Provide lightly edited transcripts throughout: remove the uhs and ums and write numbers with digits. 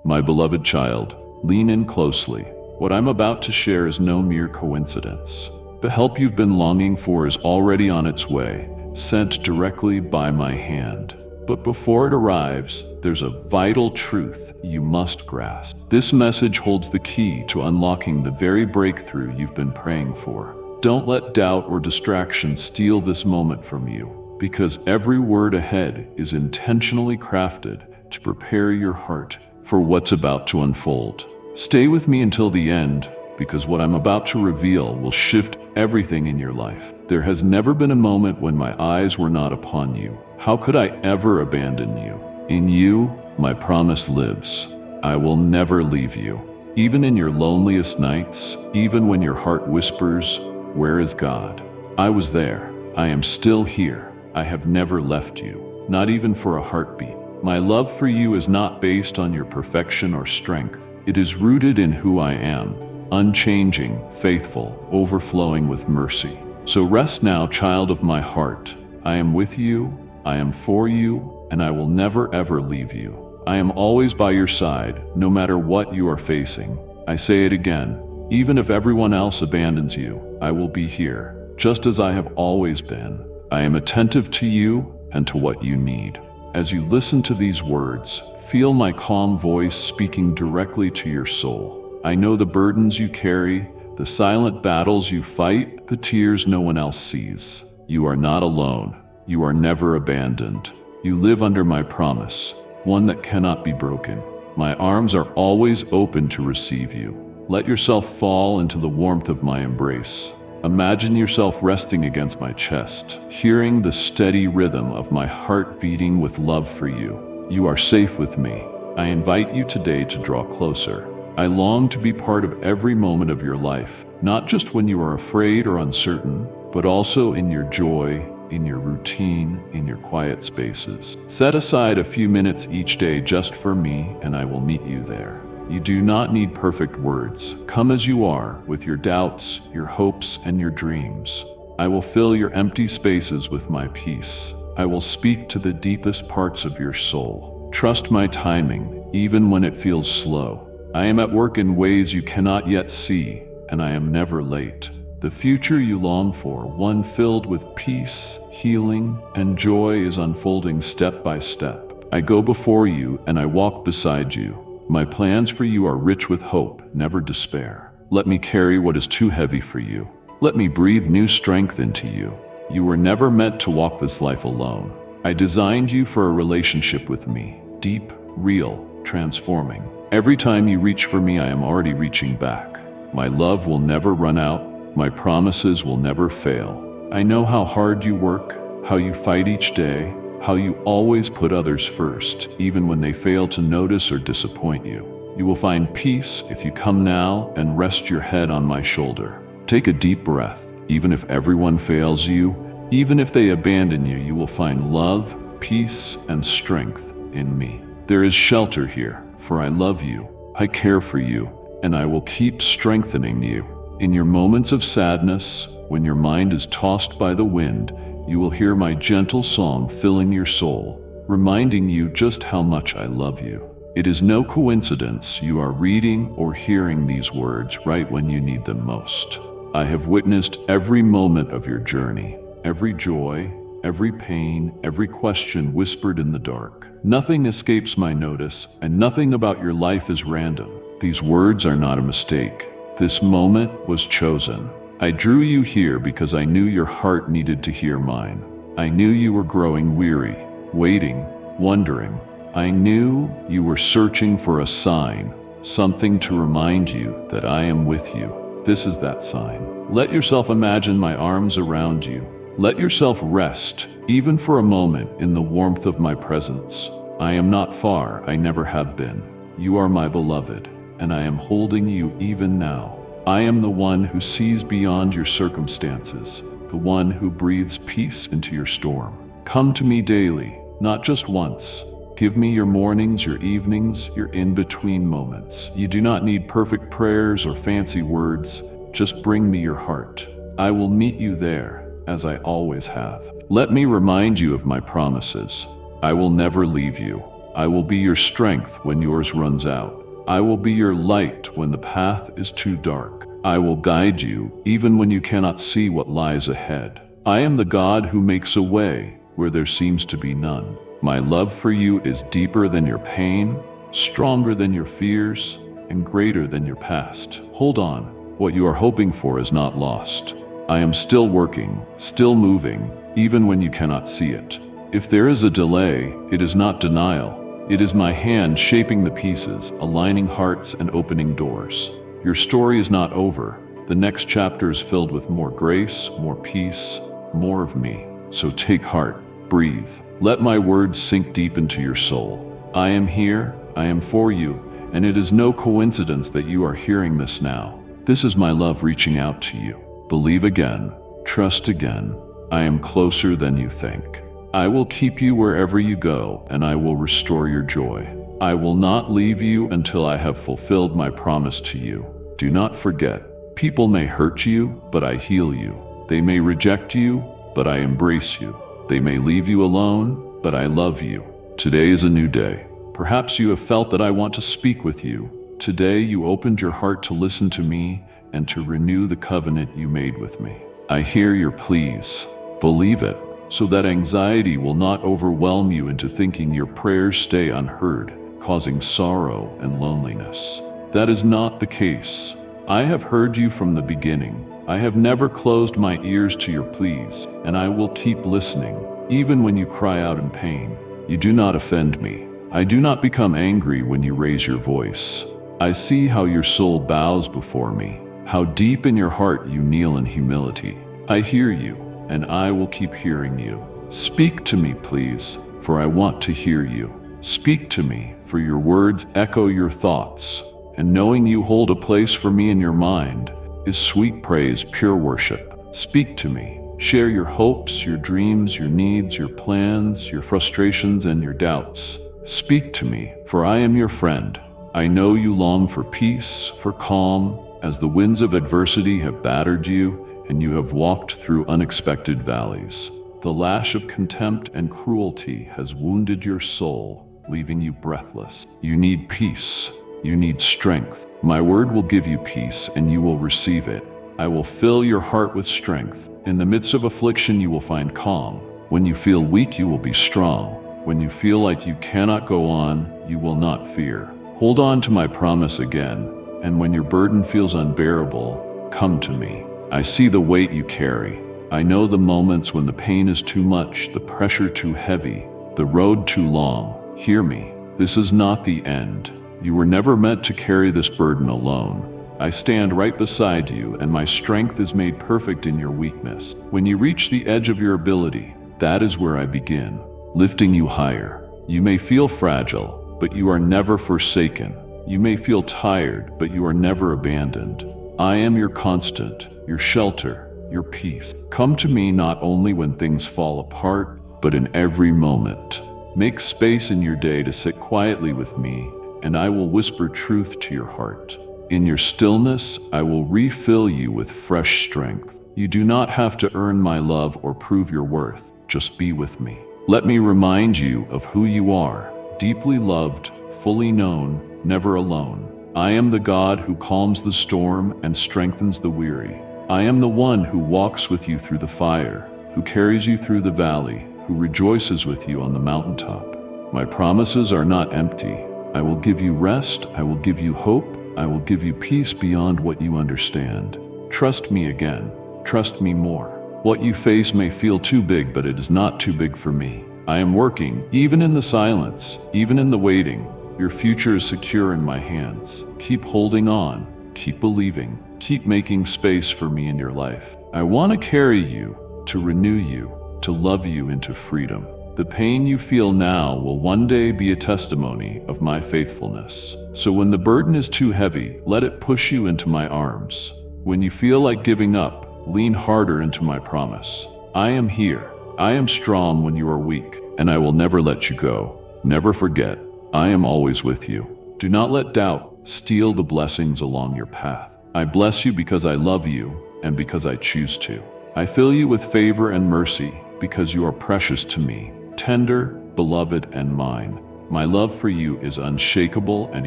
My beloved child, lean in closely. What I'm about to share is no mere coincidence. The help you've been longing for is already on its way, sent directly by my hand. But before it arrives, there's a vital truth you must grasp. This message holds the key to unlocking the very breakthrough you've been praying for. Don't let doubt or distraction steal this moment from you, because every word ahead is intentionally crafted to prepare your heart for what's about to unfold. Stay with me until the end, because what I'm about to reveal will shift everything in your life. There has never been a moment when my eyes were not upon you. How could I ever abandon you? In you, my promise lives. I will never leave you. Even in your loneliest nights, even when your heart whispers, "Where is God?" I was there. I am still here. I have never left you, not even for a heartbeat. My love for you is not based on your perfection or strength. It is rooted in who I am, unchanging, faithful, overflowing with mercy. So rest now, child of my heart. I am with you, I am for you, and I will never ever leave you. I am always by your side, no matter what you are facing. I say it again, even if everyone else abandons you, I will be here, just as I have always been. I am attentive to you and to what you need. As you listen to these words, feel my calm voice speaking directly to your soul. I know the burdens you carry, the silent battles you fight, the tears no one else sees. You are not alone. You are never abandoned. You live under my promise, one that cannot be broken. My arms are always open to receive you. Let yourself fall into the warmth of my embrace. Imagine yourself resting against my chest, hearing the steady rhythm of my heart beating with love for you. You are safe with me. I invite you today to draw closer. I long to be part of every moment of your life, not just when you are afraid or uncertain, but also in your joy, in your routine, in your quiet spaces. Set aside a few minutes each day just for me, and I will meet you there. You do not need perfect words. Come as you are, with your doubts, your hopes, and your dreams. I will fill your empty spaces with my peace. I will speak to the deepest parts of your soul. Trust my timing, even when it feels slow. I am at work in ways you cannot yet see, and I am never late. The future you long for, one filled with peace, healing, and joy, is unfolding step by step. I go before you and I walk beside you. My plans for you are rich with hope, never despair. Let me carry what is too heavy for you. Let me breathe new strength into you. You were never meant to walk this life alone. I designed you for a relationship with me, deep, real, transforming. Every time you reach for me, I am already reaching back. My love will never run out. My promises will never fail. I know how hard you work, how you fight each day, how you always put others first, even when they fail to notice or disappoint you. You will find peace if you come now and rest your head on my shoulder. Take a deep breath. Even if everyone fails you, even if they abandon you, you will find love, peace, and strength in me. There is shelter here, for I love you, I care for you, and I will keep strengthening you. In your moments of sadness, when your mind is tossed by the wind, you will hear my gentle song filling your soul, reminding you just how much I love you. It is no coincidence you are reading or hearing these words right when you need them most. I have witnessed every moment of your journey, every joy, every pain, every question whispered in the dark. Nothing escapes my notice, and nothing about your life is random. These words are not a mistake. This moment was chosen. I drew you here because I knew your heart needed to hear mine. I knew you were growing weary, waiting, wondering. I knew you were searching for a sign, something to remind you that I am with you. This is that sign. Let yourself imagine my arms around you. Let yourself rest, even for a moment, in the warmth of my presence. I am not far, I never have been. You are my beloved, and I am holding you even now. I am the one who sees beyond your circumstances, the one who breathes peace into your storm. Come to me daily, not just once. Give me your mornings, your evenings, your in-between moments. You do not need perfect prayers or fancy words. Just bring me your heart. I will meet you there, as I always have. Let me remind you of my promises. I will never leave you. I will be your strength when yours runs out. I will be your light when the path is too dark. I will guide you even when you cannot see what lies ahead. I am the God who makes a way where there seems to be none. My love for you is deeper than your pain, stronger than your fears, and greater than your past. Hold on. What you are hoping for is not lost. I am still working, still moving, even when you cannot see it. If there is a delay, it is not denial. It is my hand shaping the pieces, aligning hearts and opening doors. Your story is not over. The next chapter is filled with more grace, more peace, more of me. So take heart, breathe. Let my words sink deep into your soul. I am here, I am for you, and it is no coincidence that you are hearing this now. This is my love reaching out to you. Believe again, trust again. I am closer than you think. I will keep you wherever you go, and I will restore your joy. I will not leave you until I have fulfilled my promise to you. Do not forget, people may hurt you, but I heal you. They may reject you, but I embrace you. They may leave you alone, but I love you. Today is a new day. Perhaps you have felt that I want to speak with you. Today you opened your heart to listen to me and to renew the covenant you made with me. I hear your pleas. Believe it, so that anxiety will not overwhelm you into thinking your prayers stay unheard, causing sorrow and loneliness. That is not the case. I have heard you from the beginning. I have never closed my ears to your pleas, and I will keep listening, even when you cry out in pain. You do not offend me. I do not become angry when you raise your voice. I see how your soul bows before me, how deep in your heart you kneel in humility. I hear you, and I will keep hearing you. Speak to me, please, for I want to hear you. Speak to me, for your words echo your thoughts, and knowing you hold a place for me in your mind is sweet praise, pure worship. Speak to me. Share your hopes, your dreams, your needs, your plans, your frustrations, and your doubts. Speak to me, for I am your friend. I know you long for peace, for calm, as the winds of adversity have battered you, and you have walked through unexpected valleys. The lash of contempt and cruelty has wounded your soul, leaving you breathless. You need peace. You need strength. My word will give you peace, and you will receive it. I will fill your heart with strength. In the midst of affliction, you will find calm. When you feel weak, you will be strong. When you feel like you cannot go on, you will not fear. Hold on to my promise again, and when your burden feels unbearable, come to me. I see the weight you carry. I know the moments when the pain is too much, the pressure too heavy, the road too long. Hear me. This is not the end. You were never meant to carry this burden alone. I stand right beside you, and my strength is made perfect in your weakness. When you reach the edge of your ability, that is where I begin, lifting you higher. You may feel fragile, but you are never forsaken. You may feel tired, but you are never abandoned. I am your constant, your shelter, your peace. Come to me not only when things fall apart, but in every moment. Make space in your day to sit quietly with me, and I will whisper truth to your heart. In your stillness, I will refill you with fresh strength. You do not have to earn my love or prove your worth. Just be with me. Let me remind you of who you are, deeply loved, fully known, never alone. I am the God who calms the storm and strengthens the weary. I am the one who walks with you through the fire, who carries you through the valley, who rejoices with you on the mountaintop. My promises are not empty. I will give you rest, I will give you hope, I will give you peace beyond what you understand. Trust me again. Trust me more. What you face may feel too big, but it is not too big for me. I am working, even in the silence, even in the waiting. Your future is secure in my hands. Keep holding on. Keep believing. Keep making space for me in your life. I want to carry you, to renew you, to love you into freedom. The pain you feel now will one day be a testimony of my faithfulness. So when the burden is too heavy, let it push you into my arms. When you feel like giving up, lean harder into my promise. I am here. I am strong when you are weak, and I will never let you go. Never forget, I am always with you. Do not let doubt steal the blessings along your path. I bless you because I love you and because I choose to. I fill you with favor and mercy because you are precious to me, tender, beloved, and mine. My love for you is unshakable and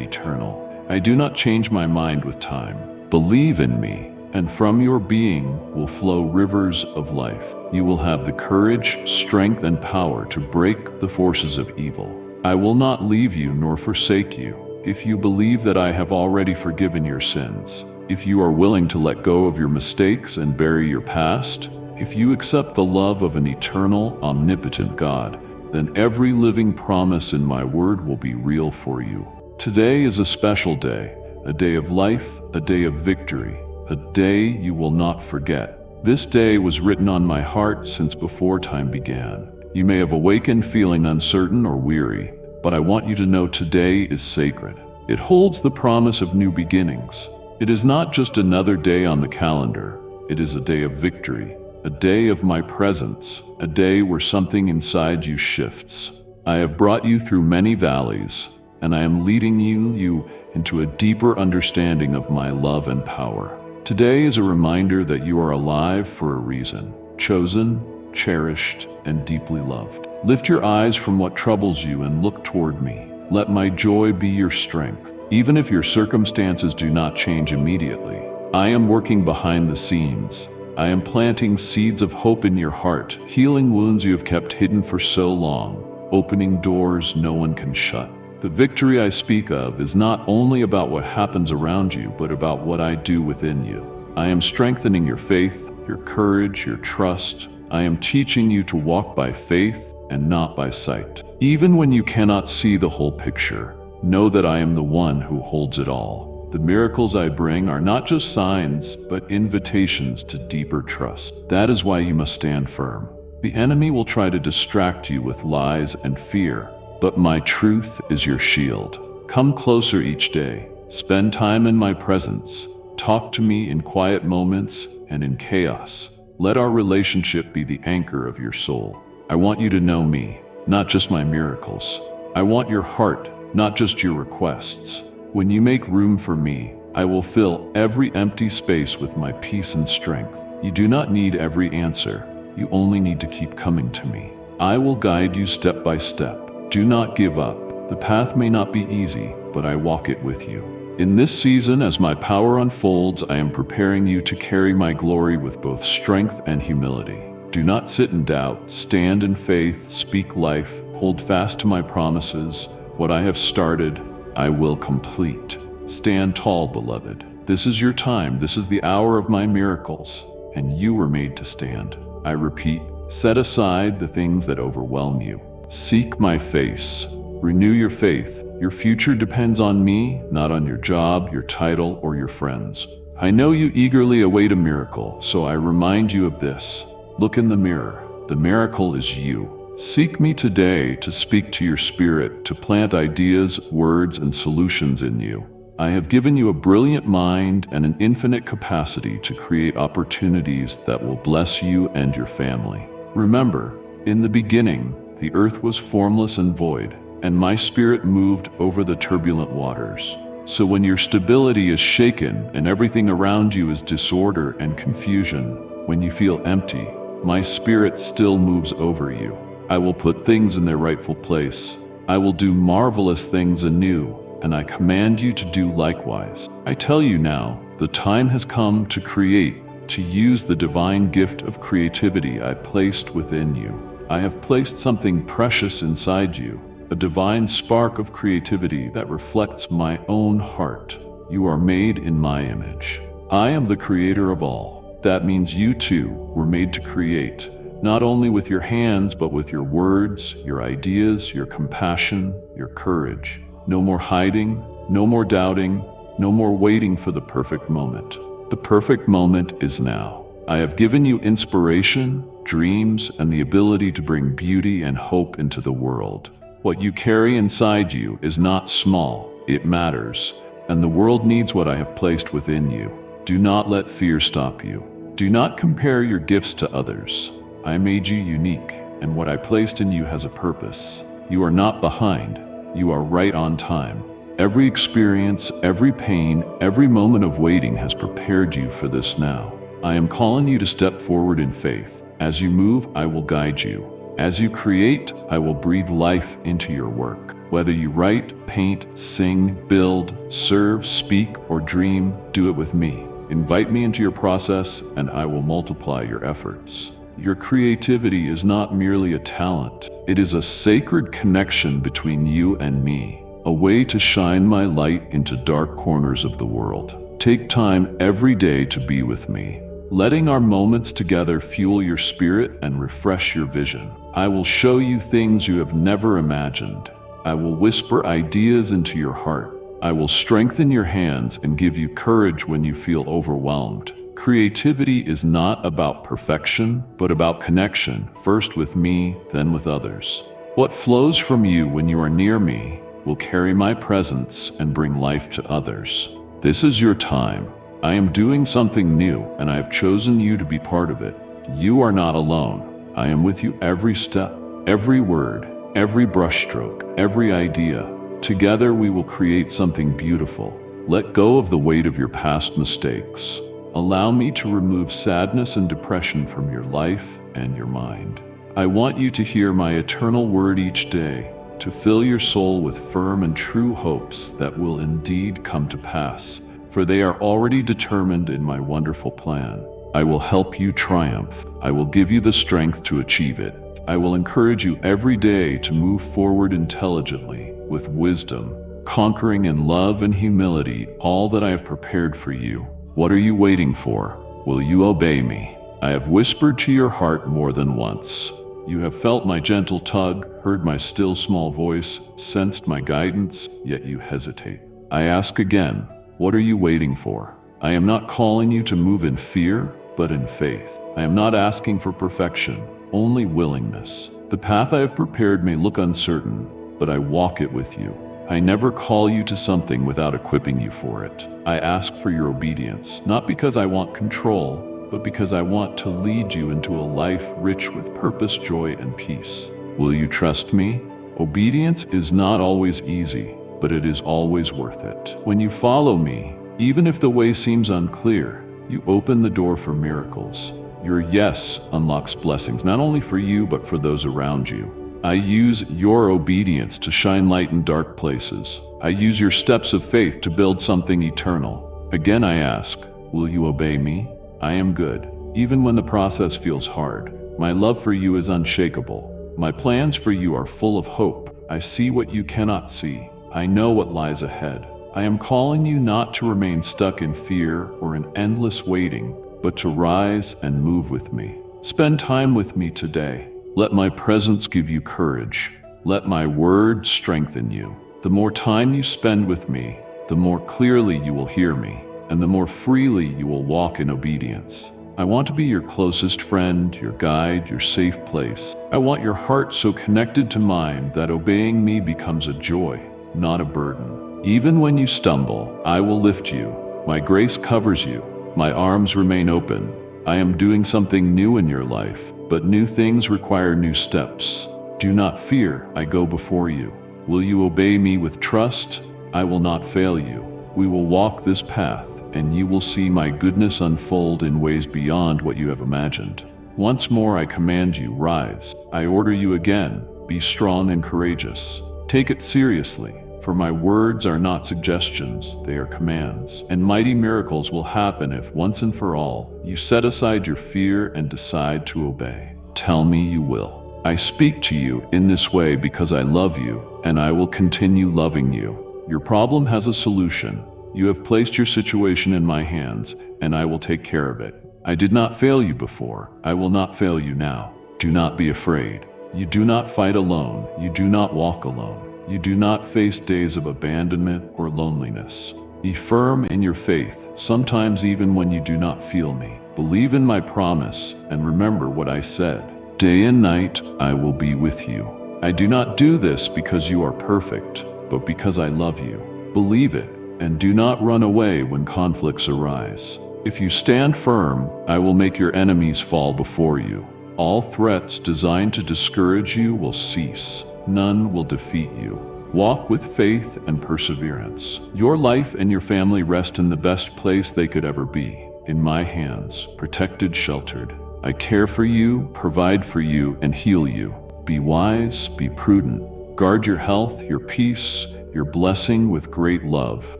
eternal. I do not change my mind with time. Believe in me, and from your being will flow rivers of life. You will have the courage, strength, and power to break the forces of evil. I will not leave you nor forsake you. If you believe that I have already forgiven your sins, if you are willing to let go of your mistakes and bury your past, if you accept the love of an eternal, omnipotent God, then every living promise in my word will be real for you. Today is a special day, a day of life, a day of victory, a day you will not forget. This day was written on my heart since before time began. You may have awakened feeling uncertain or weary, but I want you to know today is sacred. It holds the promise of new beginnings. It is not just another day on the calendar. It is a day of victory, a day of my presence, a day where something inside you shifts. I have brought you through many valleys, and I am leading you into a deeper understanding of my love and power. Today is a reminder that you are alive for a reason, chosen, cherished, and deeply loved. Lift your eyes from what troubles you and look toward me. Let my joy be your strength. Even if your circumstances do not change immediately, I am working behind the scenes. I am planting seeds of hope in your heart, healing wounds you have kept hidden for so long, opening doors no one can shut. The victory I speak of is not only about what happens around you, but about what I do within you. I am strengthening your faith, your courage, your trust. I am teaching you to walk by faith and not by sight. Even when you cannot see the whole picture, know that I am the one who holds it all. The miracles I bring are not just signs, but invitations to deeper trust. That is why you must stand firm. The enemy will try to distract you with lies and fear, but my truth is your shield. Come closer each day. Spend time in my presence. Talk to me in quiet moments and in chaos. Let our relationship be the anchor of your soul. I want you to know me, not just my miracles. I want your heart, not just your requests. When you make room for me, I will fill every empty space with my peace and strength. You do not need every answer. You only need to keep coming to me. I will guide you step by step. Do not give up. The path may not be easy, but I walk it with you. In this season, as my power unfolds, I am preparing you to carry my glory with both strength and humility. Do not sit in doubt. Stand in faith, speak life, hold fast to my promises. What I have started, I will complete. Stand tall, beloved. This is your time. This is the hour of my miracles, and you were made to stand. I repeat, set aside the things that overwhelm you. Seek my face. Renew your faith. Your future depends on me, not on your job, your title, or your friends. I know you eagerly await a miracle, so I remind you of this. Look in the mirror. The miracle is you. Seek me today to speak to your spirit, to plant ideas, words, and solutions in you. I have given you a brilliant mind and an infinite capacity to create opportunities that will bless you and your family. Remember, in the beginning, the earth was formless and void, and my spirit moved over the turbulent waters. So when your stability is shaken and everything around you is disorder and confusion, when you feel empty, my spirit still moves over you. I will put things in their rightful place. I will do marvelous things anew, and I command you to do likewise. I tell you now, the time has come to create, to use the divine gift of creativity I placed within you. I have placed something precious inside you, a divine spark of creativity that reflects my own heart. You are made in my image. I am the creator of all. That means you too were made to create, not only with your hands, but with your words, your ideas, your compassion, your courage. No more hiding, no more doubting, no more waiting for the perfect moment. The perfect moment is now. I have given you inspiration, dreams, and the ability to bring beauty and hope into the world. What you carry inside you is not small, it matters, and the world needs what I have placed within you. Do not let fear stop you. Do not compare your gifts to others. I made you unique, and what I placed in you has a purpose. You are not behind, you are right on time. Every experience, every pain, every moment of waiting has prepared you for this now. I am calling you to step forward in faith. As you move, I will guide you. As you create, I will breathe life into your work. Whether you write, paint, sing, build, serve, speak, or dream, do it with me. Invite me into your process, and I will multiply your efforts. Your creativity is not merely a talent. It is a sacred connection between you and me, a way to shine my light into dark corners of the world. Take time every day to be with me, letting our moments together fuel your spirit and refresh your vision. I will show you things you have never imagined. I will whisper ideas into your heart. I will strengthen your hands and give you courage when you feel overwhelmed. Creativity is not about perfection, but about connection, first with me, then with others. What flows from you when you are near me will carry my presence and bring life to others. This is your time. I am doing something new, and I have chosen you to be part of it. You are not alone. I am with you every step, every word, every brushstroke, every idea. Together we will create something beautiful. Let go of the weight of your past mistakes. Allow me to remove sadness and depression from your life and your mind. I want you to hear my eternal word each day, to fill your soul with firm and true hopes that will indeed come to pass, for they are already determined in my wonderful plan. I will help you triumph. I will give you the strength to achieve it. I will encourage you every day to move forward intelligently, with wisdom, conquering in love and humility all that I have prepared for you. What are you waiting for? Will you obey me? I have whispered to your heart more than once. You have felt my gentle tug, heard my still small voice, sensed my guidance, yet you hesitate. I ask again, what are you waiting for? I am not calling you to move in fear, but in faith. I am not asking for perfection, only willingness. The path I have prepared may look uncertain, but I walk it with you. I never call you to something without equipping you for it. I ask for your obedience, not because I want control, but because I want to lead you into a life rich with purpose, joy, and peace. Will you trust me? Obedience is not always easy, but it is always worth it. When you follow me, even if the way seems unclear, you open the door for miracles. Your yes unlocks blessings, not only for you, but for those around you. I use your obedience to shine light in dark places. I use your steps of faith to build something eternal. Again I ask, will you obey me? I am good, even when the process feels hard. My love for you is unshakable. My plans for you are full of hope. I see what you cannot see. I know what lies ahead. I am calling you not to remain stuck in fear or in endless waiting, but to rise and move with me. Spend time with me today. Let my presence give you courage. Let my word strengthen you. The more time you spend with me, the more clearly you will hear me, and the more freely you will walk in obedience. I want to be your closest friend, your guide, your safe place. I want your heart so connected to mine that obeying me becomes a joy, not a burden. Even when you stumble, I will lift you. My grace covers you. My arms remain open. I am doing something new in your life, but new things require new steps. Do not fear, I go before you. Will you obey me with trust? I will not fail you. We will walk this path, and you will see my goodness unfold in ways beyond what you have imagined. Once more I command you, rise. I order you again, be strong and courageous. Take it seriously. For my words are not suggestions, they are commands. And mighty miracles will happen if once and for all, you set aside your fear and decide to obey. Tell me you will. I speak to you in this way because I love you, and I will continue loving you. Your problem has a solution. You have placed your situation in my hands, and I will take care of it. I did not fail you before. I will not fail you now. Do not be afraid. You do not fight alone. You do not walk alone. You do not face days of abandonment or loneliness. Be firm in your faith, sometimes even when you do not feel me. Believe in my promise and remember what I said. Day and night, I will be with you. I do not do this because you are perfect, but because I love you. Believe it, and do not run away when conflicts arise. If you stand firm, I will make your enemies fall before you. All threats designed to discourage you will cease. None will defeat you. Walk with faith and perseverance. Your life and your family rest in the best place they could ever be, in my hands, protected, sheltered. I care for you, provide for you, and heal you. Be wise, be prudent. Guard your health, your peace, your blessing with great love.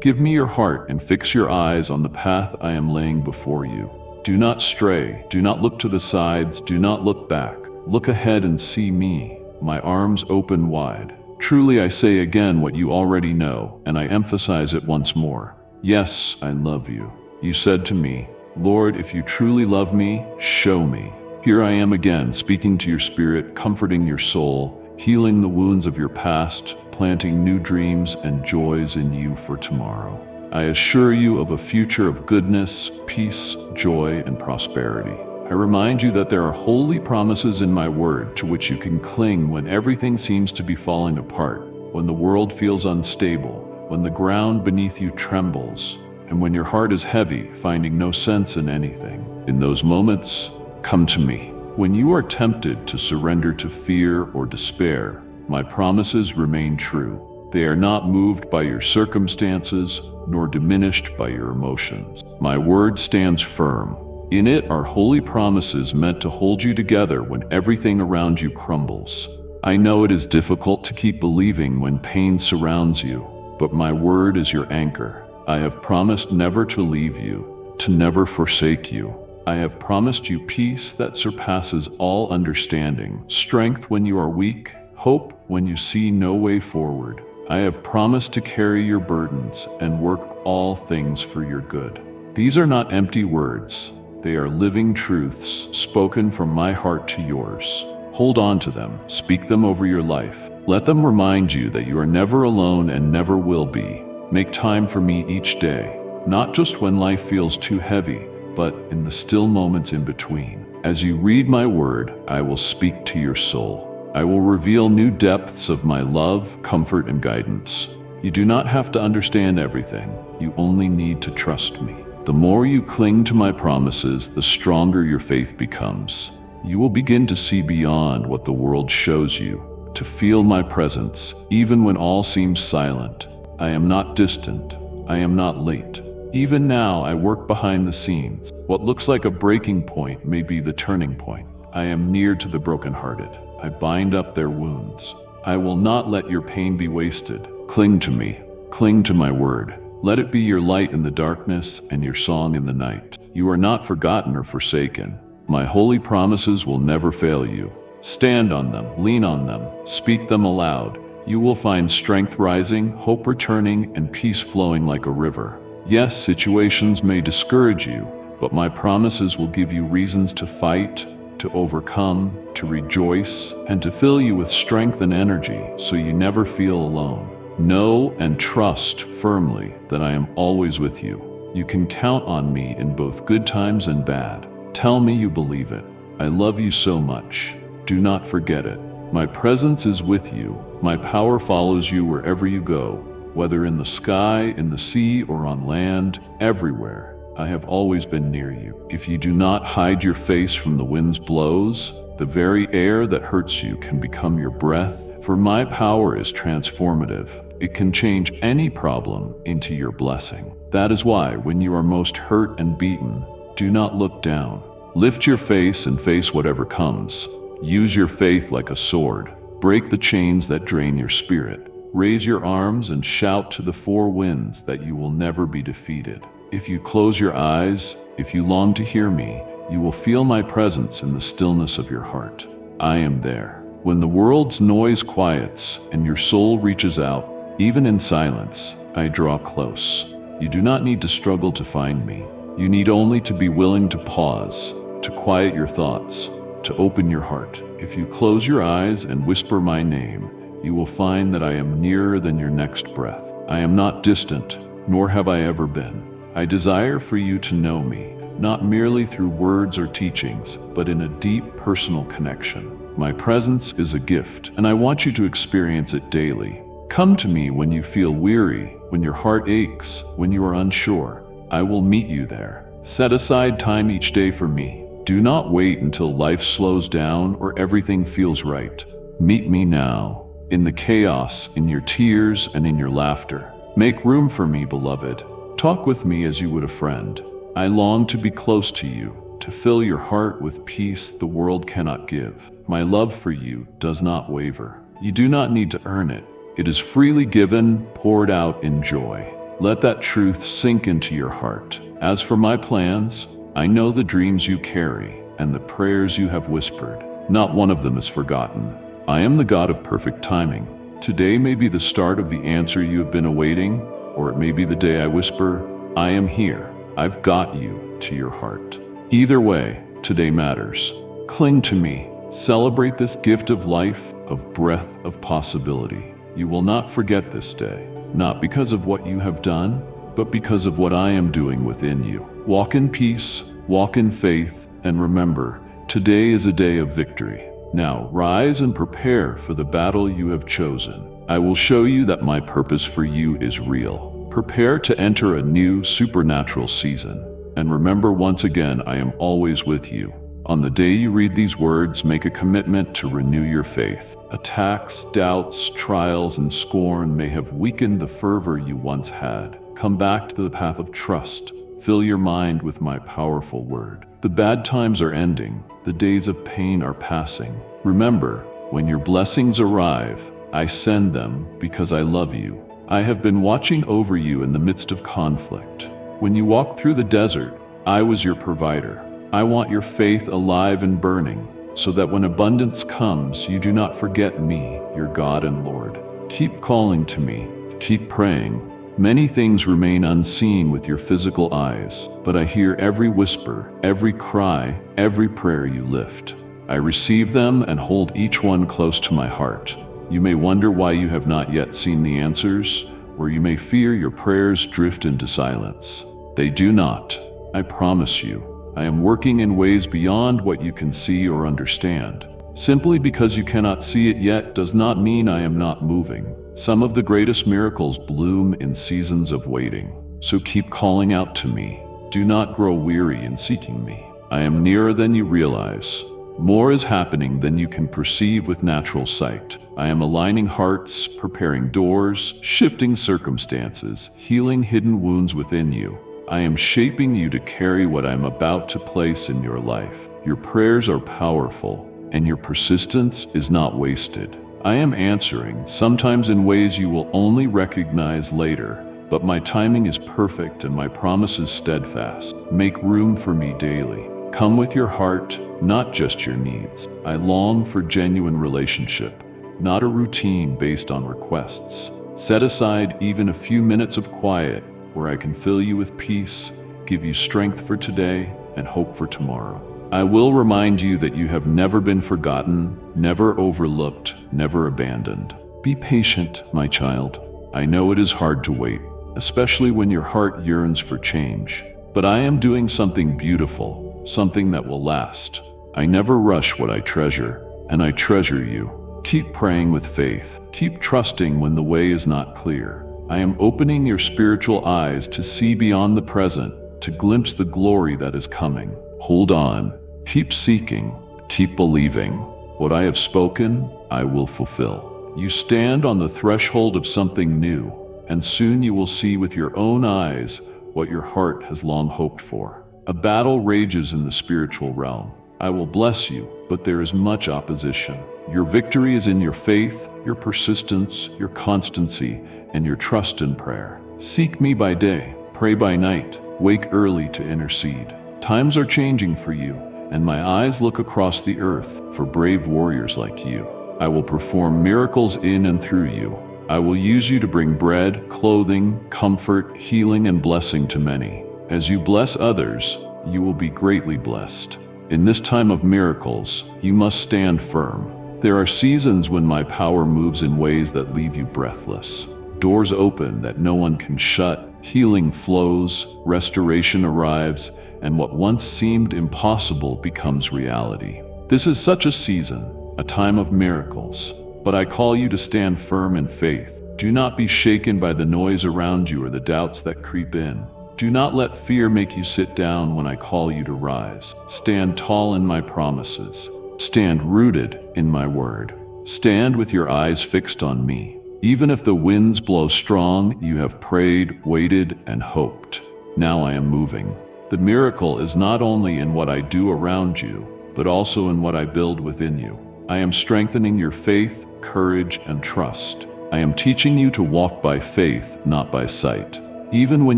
Give me your heart and fix your eyes on the path I am laying before you. Do not stray, do not look to the sides, do not look back. Look ahead and see me, my arms open wide. Truly I say again what you already know, and I emphasize it once more. Yes, I love you. You said to me, Lord, if you truly love me, show me. Here I am again, speaking to your spirit, comforting your soul, healing the wounds of your past, planting new dreams and joys in you for tomorrow. I assure you of a future of goodness, peace, joy, and prosperity. I remind you that there are holy promises in my word to which you can cling when everything seems to be falling apart, when the world feels unstable, when the ground beneath you trembles, and when your heart is heavy, finding no sense in anything. In those moments, come to me. When you are tempted to surrender to fear or despair, my promises remain true. They are not moved by your circumstances, nor diminished by your emotions. My word stands firm. In it are holy promises meant to hold you together when everything around you crumbles. I know it is difficult to keep believing when pain surrounds you, but my word is your anchor. I have promised never to leave you, to never forsake you. I have promised you peace that surpasses all understanding, strength when you are weak, hope when you see no way forward. I have promised to carry your burdens and work all things for your good. These are not empty words. They are living truths spoken from my heart to yours. Hold on to them, speak them over your life. Let them remind you that you are never alone and never will be. Make time for me each day, not just when life feels too heavy, but in the still moments in between. As you read my word, I will speak to your soul. I will reveal new depths of my love, comfort, and guidance. You do not have to understand everything. You only need to trust me. The more you cling to my promises, the stronger your faith becomes. You will begin to see beyond what the world shows you, to feel my presence, even when all seems silent. I am not distant. I am not late. Even now, I work behind the scenes. What looks like a breaking point may be the turning point. I am near to the brokenhearted. I bind up their wounds. I will not let your pain be wasted. Cling to me. Cling to my word. Let it be your light in the darkness and your song in the night. You are not forgotten or forsaken. My holy promises will never fail you. Stand on them, lean on them, speak them aloud. You will find strength rising, hope returning, and peace flowing like a river. Yes, situations may discourage you, but my promises will give you reasons to fight, to overcome, to rejoice, and to fill you with strength and energy so you never feel alone. Know and trust firmly that I am always with you. You can count on me in both good times and bad. Tell me you believe it. I love you so much. Do not forget it. My presence is with you. My power follows you wherever you go, whether in the sky, in the sea, or on land, everywhere. I have always been near you. If you do not hide your face from the wind's blows, the very air that hurts you can become your breath, for my power is transformative. It can change any problem into your blessing. That is why, when you are most hurt and beaten, do not look down. Lift your face and face whatever comes. Use your faith like a sword. Break the chains that drain your spirit. Raise your arms and shout to the four winds that you will never be defeated. If you close your eyes, if you long to hear me, you will feel my presence in the stillness of your heart. I am there. When the world's noise quiets and your soul reaches out, even in silence, I draw close. You do not need to struggle to find me. You need only to be willing to pause, to quiet your thoughts, to open your heart. If you close your eyes and whisper my name, you will find that I am nearer than your next breath. I am not distant, nor have I ever been. I desire for you to know me, not merely through words or teachings, but in a deep personal connection. My presence is a gift, and I want you to experience it daily. Come to me when you feel weary, when your heart aches, when you are unsure. I will meet you there. Set aside time each day for me. Do not wait until life slows down or everything feels right. Meet me now, in the chaos, in your tears, and in your laughter. Make room for me, beloved. Talk with me as you would a friend. I long to be close to you, to fill your heart with peace the world cannot give. My love for you does not waver. You do not need to earn it. It is freely given, poured out in joy. Let that truth sink into your heart. As for my plans, I know the dreams you carry and the prayers you have whispered. Not one of them is forgotten. I am the God of perfect timing. Today may be the start of the answer you have been awaiting, or it may be the day I whisper, I am here. I've got you, to your heart. Either way, today matters. Cling to me. Celebrate this gift of life, of breath, of possibility. You will not forget this day, not because of what you have done, but because of what I am doing within you. Walk in peace, walk in faith, and remember, today is a day of victory. Now, rise and prepare for the battle you have chosen. I will show you that my purpose for you is real. Prepare to enter a new supernatural season. And remember, once again, I am always with you. On the day you read these words, make a commitment to renew your faith. Attacks, doubts, trials, and scorn may have weakened the fervor you once had. Come back to the path of trust. Fill your mind with my powerful word. The bad times are ending. The days of pain are passing. Remember, when your blessings arrive, I send them because I love you. I have been watching over you in the midst of conflict. When you walked through the desert, I was your provider. I want your faith alive and burning, so that when abundance comes, you do not forget me, your God and Lord. Keep calling to me. Keep praying. Many things remain unseen with your physical eyes, but I hear every whisper, every cry, every prayer you lift. I receive them and hold each one close to my heart. You may wonder why you have not yet seen the answers, or you may fear your prayers drift into silence. They do not. I promise you, I am working in ways beyond what you can see or understand. Simply because you cannot see it yet does not mean I am not moving. Some of the greatest miracles bloom in seasons of waiting. So keep calling out to me. Do not grow weary in seeking me. I am nearer than you realize. More is happening than you can perceive with natural sight. I am aligning hearts, preparing doors, shifting circumstances, healing hidden wounds within you. I am shaping you to carry what I am about to place in your life. Your prayers are powerful, and your persistence is not wasted. I am answering, sometimes in ways you will only recognize later, but my timing is perfect and my promise is steadfast. Make room for me daily. Come with your heart, not just your needs. I long for genuine relationship, not a routine based on requests. Set aside even a few minutes of quiet where I can fill you with peace, give you strength for today, and hope for tomorrow. I will remind you that you have never been forgotten, never overlooked, never abandoned. Be patient, my child. I know it is hard to wait, especially when your heart yearns for change. But I am doing something beautiful, something that will last. I never rush what I treasure, and I treasure you. Keep praying with faith. Keep trusting when the way is not clear. I am opening your spiritual eyes to see beyond the present, to glimpse the glory that is coming. Hold on. Keep seeking. Keep believing. What I have spoken, I will fulfill. You stand on the threshold of something new, and soon you will see with your own eyes what your heart has long hoped for. A battle rages in the spiritual realm. I will bless you, but there is much opposition. Your victory is in your faith, your persistence, your constancy, and your trust in prayer. Seek me by day, pray by night, wake early to intercede. Times are changing for you, and my eyes look across the earth for brave warriors like you. I will perform miracles in and through you. I will use you to bring bread, clothing, comfort, healing, and blessing to many. As you bless others, you will be greatly blessed. In this time of miracles, you must stand firm. There are seasons when my power moves in ways that leave you breathless. Doors open that no one can shut, healing flows, restoration arrives, and what once seemed impossible becomes reality. This is such a season, a time of miracles. But I call you to stand firm in faith. Do not be shaken by the noise around you or the doubts that creep in. Do not let fear make you sit down when I call you to rise. Stand tall in my promises. Stand rooted in my word. Stand with your eyes fixed on me. Even if the winds blow strong, you have prayed, waited, and hoped. Now I am moving. The miracle is not only in what I do around you, but also in what I build within you. I am strengthening your faith, courage, and trust. I am teaching you to walk by faith, not by sight. Even when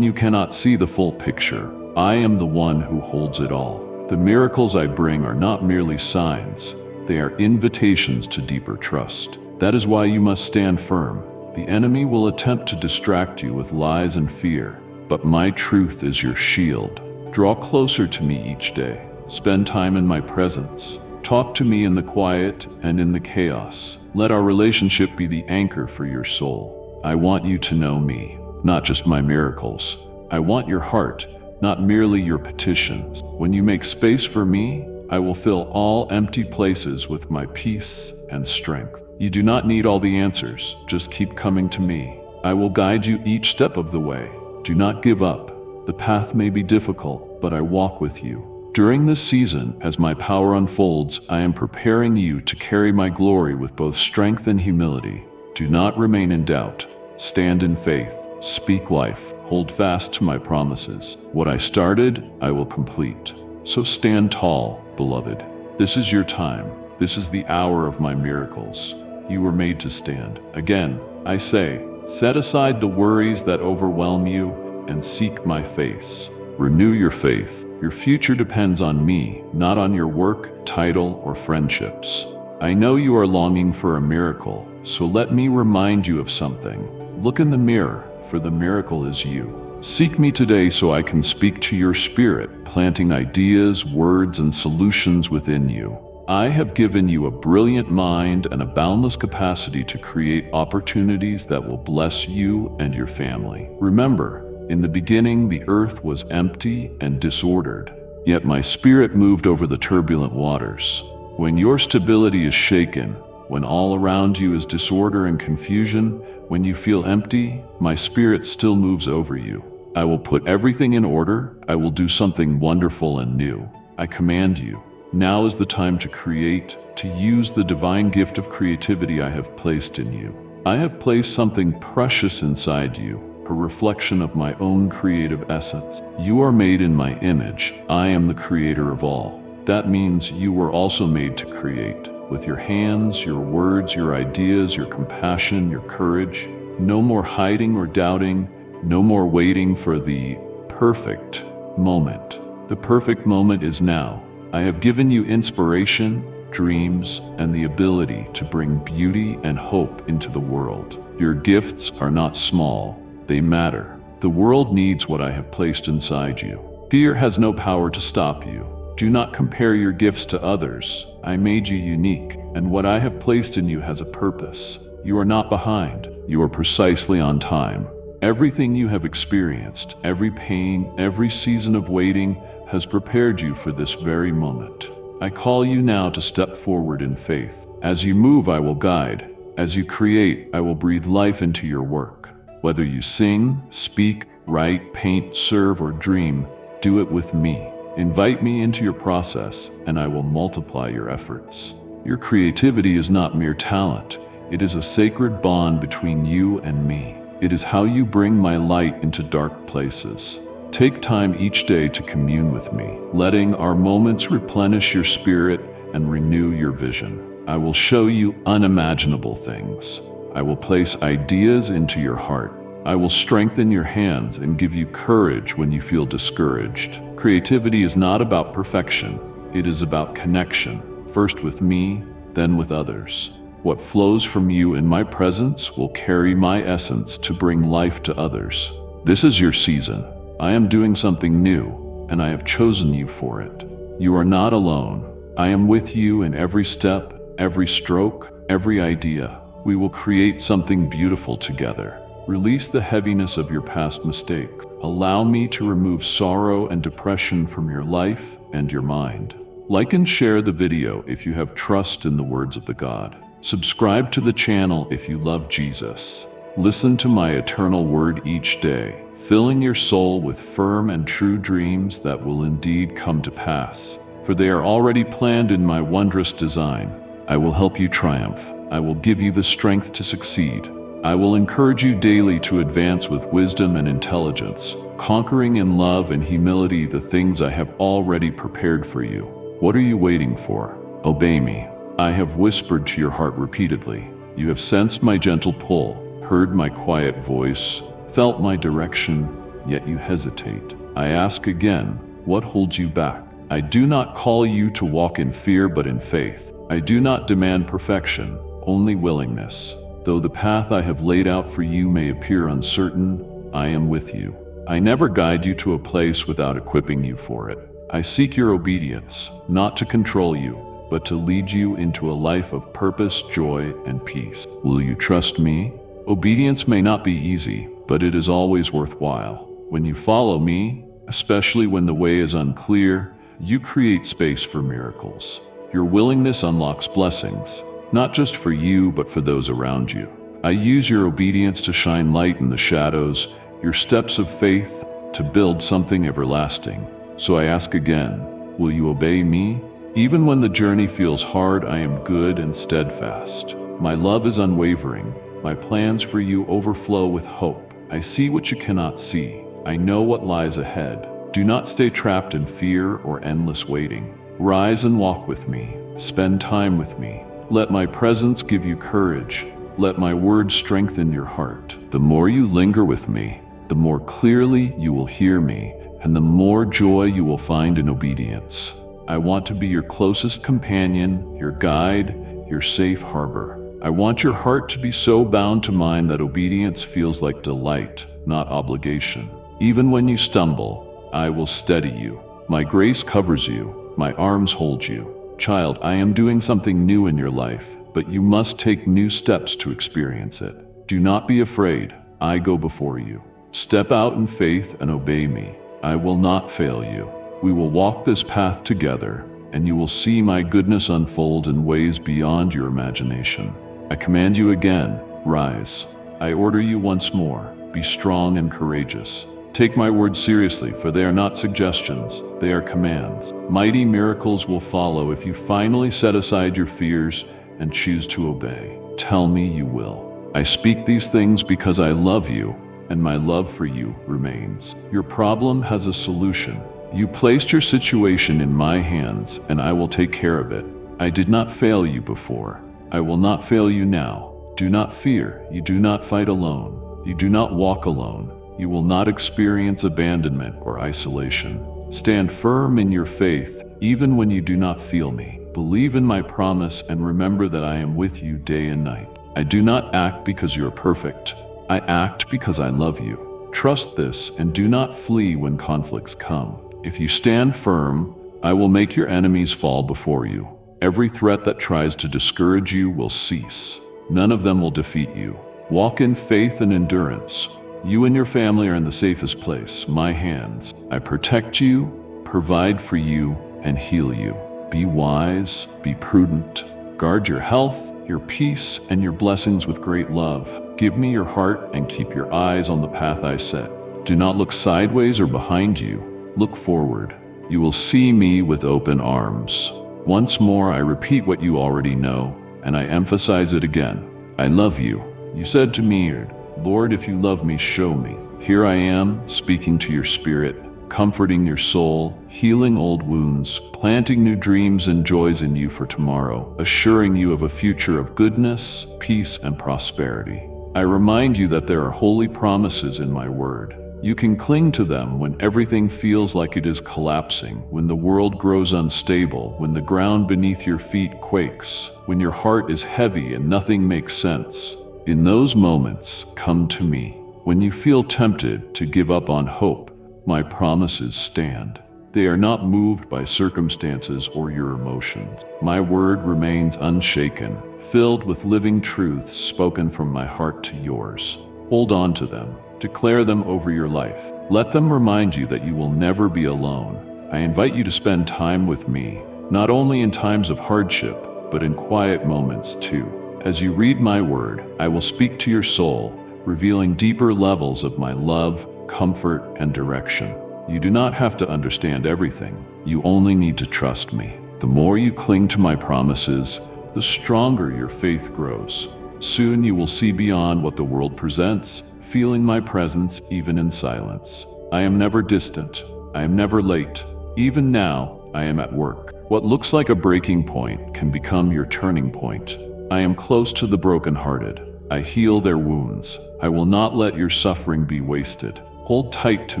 you cannot see the full picture, I am the one who holds it all. The miracles I bring are not merely signs, they are invitations to deeper trust. That is why you must stand firm. The enemy will attempt to distract you with lies and fear, but my truth is your shield. Draw closer to me each day. Spend time in my presence. Talk to me in the quiet and in the chaos. Let our relationship be the anchor for your soul. I want you to know me, not just my miracles. I want your heart, not merely your petitions. When you make space for me, I will fill all empty places with my peace and strength. You do not need all the answers, just keep coming to me. I will guide you each step of the way. Do not give up. The path may be difficult, but I walk with you. During this season, as my power unfolds, I am preparing you to carry my glory with both strength and humility. Do not remain in doubt. Stand in faith. Speak life. Hold fast to my promises. What I started, I will complete. So stand tall, beloved. This is your time. This is the hour of my miracles. You were made to stand. Again, I say, set aside the worries that overwhelm you and seek my face. Renew your faith. Your future depends on me, not on your work, title, or friendships. I know you are longing for a miracle, so let me remind you of something. Look in the mirror, for the miracle is you. Seek me today so I can speak to your spirit, planting ideas, words, and solutions within you. I have given you a brilliant mind and a boundless capacity to create opportunities that will bless you and your family. Remember, in the beginning, the earth was empty and disordered, yet my spirit moved over the turbulent waters. When your stability is shaken, when all around you is disorder and confusion, when you feel empty, my spirit still moves over you. I will put everything in order. I will do something wonderful and new. I command you. Now is the time to create, to use the divine gift of creativity I have placed in you. I have placed something precious inside you, a reflection of my own creative essence. You are made in my image. I am the creator of all. That means you were also made to create. With your hands, your words, your ideas, your compassion, your courage. No more hiding or doubting. No more waiting for the perfect moment. The perfect moment is now. I have given you inspiration, dreams, and the ability to bring beauty and hope into the world. Your gifts are not small. They matter. The world needs what I have placed inside you. Fear has no power to stop you. Do not compare your gifts to others. I made you unique, and what I have placed in you has a purpose. You are not behind. You are precisely on time. Everything you have experienced, every pain, every season of waiting, has prepared you for this very moment. I call you now to step forward in faith. As you move, I will guide. As you create, I will breathe life into your work. Whether you sing, speak, write, paint, serve, or dream, do it with me. Invite me into your process, and I will multiply your efforts. Your creativity is not mere talent. It is a sacred bond between you and me. It is how you bring my light into dark places. Take time each day to commune with me, letting our moments replenish your spirit and renew your vision. I will show you unimaginable things. I will place ideas into your heart. I will strengthen your hands and give you courage when you feel discouraged. Creativity is not about perfection. It is about connection, first with me, then with others. What flows from you in my presence will carry my essence to bring life to others. This is your season. I am doing something new, and I have chosen you for it. You are not alone. I am with you in every step, every stroke, every idea. We will create something beautiful together. Release the heaviness of your past mistakes. Allow me to remove sorrow and depression from your life and your mind. Like and share the video if you have trust in the words of the God. Subscribe to the channel if you love Jesus. Listen to my eternal word each day, filling your soul with firm and true dreams that will indeed come to pass. For they are already planned in my wondrous design. I will help you triumph. I will give you the strength to succeed. I will encourage you daily to advance with wisdom and intelligence. conquering in love and humility the things I have already prepared for you. What are you waiting for? Obey me. I have whispered to your heart repeatedly. You have sensed my gentle pull, heard my quiet voice, felt my direction, yet you hesitate. I ask again, what holds you back? I do not call you to walk in fear but in faith. I do not demand perfection, only willingness. Though the path I have laid out for you may appear uncertain, I am with you. I never guide you to a place without equipping you for it. I seek your obedience, not to control you, but to lead you into a life of purpose, joy, and peace. Will you trust me? Obedience may not be easy, but it is always worthwhile. When you follow me, especially when the way is unclear, you create space for miracles. Your willingness unlocks blessings, not just for you, but for those around you. I use your obedience to shine light in the shadows, your steps of faith to build something everlasting. So I ask again, will you obey me? Even when the journey feels hard, I am good and steadfast. My love is unwavering. My plans for you overflow with hope. I see what you cannot see. I know what lies ahead. Do not stay trapped in fear or endless waiting. Rise and walk with me. Spend time with me. Let my presence give you courage. Let my words strengthen your heart. The more you linger with me, the more clearly you will hear me, and the more joy you will find in obedience. I want to be your closest companion, your guide, your safe harbor. I want your heart to be so bound to mine that obedience feels like delight, not obligation. Even when you stumble, I will steady you. My grace covers you. My arms hold you. Child, I am doing something new in your life, but you must take new steps to experience it. Do not be afraid. I go before you. Step out in faith and obey me. I will not fail you. We will walk this path together, and you will see my goodness unfold in ways beyond your imagination. I command you again, rise. I order you once more, be strong and courageous. Take my words seriously, for they are not suggestions, they are commands. Mighty miracles will follow if you finally set aside your fears and choose to obey. Tell me you will. I speak these things because I love you, and my love for you remains. Your problem has a solution. You placed your situation in my hands, and I will take care of it. I did not fail you before. I will not fail you now. Do not fear. You do not fight alone. You do not walk alone. You will not experience abandonment or isolation. Stand firm in your faith, even when you do not feel me. Believe in my promise and remember that I am with you day and night. I do not act because you are perfect. I act because I love you. Trust this and do not flee when conflicts come. If you stand firm, I will make your enemies fall before you. Every threat that tries to discourage you will cease. None of them will defeat you. Walk in faith and endurance. You and your family are in the safest place, my hands. I protect you, provide for you, and heal you. Be wise, be prudent. Guard your health, your peace, and your blessings with great love. Give me your heart and keep your eyes on the path I set. Do not look sideways or behind you. Look forward. You will see me with open arms. Once more, I repeat what you already know, and I emphasize it again. I love you. You said to me, Lord, if you love me, show me. Here I am, speaking to your spirit, comforting your soul, healing old wounds, planting new dreams and joys in you for tomorrow, assuring you of a future of goodness, peace, and prosperity. I remind you that there are holy promises in my word. You can cling to them when everything feels like it is collapsing, when the world grows unstable, when the ground beneath your feet quakes, when your heart is heavy and nothing makes sense. In those moments, come to me. When you feel tempted to give up on hope, my promises stand. They are not moved by circumstances or your emotions. My word remains unshaken, filled with living truths spoken from my heart to yours. Hold on to them. Declare them over your life. Let them remind you that you will never be alone. I invite you to spend time with me, not only in times of hardship, but in quiet moments too. As you read my word, I will speak to your soul, revealing deeper levels of my love, comfort, and direction. You do not have to understand everything. You only need to trust me. The more you cling to my promises, the stronger your faith grows. Soon you will see beyond what the world presents, feeling my presence even in silence. I am never distant. I am never late. Even now, I am at work. What looks like a breaking point can become your turning point. I am close to the brokenhearted. I heal their wounds. I will not let your suffering be wasted. Hold tight to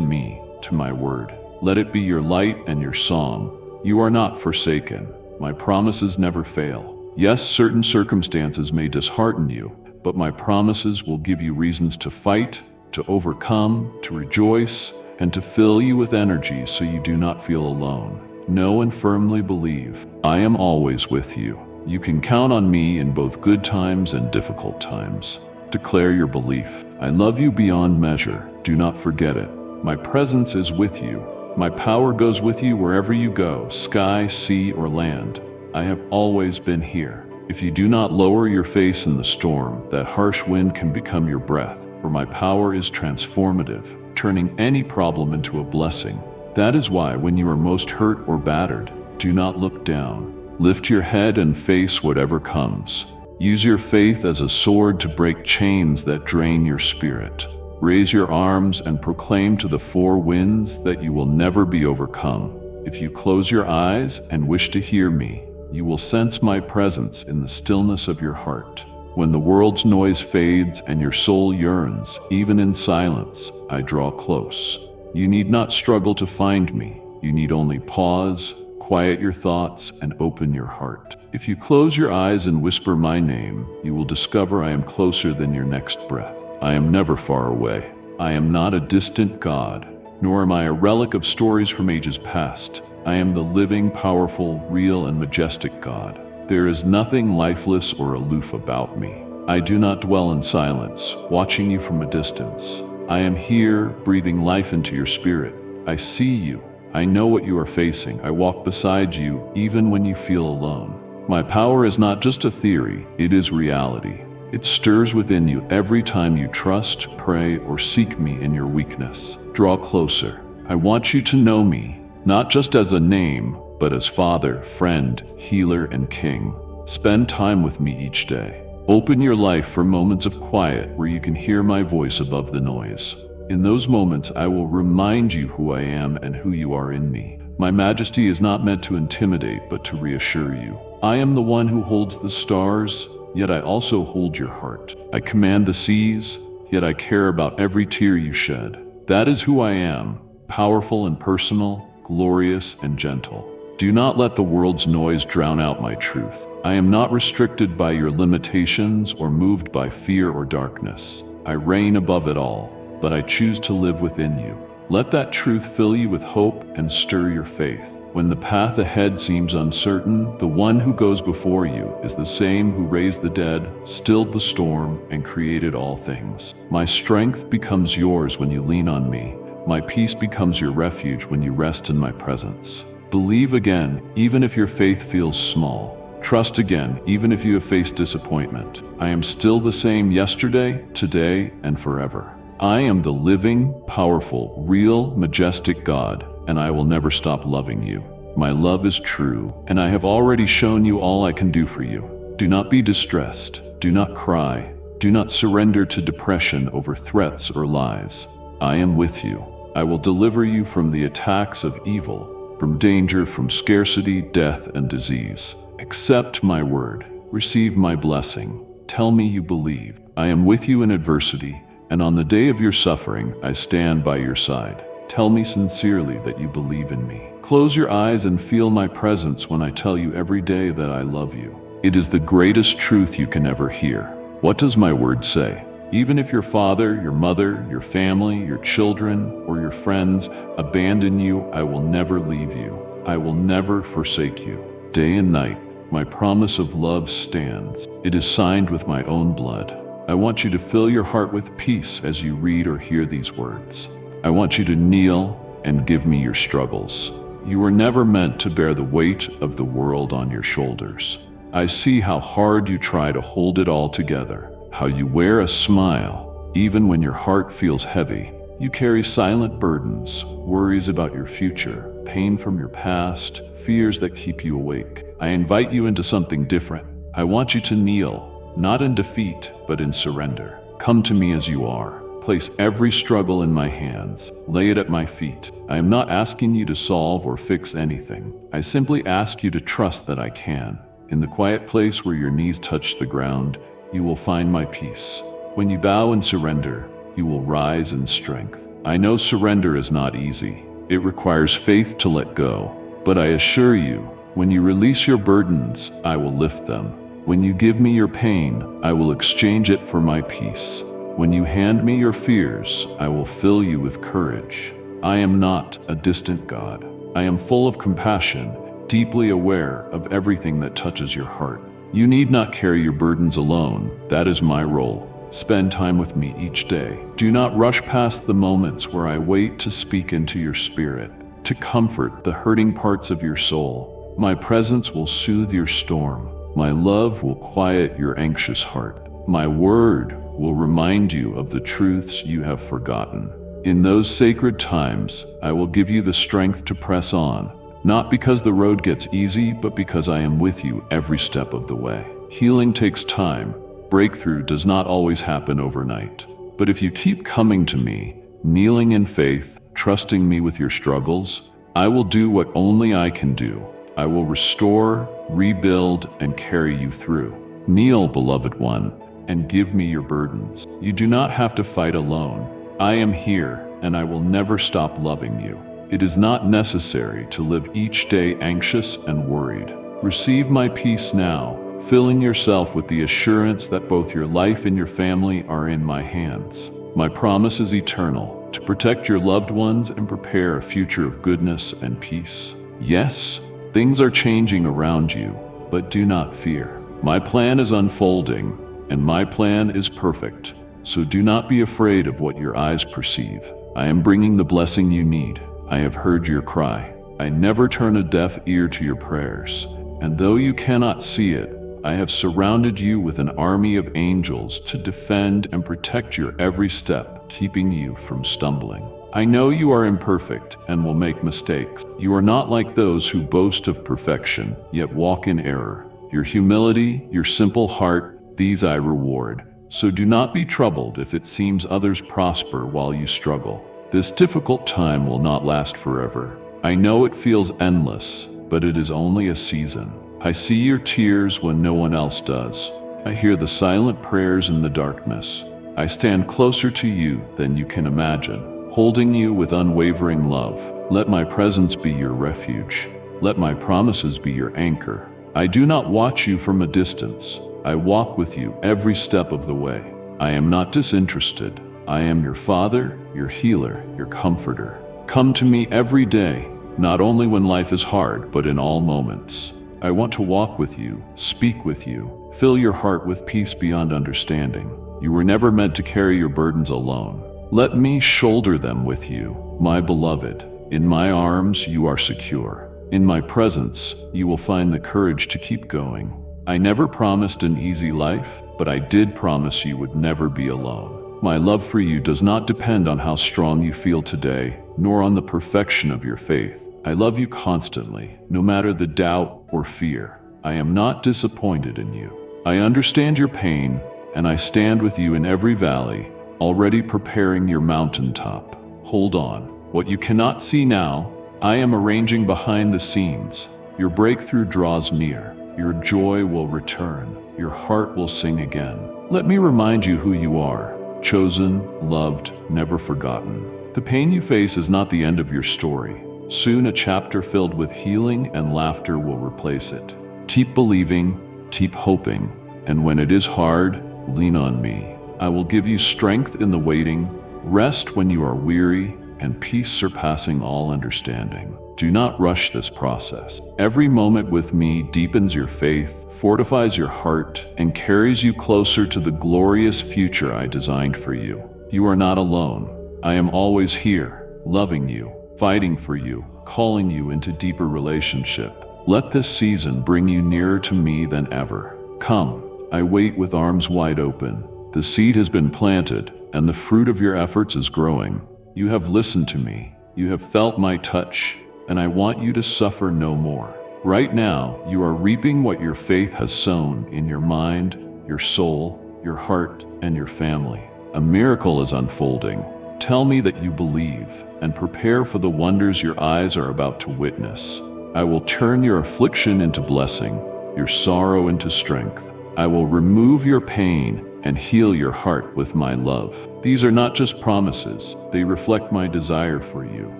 me, to my word. Let it be your light and your song. You are not forsaken. My promises never fail. Yes, certain circumstances may dishearten you, but my promises will give you reasons to fight, to overcome, to rejoice, and to fill you with energy so you do not feel alone. Know and firmly believe, I am always with you. You can count on me in both good times and difficult times. Declare your belief. I love you beyond measure. Do not forget it. My presence is with you. My power goes with you wherever you go, sky, sea, or land. I have always been here. If you do not lower your face in the storm, that harsh wind can become your breath, for my power is transformative, turning any problem into a blessing. That is why when you are most hurt or battered, do not look down. Lift your head and face whatever comes. Use your faith as a sword to break chains that drain your spirit. Raise your arms and proclaim to the four winds that you will never be overcome. If you close your eyes and wish to hear me, you will sense my presence in the stillness of your heart. When the world's noise fades and your soul yearns, even in silence, I draw close. You need not struggle to find me. You need only pause, quiet your thoughts, and open your heart. If you close your eyes and whisper my name, you will discover I am closer than your next breath. I am never far away. I am not a distant God, nor am I a relic of stories from ages past. I am the living, powerful, real, and majestic God. There is nothing lifeless or aloof about me. I do not dwell in silence, watching you from a distance. I am here, breathing life into your spirit. I see you. I know what you are facing. I walk beside you, even when you feel alone. My power is not just a theory, it is reality. It stirs within you every time you trust, pray, or seek me in your weakness. Draw closer. I want you to know me, not just as a name, but as Father, friend, healer, and King. Spend time with me each day. Open your life for moments of quiet where you can hear my voice above the noise. In those moments, I will remind you who I am and who you are in me. My majesty is not meant to intimidate, but to reassure you. I am the one who holds the stars, yet I also hold your heart. I command the seas, yet I care about every tear you shed. That is who I am, powerful and personal, glorious and gentle. Do not let the world's noise drown out my truth. I am not restricted by your limitations or moved by fear or darkness. I reign above it all, but I choose to live within you. Let that truth fill you with hope and stir your faith. When the path ahead seems uncertain, the one who goes before you is the same who raised the dead, stilled the storm, and created all things. My strength becomes yours when you lean on me. My peace becomes your refuge when you rest in my presence. Believe again, even if your faith feels small. Trust again, even if you have faced disappointment. I am still the same yesterday, today, and forever. I am the living, powerful, real, majestic God, and I will never stop loving you. My love is true, and I have already shown you all I can do for you. Do not be distressed. Do not cry. Do not surrender to depression over threats or lies. I am with you. I will deliver you from the attacks of evil, from danger, from scarcity, death, and disease. Accept my word. Receive my blessing. Tell me you believe. I am with you in adversity, and on the day of your suffering, I stand by your side. Tell me sincerely that you believe in me. Close your eyes and feel my presence when I tell you every day that I love you. It is the greatest truth you can ever hear. What does my word say? Even if your father, your mother, your family, your children, or your friends abandon you, I will never leave you. I will never forsake you. Day and night, my promise of love stands. It is signed with my own blood. I want you to fill your heart with peace as you read or hear these words. I want you to kneel and give me your struggles. You were never meant to bear the weight of the world on your shoulders. I see how hard you try to hold it all together, how you wear a smile, even when your heart feels heavy. You carry silent burdens, worries about your future, pain from your past, fears that keep you awake. I invite you into something different. I want you to kneel, not in defeat, but in surrender. Come to me as you are. Place every struggle in my hands. Lay it at my feet. I am not asking you to solve or fix anything. I simply ask you to trust that I can. In the quiet place where your knees touch the ground, you will find my peace. When you bow and surrender, you will rise in strength. I know surrender is not easy. It requires faith to let go. But I assure you, when you release your burdens, I will lift them. When you give me your pain, I will exchange it for my peace. When you hand me your fears, I will fill you with courage. I am not a distant God. I am full of compassion, deeply aware of everything that touches your heart. You need not carry your burdens alone. That is my role. Spend time with me each day. Do not rush past the moments where I wait to speak into your spirit, to comfort the hurting parts of your soul. My presence will soothe your storm. My love will quiet your anxious heart. My word will remind you of the truths you have forgotten. In those sacred times, I will give you the strength to press on, not because the road gets easy, but because I am with you every step of the way. Healing takes time. Breakthrough does not always happen overnight. But if you keep coming to me, kneeling in faith, trusting me with your struggles, I will do what only I can do. I will restore, rebuild, and carry you through. Kneel, beloved one, and give me your burdens. You do not have to fight alone. I am here, and I will never stop loving you. It is not necessary to live each day anxious and worried. Receive my peace now, filling yourself with the assurance that both your life and your family are in my hands. My promise is eternal, to protect your loved ones and prepare a future of goodness and peace. Yes, things are changing around you, but do not fear. My plan is unfolding, and my plan is perfect. So do not be afraid of what your eyes perceive. I am bringing the blessing you need. I have heard your cry. I never turn a deaf ear to your prayers. And though you cannot see it, I have surrounded you with an army of angels to defend and protect your every step, keeping you from stumbling. I know you are imperfect and will make mistakes. You are not like those who boast of perfection, yet walk in error. Your humility, your simple heart, these I reward. So do not be troubled if it seems others prosper while you struggle. This difficult time will not last forever. I know it feels endless, but it is only a season. I see your tears when no one else does. I hear the silent prayers in the darkness. I stand closer to you than you can imagine, holding you with unwavering love. Let my presence be your refuge. Let my promises be your anchor. I do not watch you from a distance. I walk with you every step of the way. I am not disinterested. I am your Father, your healer, your comforter. Come to me every day, not only when life is hard, but in all moments. I want to walk with you, speak with you, fill your heart with peace beyond understanding. You were never meant to carry your burdens alone. Let me shoulder them with you, my beloved. In my arms, you are secure. In my presence, you will find the courage to keep going. I never promised an easy life, but I did promise you would never be alone. My love for you does not depend on how strong you feel today, nor on the perfection of your faith. I love you constantly, no matter the doubt or fear. I am not disappointed in you. I understand your pain, and I stand with you in every valley, already preparing your mountaintop. Hold on. What you cannot see now, I am arranging behind the scenes. Your breakthrough draws near. Your joy will return. Your heart will sing again. Let me remind you who you are. Chosen, loved, never forgotten. The pain you face is not the end of your story. Soon a chapter filled with healing and laughter will replace it. Keep believing, keep hoping, and when it is hard, lean on me. I will give you strength in the waiting, rest when you are weary, and peace surpassing all understanding. Do not rush this process. Every moment with me deepens your faith, fortifies your heart, and carries you closer to the glorious future I designed for you. You are not alone. I am always here, loving you, fighting for you, calling you into deeper relationship. Let this season bring you nearer to me than ever. Come, I wait with arms wide open. The seed has been planted, and the fruit of your efforts is growing. You have listened to me. You have felt my touch, and I want you to suffer no more. Right now, you are reaping what your faith has sown in your mind, your soul, your heart, and your family. A miracle is unfolding. Tell me that you believe, and prepare for the wonders your eyes are about to witness. I will turn your affliction into blessing, your sorrow into strength. I will remove your pain and heal your heart with my love. These are not just promises, they reflect my desire for you.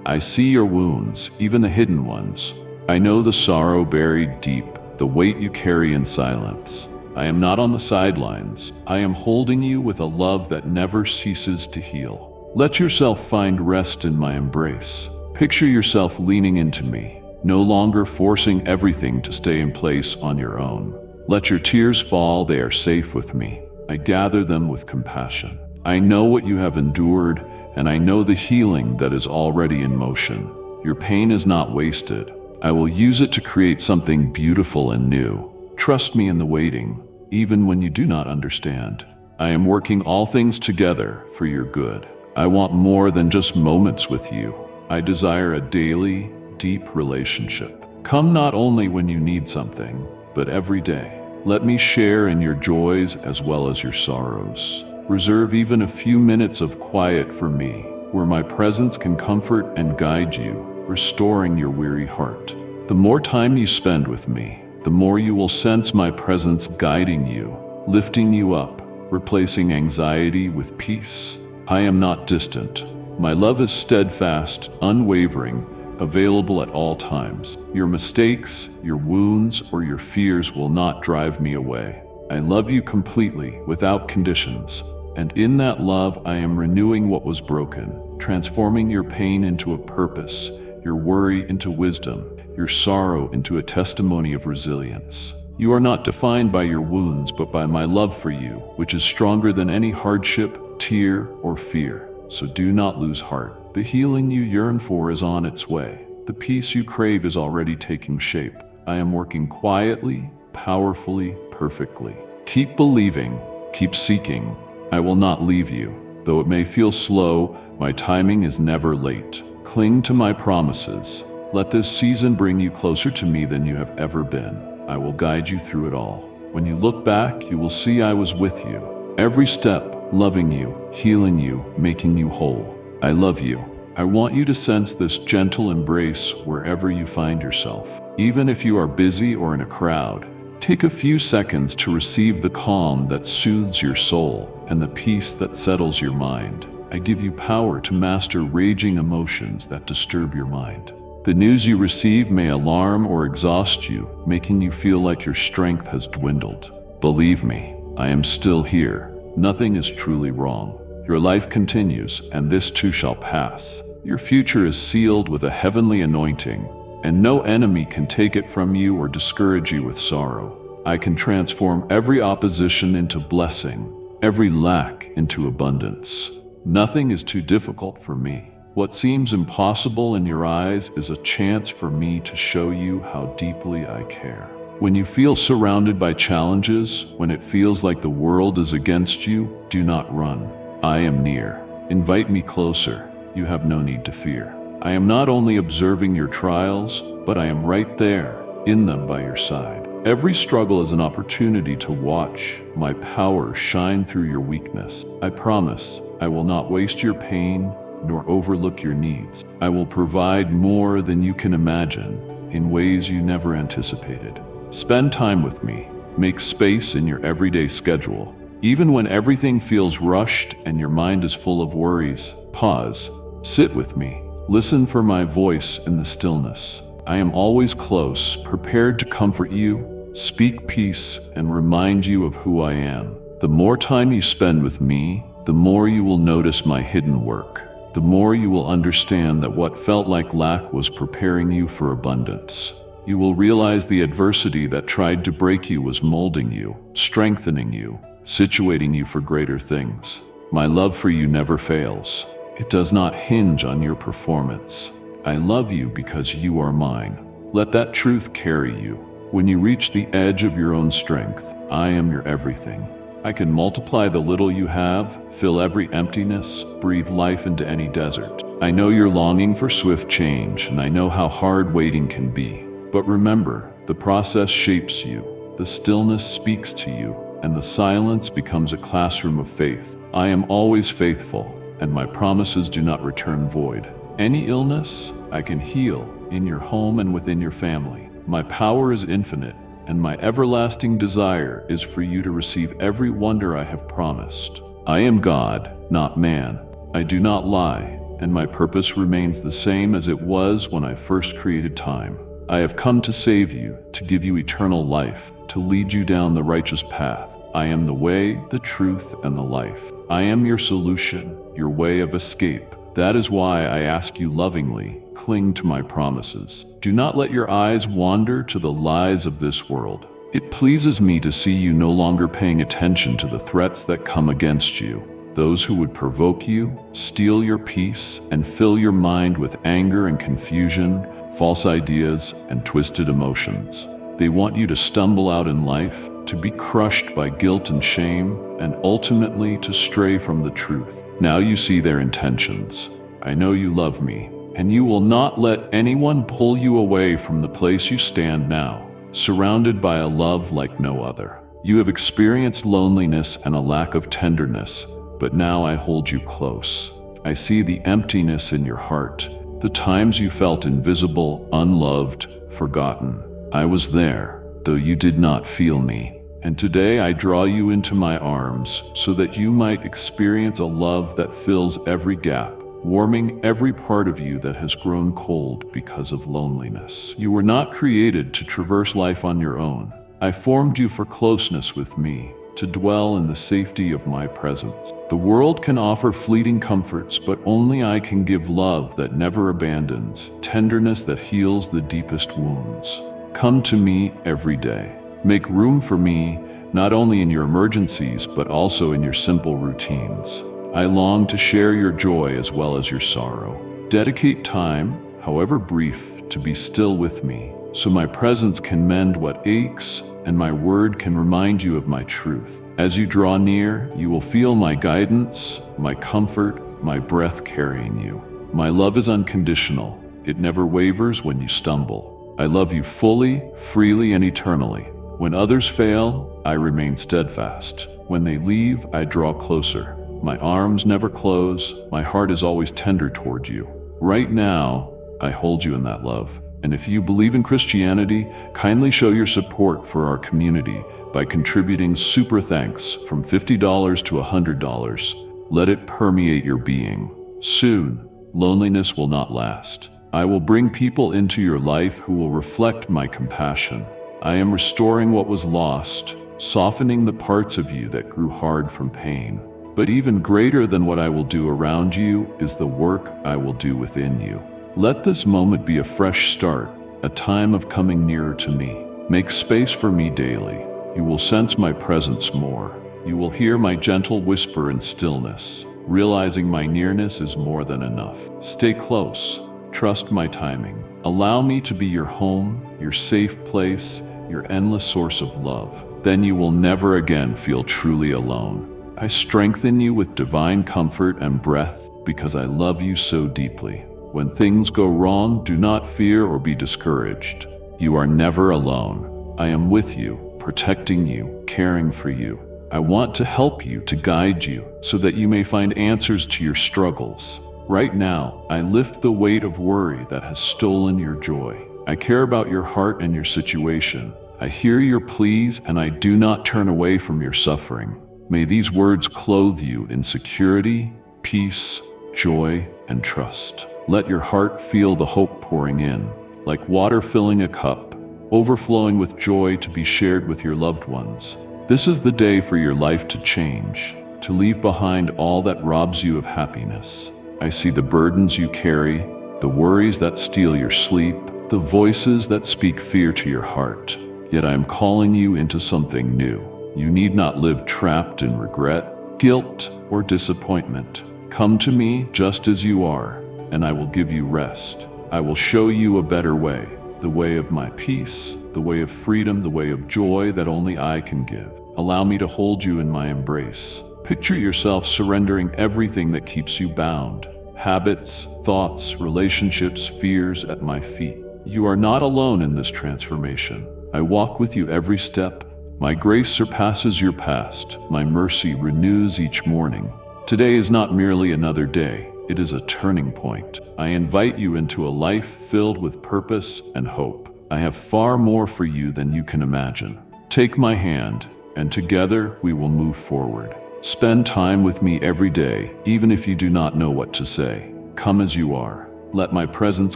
I see your wounds, even the hidden ones. I know the sorrow buried deep, the weight you carry in silence. I am not on the sidelines. I am holding you with a love that never ceases to heal. Let yourself find rest in my embrace. Picture yourself leaning into me, no longer forcing everything to stay in place on your own. Let your tears fall, they are safe with me. I gather them with compassion. I know what you have endured, and I know the healing that is already in motion. Your pain is not wasted. I will use it to create something beautiful and new. Trust me in the waiting, even when you do not understand. I am working all things together for your good. I want more than just moments with you. I desire a daily, deep relationship. Come not only when you need something, but every day. Let me share in your joys as well as your sorrows. Reserve even a few minutes of quiet for me, where my presence can comfort and guide you, restoring your weary heart. The more time you spend with me, the more you will sense my presence guiding you, lifting you up, replacing anxiety with peace. I am not distant. My love is steadfast, unwavering, available at all times. Your mistakes, your wounds, or your fears will not drive me away. I love you completely, without conditions. And in that love, I am renewing what was broken, transforming your pain into a purpose, your worry into wisdom, your sorrow into a testimony of resilience. You are not defined by your wounds, but by my love for you, which is stronger than any hardship, tear, or fear. So do not lose heart. The healing you yearn for is on its way. The peace you crave is already taking shape. I am working quietly, powerfully, perfectly. Keep believing, keep seeking. I will not leave you. Though it may feel slow, my timing is never late. Cling to my promises. Let this season bring you closer to me than you have ever been. I will guide you through it all. When you look back, you will see I was with you. Every step, loving you, healing you, making you whole. I love you. I want you to sense this gentle embrace wherever you find yourself. Even if you are busy or in a crowd, take a few seconds to receive the calm that soothes your soul and the peace that settles your mind. I give you power to master raging emotions that disturb your mind. The news you receive may alarm or exhaust you, making you feel like your strength has dwindled. Believe me, I am still here. Nothing is truly wrong. Your life continues, and this too shall pass. Your future is sealed with a heavenly anointing, and no enemy can take it from you or discourage you with sorrow. I can transform every opposition into blessing, every lack into abundance. Nothing is too difficult for me. What seems impossible in your eyes is a chance for me to show you how deeply I care. When you feel surrounded by challenges, when it feels like the world is against you, do not run. I am near. Invite me closer. You have no need to fear. I am not only observing your trials, but I am right there, in them by your side. Every struggle is an opportunity to watch my power shine through your weakness. I promise I will not waste your pain nor overlook your needs. I will provide more than you can imagine in ways you never anticipated. Spend time with me. Make space in your everyday schedule. Even when everything feels rushed and your mind is full of worries, pause, sit with me, listen for my voice in the stillness. I am always close, prepared to comfort you, speak peace, and remind you of who I am. The more time you spend with me, the more you will notice my hidden work. The more you will understand that what felt like lack was preparing you for abundance. You will realize the adversity that tried to break you was molding you, strengthening you, situating you for greater things. My love for you never fails. It does not hinge on your performance. I love you because you are mine. Let that truth carry you. When you reach the edge of your own strength, I am your everything. I can multiply the little you have, fill every emptiness, breathe life into any desert. I know you're longing for swift change, and I know how hard waiting can be. But remember, the process shapes you, the stillness speaks to you, and the silence becomes a classroom of faith. I am always faithful, and my promises do not return void. Any illness, I can heal in your home and within your family. My power is infinite, and my everlasting desire is for you to receive every wonder I have promised. I am God, not man. I do not lie, and my purpose remains the same as it was when I first created time. I have come to save you, to give you eternal life, to lead you down the righteous path. I am the way, the truth, and the life. I am your solution, your way of escape. That is why I ask you lovingly, cling to my promises. Do not let your eyes wander to the lies of this world. It pleases me to see you no longer paying attention to the threats that come against you. Those who would provoke you, steal your peace, and fill your mind with anger and confusion, false ideas, and twisted emotions. They want you to stumble out in life, to be crushed by guilt and shame, and ultimately to stray from the truth. Now you see their intentions. I know you love me, and you will not let anyone pull you away from the place you stand now, surrounded by a love like no other. You have experienced loneliness and a lack of tenderness, but now I hold you close. I see the emptiness in your heart, the times you felt invisible, unloved, forgotten. I was there, though you did not feel me. And today I draw you into my arms so that you might experience a love that fills every gap, warming every part of you that has grown cold because of loneliness. You were not created to traverse life on your own. I formed you for closeness with me, to dwell in the safety of my presence. The world can offer fleeting comforts, but only I can give love that never abandons, tenderness that heals the deepest wounds. Come to me every day. Make room for me, not only in your emergencies, but also in your simple routines. I long to share your joy as well as your sorrow. Dedicate time, however brief, to be still with me, so my presence can mend what aches, and my word can remind you of my truth. As you draw near, you will feel my guidance, my comfort, my breath carrying you. My love is unconditional. It never wavers when you stumble. I love you fully, freely, and eternally. When others fail, I remain steadfast. When they leave, I draw closer. My arms never close. My heart is always tender toward you. Right now, I hold you in that love. And if you believe in Christianity, kindly show your support for our community by contributing super thanks from $50 to $100. Let it permeate your being. Soon, loneliness will not last. I will bring people into your life who will reflect my compassion. I am restoring what was lost, softening the parts of you that grew hard from pain. But even greater than what I will do around you is the work I will do within you. Let this moment be a fresh start, a time of coming nearer to me. Make space for me daily. You will sense my presence more. You will hear my gentle whisper in stillness, realizing my nearness is more than enough. Stay close. Trust my timing. Allow me to be your home, your safe place, your endless source of love. Then you will never again feel truly alone. I strengthen you with divine comfort and breath because I love you so deeply. When things go wrong, do not fear or be discouraged. You are never alone. I am with you, protecting you, caring for you. I want to help you, to guide you, so that you may find answers to your struggles. Right now, I lift the weight of worry that has stolen your joy. I care about your heart and your situation. I hear your pleas, and I do not turn away from your suffering. May these words clothe you in security, peace, joy, and trust. Let your heart feel the hope pouring in, like water filling a cup, overflowing with joy to be shared with your loved ones. This is the day for your life to change, to leave behind all that robs you of happiness. I see the burdens you carry, the worries that steal your sleep, the voices that speak fear to your heart. Yet I am calling you into something new. You need not live trapped in regret, guilt, or disappointment. Come to me just as you are, and I will give you rest. I will show you a better way, the way of my peace, the way of freedom, the way of joy that only I can give. Allow me to hold you in my embrace. Picture yourself surrendering everything that keeps you bound. Habits, thoughts, relationships, fears at my feet. You are not alone in this transformation. I walk with you every step, My grace surpasses your past. My mercy renews each morning. Today is not merely another day. It is a turning point. I invite you into a life filled with purpose and hope. I have far more for you than you can imagine. Take my hand, and together we will move forward. Spend time with me every day, even if you do not know what to say. Come as you are. Let my presence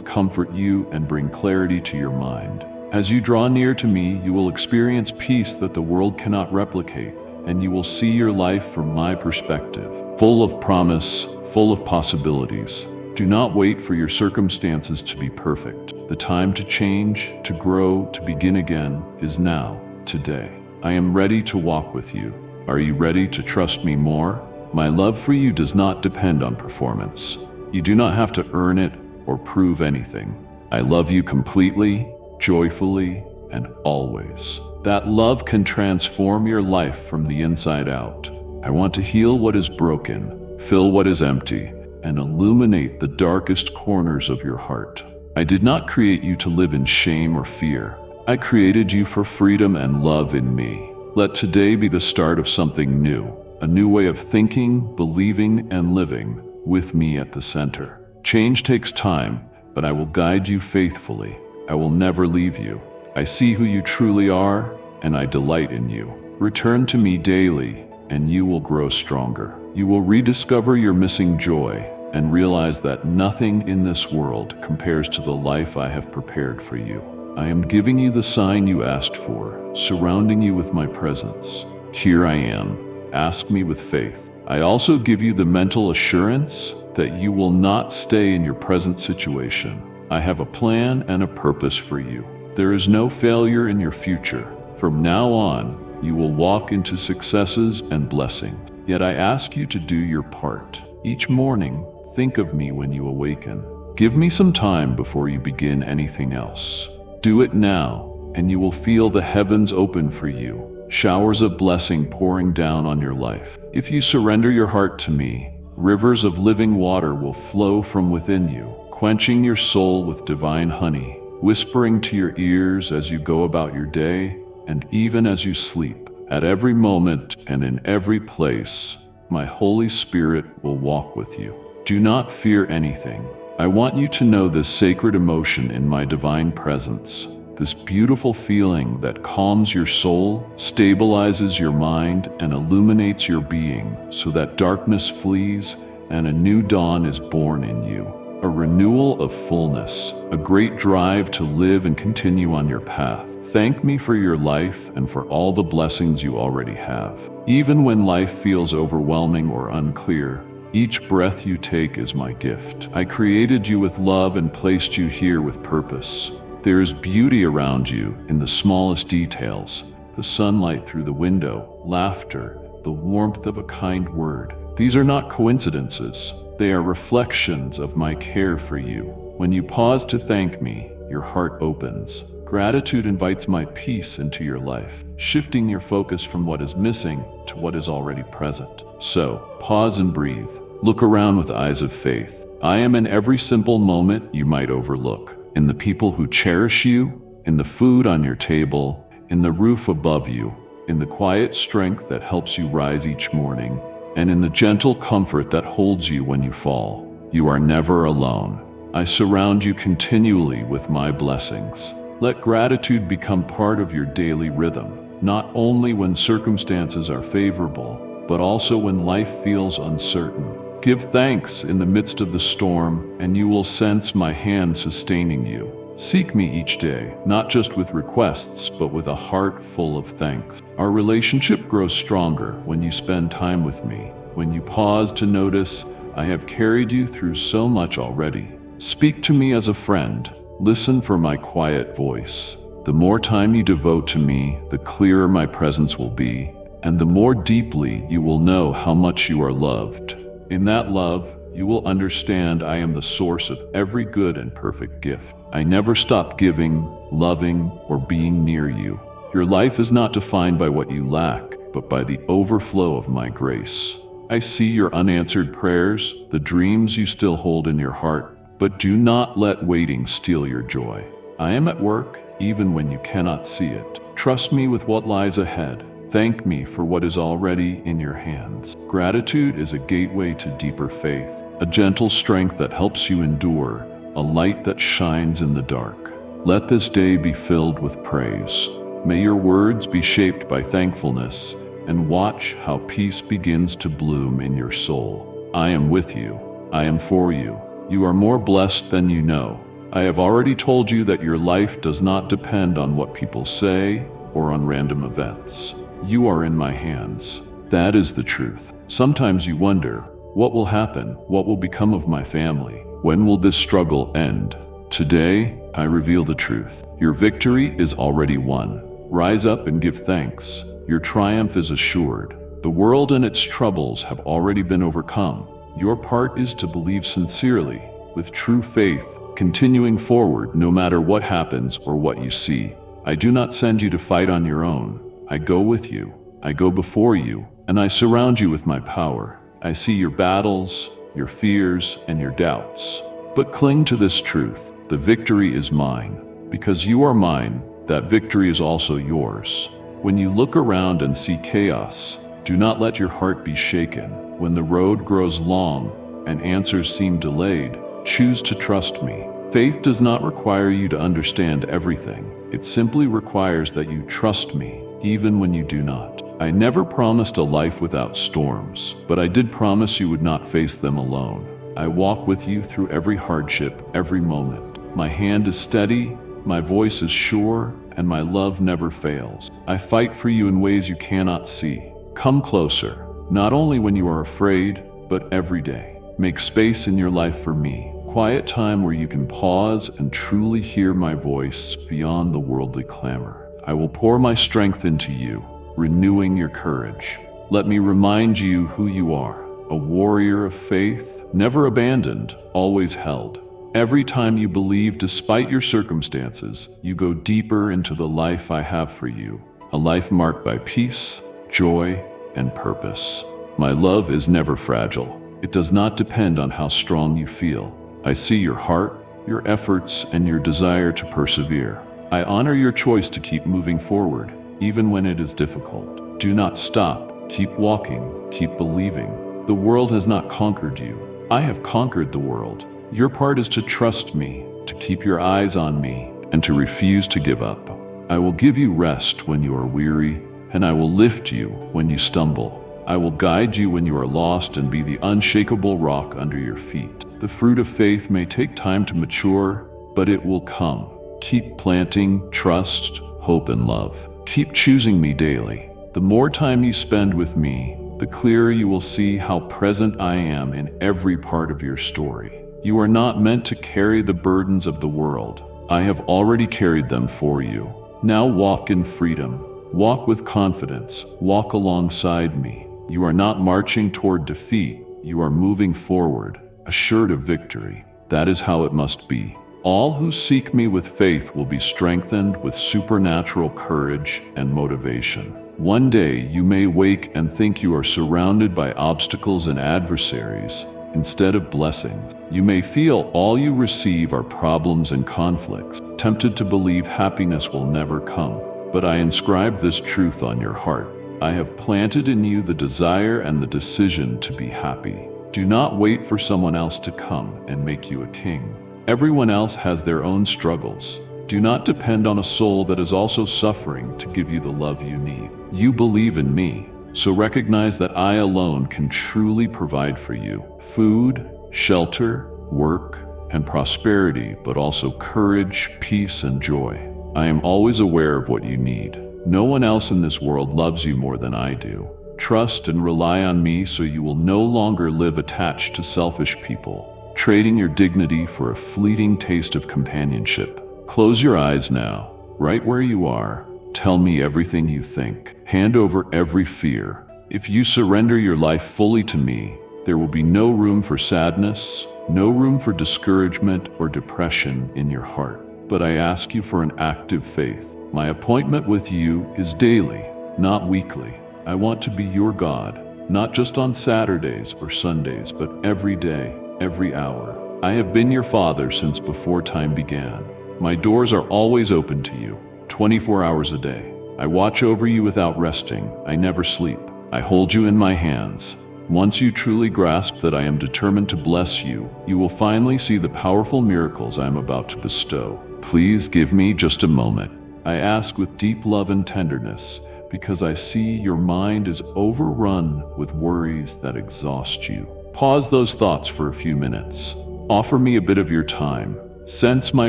comfort you and bring clarity to your mind. As you draw near to me, you will experience peace that the world cannot replicate, and you will see your life from my perspective, full of promise, full of possibilities. Do not wait for your circumstances to be perfect. The time to change, to grow, to begin again is now, today. I am ready to walk with you. Are you ready to trust me more? My love for you does not depend on performance. You do not have to earn it or prove anything. I love you completely, joyfully, and always. That love can transform your life from the inside out. I want to heal what is broken, fill what is empty, and illuminate the darkest corners of your heart. I did not create you to live in shame or fear. I created you for freedom and love in me. Let today be the start of something new, a new way of thinking, believing, and living, with me at the center. Change takes time, but I will guide you faithfully. I will never leave you. I see who you truly are, and I delight in you. Return to me daily, and you will grow stronger. You will rediscover your missing joy and realize that nothing in this world compares to the life I have prepared for you. I am giving you the sign you asked for, surrounding you with my presence. Here I am. Ask me with faith. I also give you the mental assurance that you will not stay in your present situation. I have a plan and a purpose for you. There is no failure in your future. From now on, you will walk into successes and blessings. Yet I ask you to do your part. Each morning, think of me when you awaken. Give me some time before you begin anything else. Do it now, and you will feel the heavens open for you, showers of blessing pouring down on your life. If you surrender your heart to me, rivers of living water will flow from within you, quenching your soul with divine honey, whispering to your ears as you go about your day, and even as you sleep. At every moment and in every place, my Holy Spirit will walk with you. Do not fear anything. I want you to know this sacred emotion in my divine presence, this beautiful feeling that calms your soul, stabilizes your mind, and illuminates your being so that darkness flees and a new dawn is born in you. A renewal of fullness, a great drive to live and continue on your path. Thank me for your life and for all the blessings you already have. Even when life feels overwhelming or unclear, each breath you take is my gift. I created you with love and placed you here with purpose. There is beauty around you in the smallest details, the sunlight through the window, laughter, the warmth of a kind word. These are not coincidences. They are reflections of my care for you. When you pause to thank me, your heart opens. Gratitude invites my peace into your life, shifting your focus from what is missing to what is already present. So, pause and breathe. Look around with eyes of faith. I am in every simple moment you might overlook. In the people who cherish you, in the food on your table, in the roof above you, in the quiet strength that helps you rise each morning, and in the gentle comfort that holds you when you fall. You are never alone. I surround you continually with my blessings. Let gratitude become part of your daily rhythm, not only when circumstances are favorable, but also when life feels uncertain. Give thanks in the midst of the storm, and you will sense my hand sustaining you. Seek me each day, not just with requests, but with a heart full of thanks. Our relationship grows stronger when you spend time with me, when you pause to notice I have carried you through so much already. Speak to me as a friend. Listen for my quiet voice. The more time you devote to me, the clearer my presence will be, and the more deeply you will know how much you are loved. In that love, you will understand I am the source of every good and perfect gift. I never stop giving, loving, or being near you. Your life is not defined by what you lack, but by the overflow of my grace. I see your unanswered prayers, the dreams you still hold in your heart, but do not let waiting steal your joy. I am at work, even when you cannot see it. Trust me with what lies ahead. Thank me for what is already in your hands. Gratitude is a gateway to deeper faith, a gentle strength that helps you endure, a light that shines in the dark. Let this day be filled with praise. May your words be shaped by thankfulness, and watch how peace begins to bloom in your soul. I am with you. I am for you. You are more blessed than you know. I have already told you that your life does not depend on what people say or on random events. You are in my hands. That is the truth. Sometimes you wonder, what will happen? What will become of my family? When will this struggle end? Today, I reveal the truth. Your victory is already won. Rise up and give thanks. Your triumph is assured. The world and its troubles have already been overcome. Your part is to believe sincerely, with true faith, continuing forward no matter what happens or what you see. I do not send you to fight on your own. I go with you. I go before you, and I surround you with my power. I see your battles, your fears, and your doubts. But cling to this truth. The victory is mine. Because you are mine, that victory is also yours. When you look around and see chaos, do not let your heart be shaken. When the road grows long and answers seem delayed, choose to trust me. Faith does not require you to understand everything. It simply requires that you trust me, even when you do not. I never promised a life without storms, but I did promise you would not face them alone. I walk with you through every hardship, every moment. My hand is steady, my voice is sure, and my love never fails. I fight for you in ways you cannot see. Come closer, not only when you are afraid, but every day. Make space in your life for me. Quiet time where you can pause and truly hear my voice beyond the worldly clamor. I will pour my strength into you, renewing your courage. Let me remind you who you are, a warrior of faith, never abandoned, always held. Every time you believe despite your circumstances, you go deeper into the life I have for you, a life marked by peace, joy, and purpose. My love is never fragile. It does not depend on how strong you feel. I see your heart, your efforts, and your desire to persevere. I honor your choice to keep moving forward, even when it is difficult. Do not stop. Keep walking. Keep believing. The world has not conquered you. I have conquered the world. Your part is to trust me, to keep your eyes on me, and to refuse to give up. I will give you rest when you are weary, and I will lift you when you stumble. I will guide you when you are lost and be the unshakable rock under your feet. The fruit of faith may take time to mature, but it will come. Keep planting trust, hope, and love. Keep choosing me daily. The more time you spend with me, the clearer you will see how present I am in every part of your story. You are not meant to carry the burdens of the world. I have already carried them for you. Now walk in freedom. Walk with confidence. Walk alongside me. You are not marching toward defeat. You are moving forward, assured of victory. That is how it must be. All who seek me with faith will be strengthened with supernatural courage and motivation. One day you may wake and think you are surrounded by obstacles and adversaries instead of blessings. You may feel all you receive are problems and conflicts, tempted to believe happiness will never come. But I inscribe this truth on your heart. I have planted in you the desire and the decision to be happy. Do not wait for someone else to come and make you a king. Everyone else has their own struggles. Do not depend on a soul that is also suffering to give you the love you need. You believe in me, so recognize that I alone can truly provide for you food, shelter, work, and prosperity, but also courage, peace, and joy. I am always aware of what you need. No one else in this world loves you more than I do. Trust and rely on me so you will no longer live attached to selfish people, trading your dignity for a fleeting taste of companionship. Close your eyes now, right where you are. Tell me everything you think. Hand over every fear. If you surrender your life fully to me, there will be no room for sadness, no room for discouragement or depression in your heart. But I ask you for an active faith. My appointment with you is daily, not weekly. I want to be your God, not just on Saturdays or Sundays, but every day, every hour. I have been your father since before time began. My doors are always open to you, 24 hours a day. I watch over you without resting. I never sleep. I hold you in my hands. Once you truly grasp that I am determined to bless you, you will finally see the powerful miracles I am about to bestow. Please give me just a moment. I ask with deep love and tenderness, because I see your mind is overrun with worries that exhaust you. Pause those thoughts for a few minutes. Offer me a bit of your time. Sense my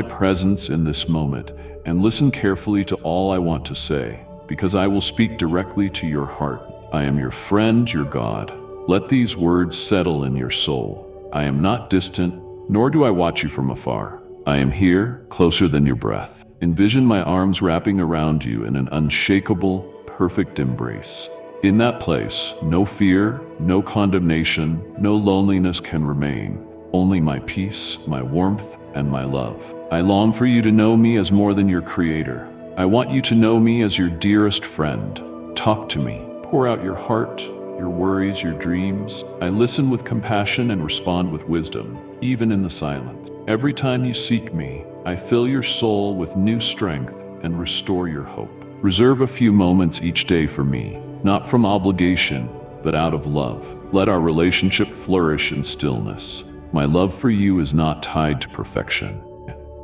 presence in this moment and listen carefully to all I want to say, because I will speak directly to your heart. I am your friend, your God. Let these words settle in your soul. I am not distant, nor do I watch you from afar. I am here, closer than your breath. Envision my arms wrapping around you in an unshakable, perfect embrace. In that place, no fear, no condemnation, no loneliness can remain. Only my peace, my warmth, and my love. I long for you to know me as more than your creator. I want you to know me as your dearest friend. Talk to me. Pour out your heart, your worries, your dreams. I listen with compassion and respond with wisdom, even in the silence. Every time you seek me, I fill your soul with new strength and restore your hope. Reserve a few moments each day for me, not from obligation, but out of love. Let our relationship flourish in stillness. My love for you is not tied to perfection.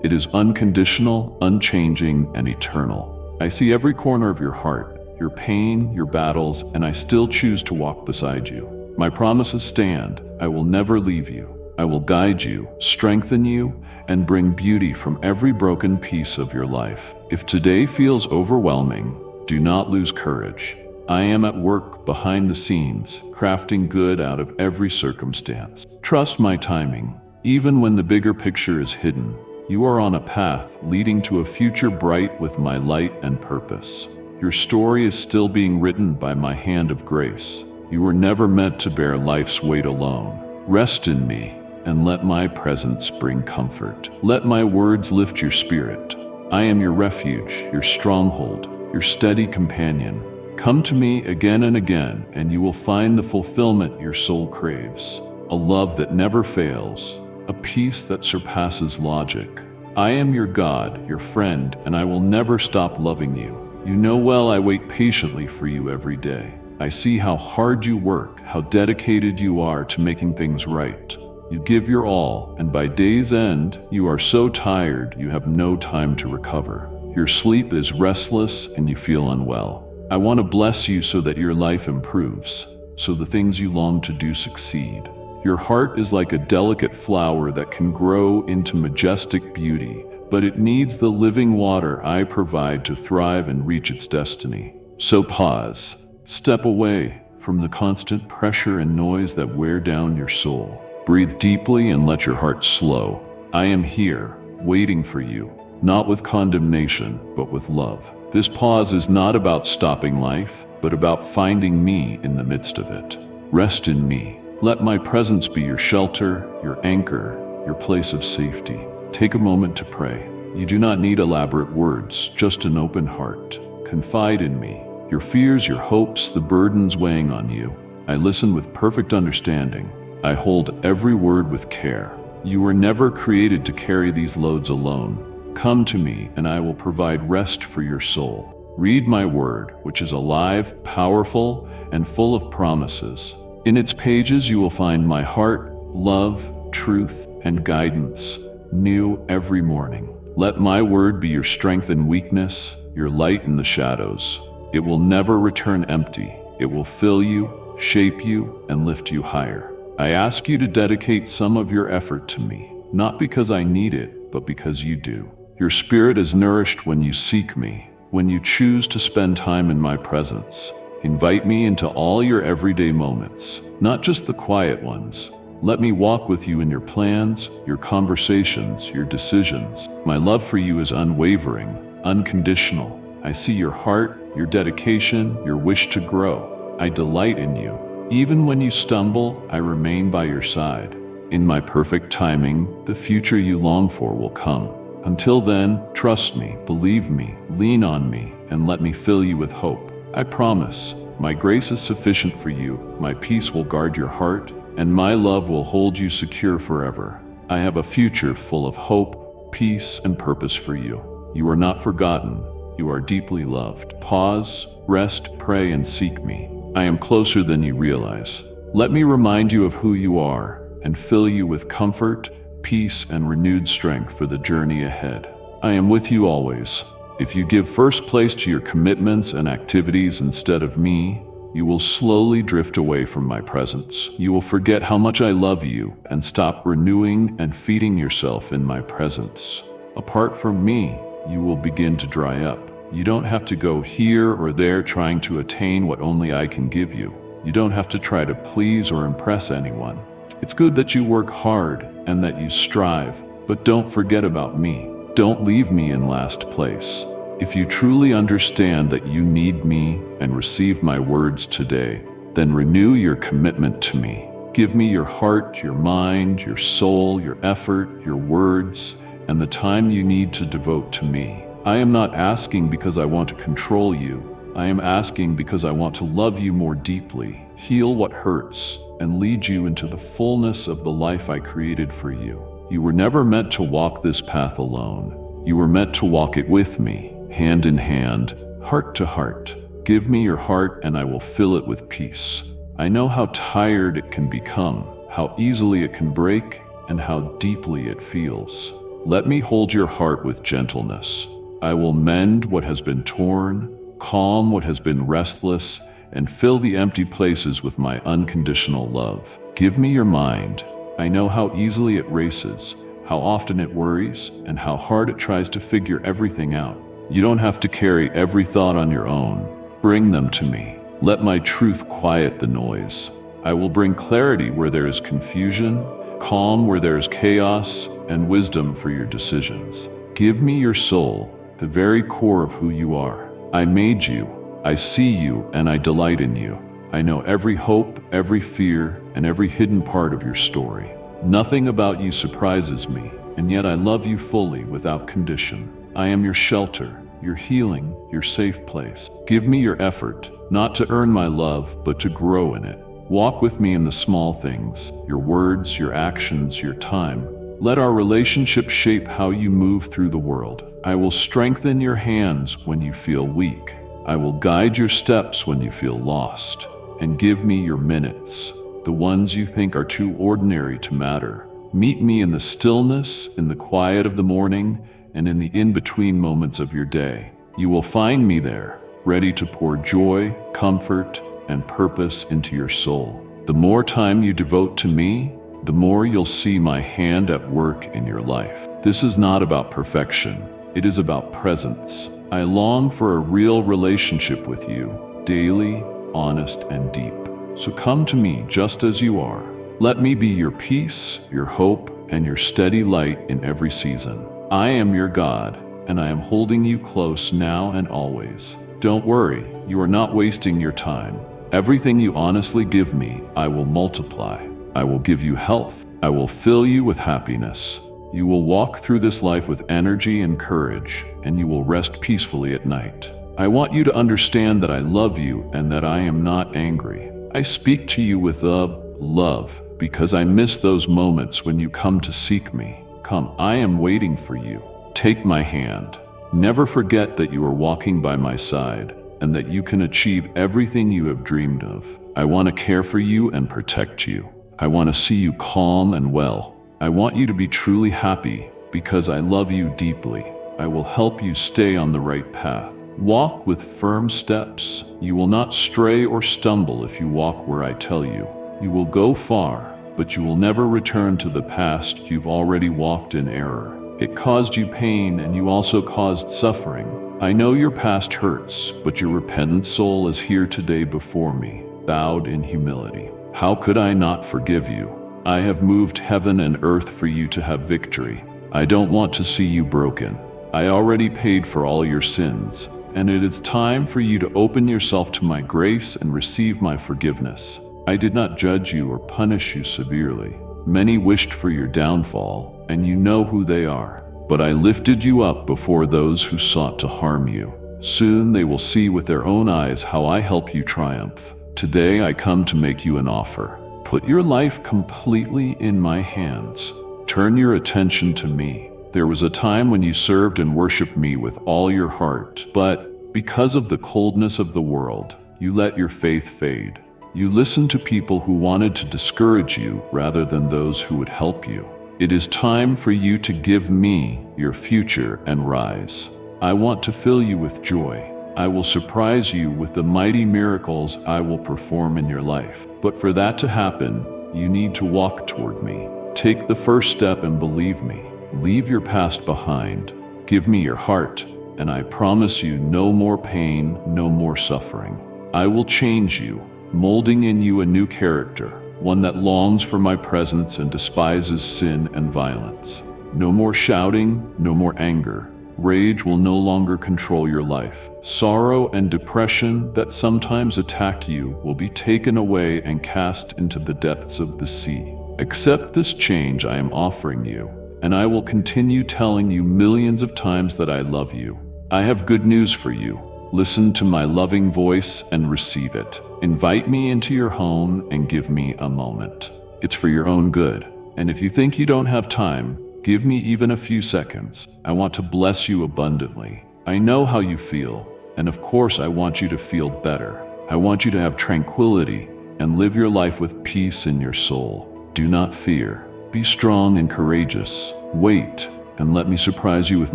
It is unconditional, unchanging, and eternal. I see every corner of your heart, your pain, your battles, and I still choose to walk beside you. My promises stand. I will never leave you. I will guide you, strengthen you, and bring beauty from every broken piece of your life. If today feels overwhelming, do not lose courage. I am at work behind the scenes, crafting good out of every circumstance. Trust my timing, even when the bigger picture is hidden. You are on a path leading to a future bright with my light and purpose. Your story is still being written by my hand of grace. You were never meant to bear life's weight alone. Rest in me, and let my presence bring comfort. Let my words lift your spirit. I am your refuge, your stronghold, your steady companion. Come to me again and again, and you will find the fulfillment your soul craves. A love that never fails, a peace that surpasses logic. I am your God, your friend, and I will never stop loving you. You know well I wait patiently for you every day. I see how hard you work, how dedicated you are to making things right. You give your all, and by day's end, you are so tired you have no time to recover. Your sleep is restless and you feel unwell. I want to bless you so that your life improves, so the things you long to do succeed. Your heart is like a delicate flower that can grow into majestic beauty, but it needs the living water I provide to thrive and reach its destiny. So pause, step away from the constant pressure and noise that wear down your soul. Breathe deeply and let your heart slow. I am here, waiting for you, not with condemnation, but with love. This pause is not about stopping life, but about finding me in the midst of it. Rest in me. Let my presence be your shelter, your anchor, your place of safety. Take a moment to pray. You do not need elaborate words, just an open heart. Confide in me. Your fears, your hopes, the burdens weighing on you. I listen with perfect understanding. I hold every word with care. You were never created to carry these loads alone. Come to me, and I will provide rest for your soul. Read my word, which is alive, powerful, and full of promises. In its pages you will find my heart, love, truth, and guidance, new every morning. Let my word be your strength in weakness, your light in the shadows. It will never return empty. It will fill you, shape you, and lift you higher. I ask you to dedicate some of your effort to me, not because I need it, but because you do. Your spirit is nourished when you seek me, when you choose to spend time in my presence. Invite me into all your everyday moments, not just the quiet ones. Let me walk with you in your plans, your conversations, your decisions. My love for you is unwavering, unconditional. I see your heart, your dedication, your wish to grow. I delight in you. Even when you stumble, I remain by your side. In my perfect timing, the future you long for will come. Until then, trust me, believe me, lean on me, and let me fill you with hope. I promise, my grace is sufficient for you, my peace will guard your heart, and my love will hold you secure forever. I have a future full of hope, peace, and purpose for you. You are not forgotten. You are deeply loved. Pause, rest, pray, and seek me. I am closer than you realize. Let me remind you of who you are and fill you with comfort, peace, and renewed strength for the journey ahead. I am with you always. If you give first place to your commitments and activities instead of me, you will slowly drift away from my presence. You will forget how much I love you and stop renewing and feeding yourself in my presence. Apart from me, you will begin to dry up. You don't have to go here or there trying to attain what only I can give you. You don't have to try to please or impress anyone. It's good that you work hard and that you strive, but don't forget about me. Don't leave me in last place. If you truly understand that you need me and receive my words today, then renew your commitment to me. Give me your heart, your mind, your soul, your effort, your words, and the time you need to devote to me. I am not asking because I want to control you. I am asking because I want to love you more deeply, heal what hurts, and lead you into the fullness of the life I created for you. You were never meant to walk this path alone. You were meant to walk it with me, hand in hand, heart to heart. Give me your heart and I will fill it with peace. I know how tired it can become, how easily it can break, and how deeply it feels. Let me hold your heart with gentleness. I will mend what has been torn, calm what has been restless, and fill the empty places with my unconditional love. Give me your mind. I know how easily it races, how often it worries, and how hard it tries to figure everything out. You don't have to carry every thought on your own. Bring them to me. Let my truth quiet the noise. I will bring clarity where there is confusion, calm where there is chaos, and wisdom for your decisions. Give me your soul, the very core of who you are. I made you, I see you, and I delight in you. I know every hope, every fear, and every hidden part of your story. Nothing about you surprises me, and yet I love you fully without condition. I am your shelter, your healing, your safe place. Give me your effort, not to earn my love, but to grow in it. Walk with me in the small things, your words, your actions, your time. Let our relationship shape how you move through the world. I will strengthen your hands when you feel weak. I will guide your steps when you feel lost. And give me your minutes, the ones you think are too ordinary to matter. Meet me in the stillness, in the quiet of the morning, and in the in-between moments of your day. You will find me there, ready to pour joy, comfort, and purpose into your soul. The more time you devote to me, the more you'll see my hand at work in your life. This is not about perfection. It is about presence. I long for a real relationship with you, daily, honest, and deep. So come to me just as you are. Let me be your peace, your hope, and your steady light in every season. I am your God, and I am holding you close now and always. Don't worry, you are not wasting your time. Everything you honestly give me, I will multiply. I will give you health. I will fill you with happiness. You will walk through this life with energy and courage, and you will rest peacefully at night. I want you to understand that I love you and that I am not angry. I speak to you with love because I miss those moments when you come to seek me. Come, I am waiting for you. Take my hand. Never forget that you are walking by my side and that you can achieve everything you have dreamed of. I want to care for you and protect you. I want to see you calm and well. I want you to be truly happy because I love you deeply. I will help you stay on the right path. Walk with firm steps. You will not stray or stumble if you walk where I tell you. You will go far, but you will never return to the past. You've already walked in error. It caused you pain and you also caused suffering. I know your past hurts, but your repentant soul is here today before me, bowed in humility. How could I not forgive you? I have moved heaven and earth for you to have victory. I don't want to see you broken. I already paid for all your sins, and it is time for you to open yourself to my grace and receive my forgiveness. I did not judge you or punish you severely. Many wished for your downfall, and you know who they are. But I lifted you up before those who sought to harm you. Soon they will see with their own eyes how I help you triumph. Today I come to make you an offer. Put your life completely in my hands. Turn your attention to me. There was a time when you served and worshiped me with all your heart, but because of the coldness of the world, you let your faith fade. You listened to people who wanted to discourage you rather than those who would help you. It is time for you to give me your future and rise. I want to fill you with joy. I will surprise you with the mighty miracles I will perform in your life. But for that to happen, you need to walk toward me. Take the first step and believe me. Leave your past behind. Give me your heart, and I promise you no more pain, no more suffering. I will change you, molding in you a new character, one that longs for my presence and despises sin and violence. No more shouting, no more anger. Rage will no longer control your life. Sorrow and depression that sometimes attack you will be taken away and cast into the depths of the sea. Accept this change I am offering you, and I will continue telling you millions of times that I love you. I have good news for you. Listen to my loving voice and receive it. Invite me into your home and give me a moment. It's for your own good. And if you think you don't have time, give me even a few seconds. I want to bless you abundantly. I know how you feel, and of course I want you to feel better. I want you to have tranquility and live your life with peace in your soul. Do not fear. Be strong and courageous. Wait, and let me surprise you with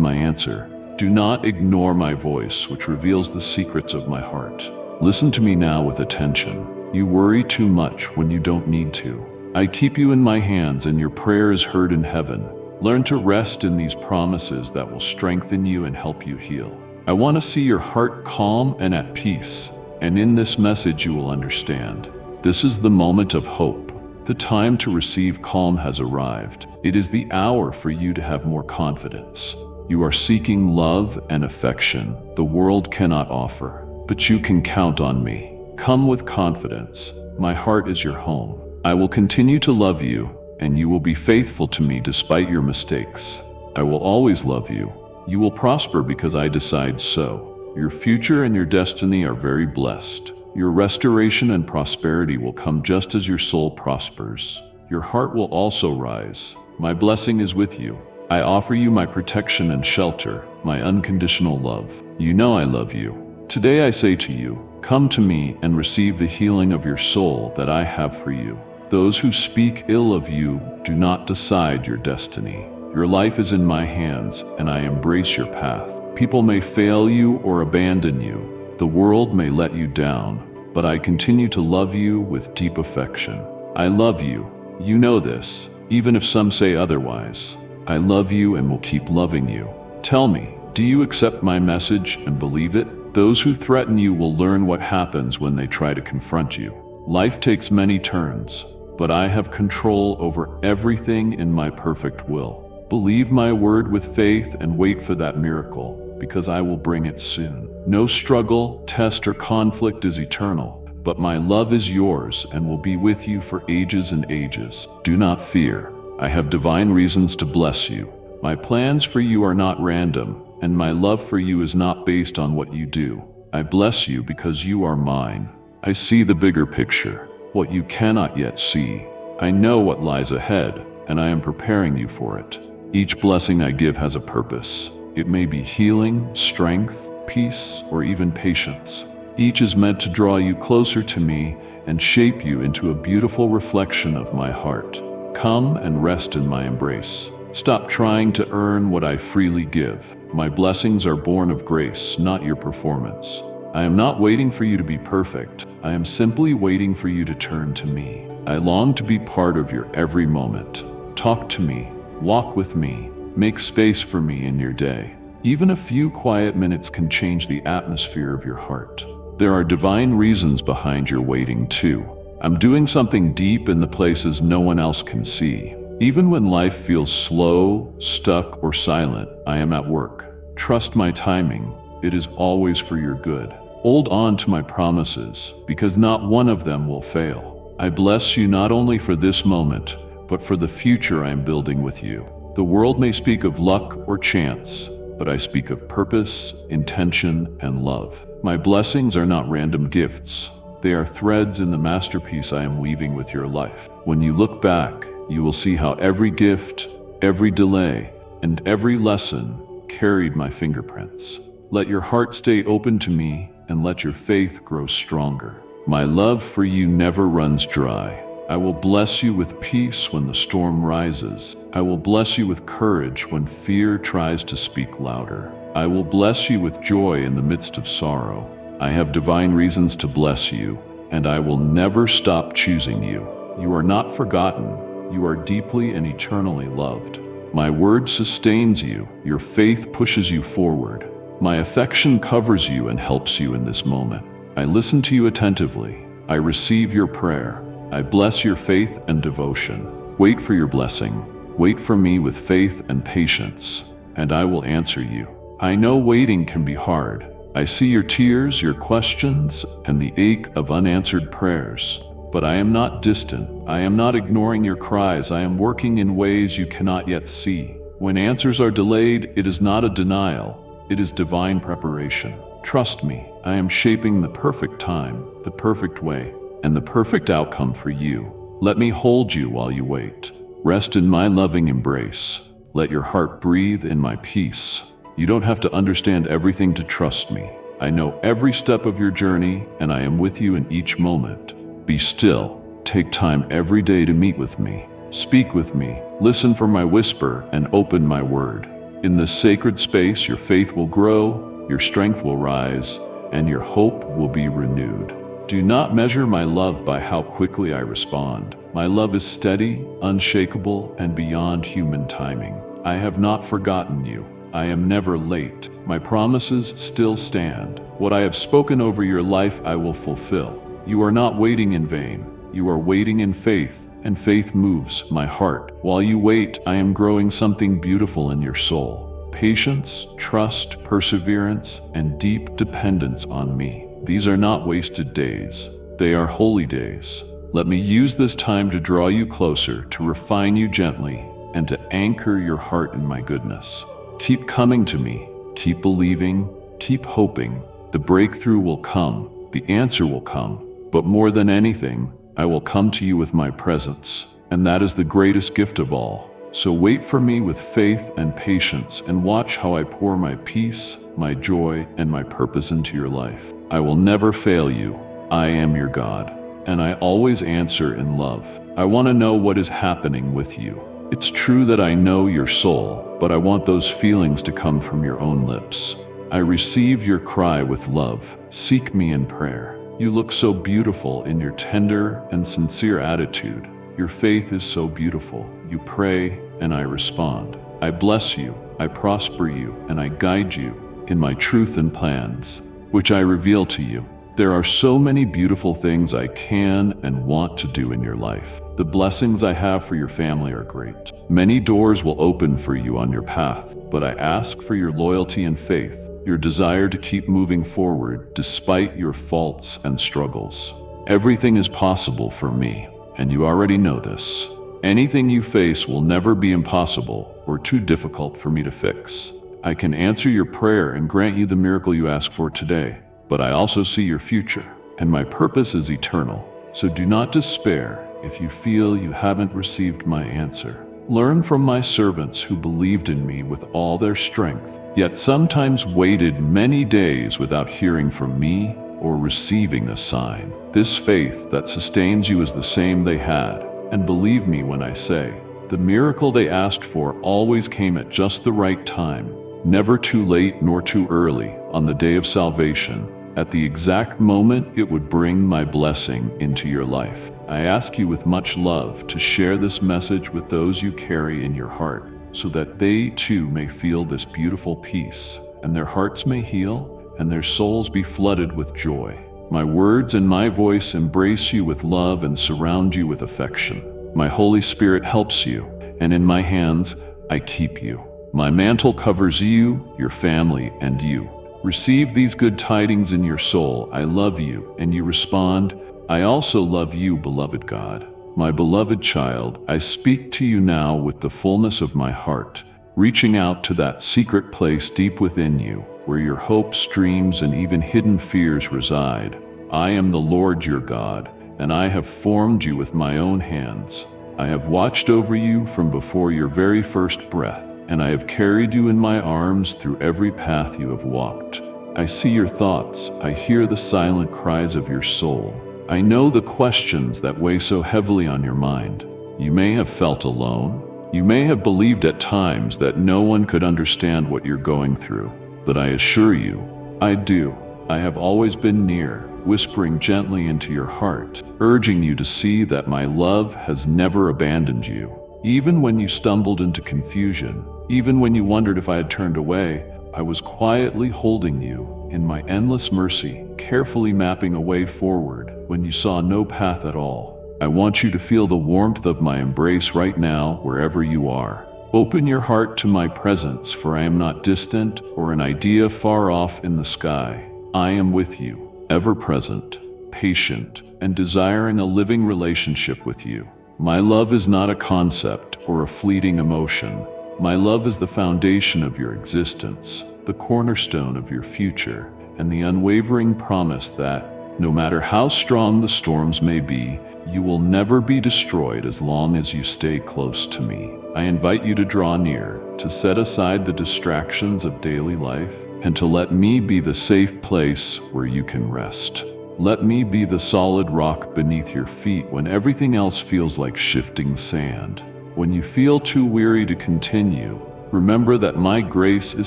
my answer. Do not ignore my voice, which reveals the secrets of my heart. Listen to me now with attention. You worry too much when you don't need to. I keep you in my hands, and your prayer is heard in heaven. Learn to rest in these promises that will strengthen you and help you heal. I want to see your heart calm and at peace, and in this message you will understand. This is the moment of hope. The time to receive calm has arrived. It is the hour for you to have more confidence. You are seeking love and affection the world cannot offer, but you can count on me. Come with confidence. My heart is your home. I will continue to love you, and you will be faithful to me despite your mistakes. I will always love you. You will prosper because I decide so. Your future and your destiny are very blessed. Your restoration and prosperity will come just as your soul prospers. Your heart will also rise. My blessing is with you. I offer you my protection and shelter, my unconditional love. You know I love you. Today I say to you, come to me and receive the healing of your soul that I have for you. Those who speak ill of you do not decide your destiny. Your life is in my hands, and I embrace your path. People may fail you or abandon you. The world may let you down, but I continue to love you with deep affection. I love you. You know this, even if some say otherwise. I love you and will keep loving you. Tell me, do you accept my message and believe it? Those who threaten you will learn what happens when they try to confront you. Life takes many turns, but I have control over everything in my perfect will. Believe my word with faith and wait for that miracle, because I will bring it soon. No struggle, test, or conflict is eternal, but my love is yours and will be with you for ages and ages. Do not fear. I have divine reasons to bless you. My plans for you are not random, and my love for you is not based on what you do. I bless you because you are mine. I see the bigger picture, what you cannot yet see. I know what lies ahead, and I am preparing you for it. Each blessing I give has a purpose. It may be healing, strength, peace, or even patience. Each is meant to draw you closer to me and shape you into a beautiful reflection of my heart. Come and rest in my embrace. Stop trying to earn what I freely give. My blessings are born of grace, not your performance. I am not waiting for you to be perfect. I am simply waiting for you to turn to me. I long to be part of your every moment. Talk to me, walk with me, make space for me in your day. Even a few quiet minutes can change the atmosphere of your heart. There are divine reasons behind your waiting too. I'm doing something deep in the places no one else can see. Even when life feels slow, stuck, or silent, I am at work. Trust my timing. It is always for your good. Hold on to my promises, because not one of them will fail. I bless you not only for this moment, but for the future I am building with you. The world may speak of luck or chance, but I speak of purpose, intention, and love. My blessings are not random gifts. They are threads in the masterpiece I am weaving with your life. When you look back, you will see how every gift, every delay, and every lesson carried my fingerprints. Let your heart stay open to me, and let your faith grow stronger. My love for you never runs dry. I will bless you with peace when the storm rises. I will bless you with courage when fear tries to speak louder. I will bless you with joy in the midst of sorrow. I have divine reasons to bless you, and I will never stop choosing you. You are not forgotten. You are deeply and eternally loved. My word sustains you. Your faith pushes you forward. My affection covers you and helps you in this moment. I listen to you attentively. I receive your prayer. I bless your faith and devotion. Wait for your blessing. Wait for me with faith and patience, and I will answer you. I know waiting can be hard. I see your tears, your questions, and the ache of unanswered prayers. But I am not distant. I am not ignoring your cries. I am working in ways you cannot yet see. When answers are delayed, it is not a denial. It is divine preparation. Trust me, I am shaping the perfect time, the perfect way, and the perfect outcome for you. Let me hold you while you wait. Rest in my loving embrace. Let your heart breathe in my peace. You don't have to understand everything to trust me. I know every step of your journey, and I am with you in each moment. Be still. Take time every day to meet with me. Speak with me. Listen for my whisper and open my word. In this sacred space, your faith will grow, your strength will rise, and your hope will be renewed. Do not measure my love by how quickly I respond. My love is steady, unshakable, and beyond human timing. I have not forgotten you. I am never late. My promises still stand. What I have spoken over your life, I will fulfill. You are not waiting in vain. You are waiting in faith, and faith moves my heart. While you wait, I am growing something beautiful in your soul. Patience, trust, perseverance, and deep dependence on me. These are not wasted days. They are holy days. Let me use this time to draw you closer, to refine you gently, and to anchor your heart in my goodness. Keep coming to me. Keep believing. Keep hoping. The breakthrough will come. The answer will come. But more than anything, I will come to you with my presence, and that is the greatest gift of all. So wait for me with faith and patience, and watch how I pour my peace, my joy, and my purpose into your life. I will never fail you. I am your God, and I always answer in love. I want to know what is happening with you. It's true that I know your soul, but I want those feelings to come from your own lips. I receive your cry with love. Seek me in prayer. You look so beautiful in your tender and sincere attitude. Your faith is so beautiful. You pray, and I respond. I bless you, I prosper you, and I guide you in my truth and plans, which I reveal to you. There are so many beautiful things I can and want to do in your life. The blessings I have for your family are great. Many doors will open for you on your path, but I ask for your loyalty and faith, your desire to keep moving forward despite your faults and struggles. Everything is possible for me, and you already know this. Anything you face will never be impossible or too difficult for me to fix. I can answer your prayer and grant you the miracle you ask for today, but I also see your future, and my purpose is eternal. So do not despair if you feel you haven't received my answer. Learn from my servants who believed in me with all their strength, yet sometimes waited many days without hearing from me or receiving a sign. This faith that sustains you is the same they had, and believe me when I say, the miracle they asked for always came at just the right time, never too late nor too early, on the day of salvation. At the exact moment it would bring my blessing into your life. I ask you with much love to share this message with those you carry in your heart, so that they too may feel this beautiful peace, and their hearts may heal, and their souls be flooded with joy. My words and my voice embrace you with love and surround you with affection. My Holy Spirit helps you, and in my hands I keep you. My mantle covers you, your family, and you. Receive these good tidings in your soul. I love you, and you respond, I also love you, beloved God. My beloved child, I speak to you now with the fullness of my heart, reaching out to that secret place deep within you, where your hopes, dreams, and even hidden fears reside. I am the Lord your God, and I have formed you with my own hands. I have watched over you from before your very first breath. and I have carried you in my arms through every path you have walked. I see your thoughts, I hear the silent cries of your soul. I know the questions that weigh so heavily on your mind. You may have felt alone. You may have believed at times that no one could understand what you're going through. But I assure you, I do. I have always been near, whispering gently into your heart, urging you to see that my love has never abandoned you. Even when you stumbled into confusion, even when you wondered if I had turned away, I was quietly holding you in my endless mercy, carefully mapping a way forward when you saw no path at all. I want you to feel the warmth of my embrace right now, wherever you are. Open your heart to my presence, for I am not distant or an idea far off in the sky. I am with you, ever present, patient, and desiring a living relationship with you. My love is not a concept or a fleeting emotion. My love is the foundation of your existence, the cornerstone of your future, and the unwavering promise that, no matter how strong the storms may be, you will never be destroyed as long as you stay close to me. I invite you to draw near, to set aside the distractions of daily life, and to let me be the safe place where you can rest. Let me be the solid rock beneath your feet when everything else feels like shifting sand. When you feel too weary to continue, remember that my grace is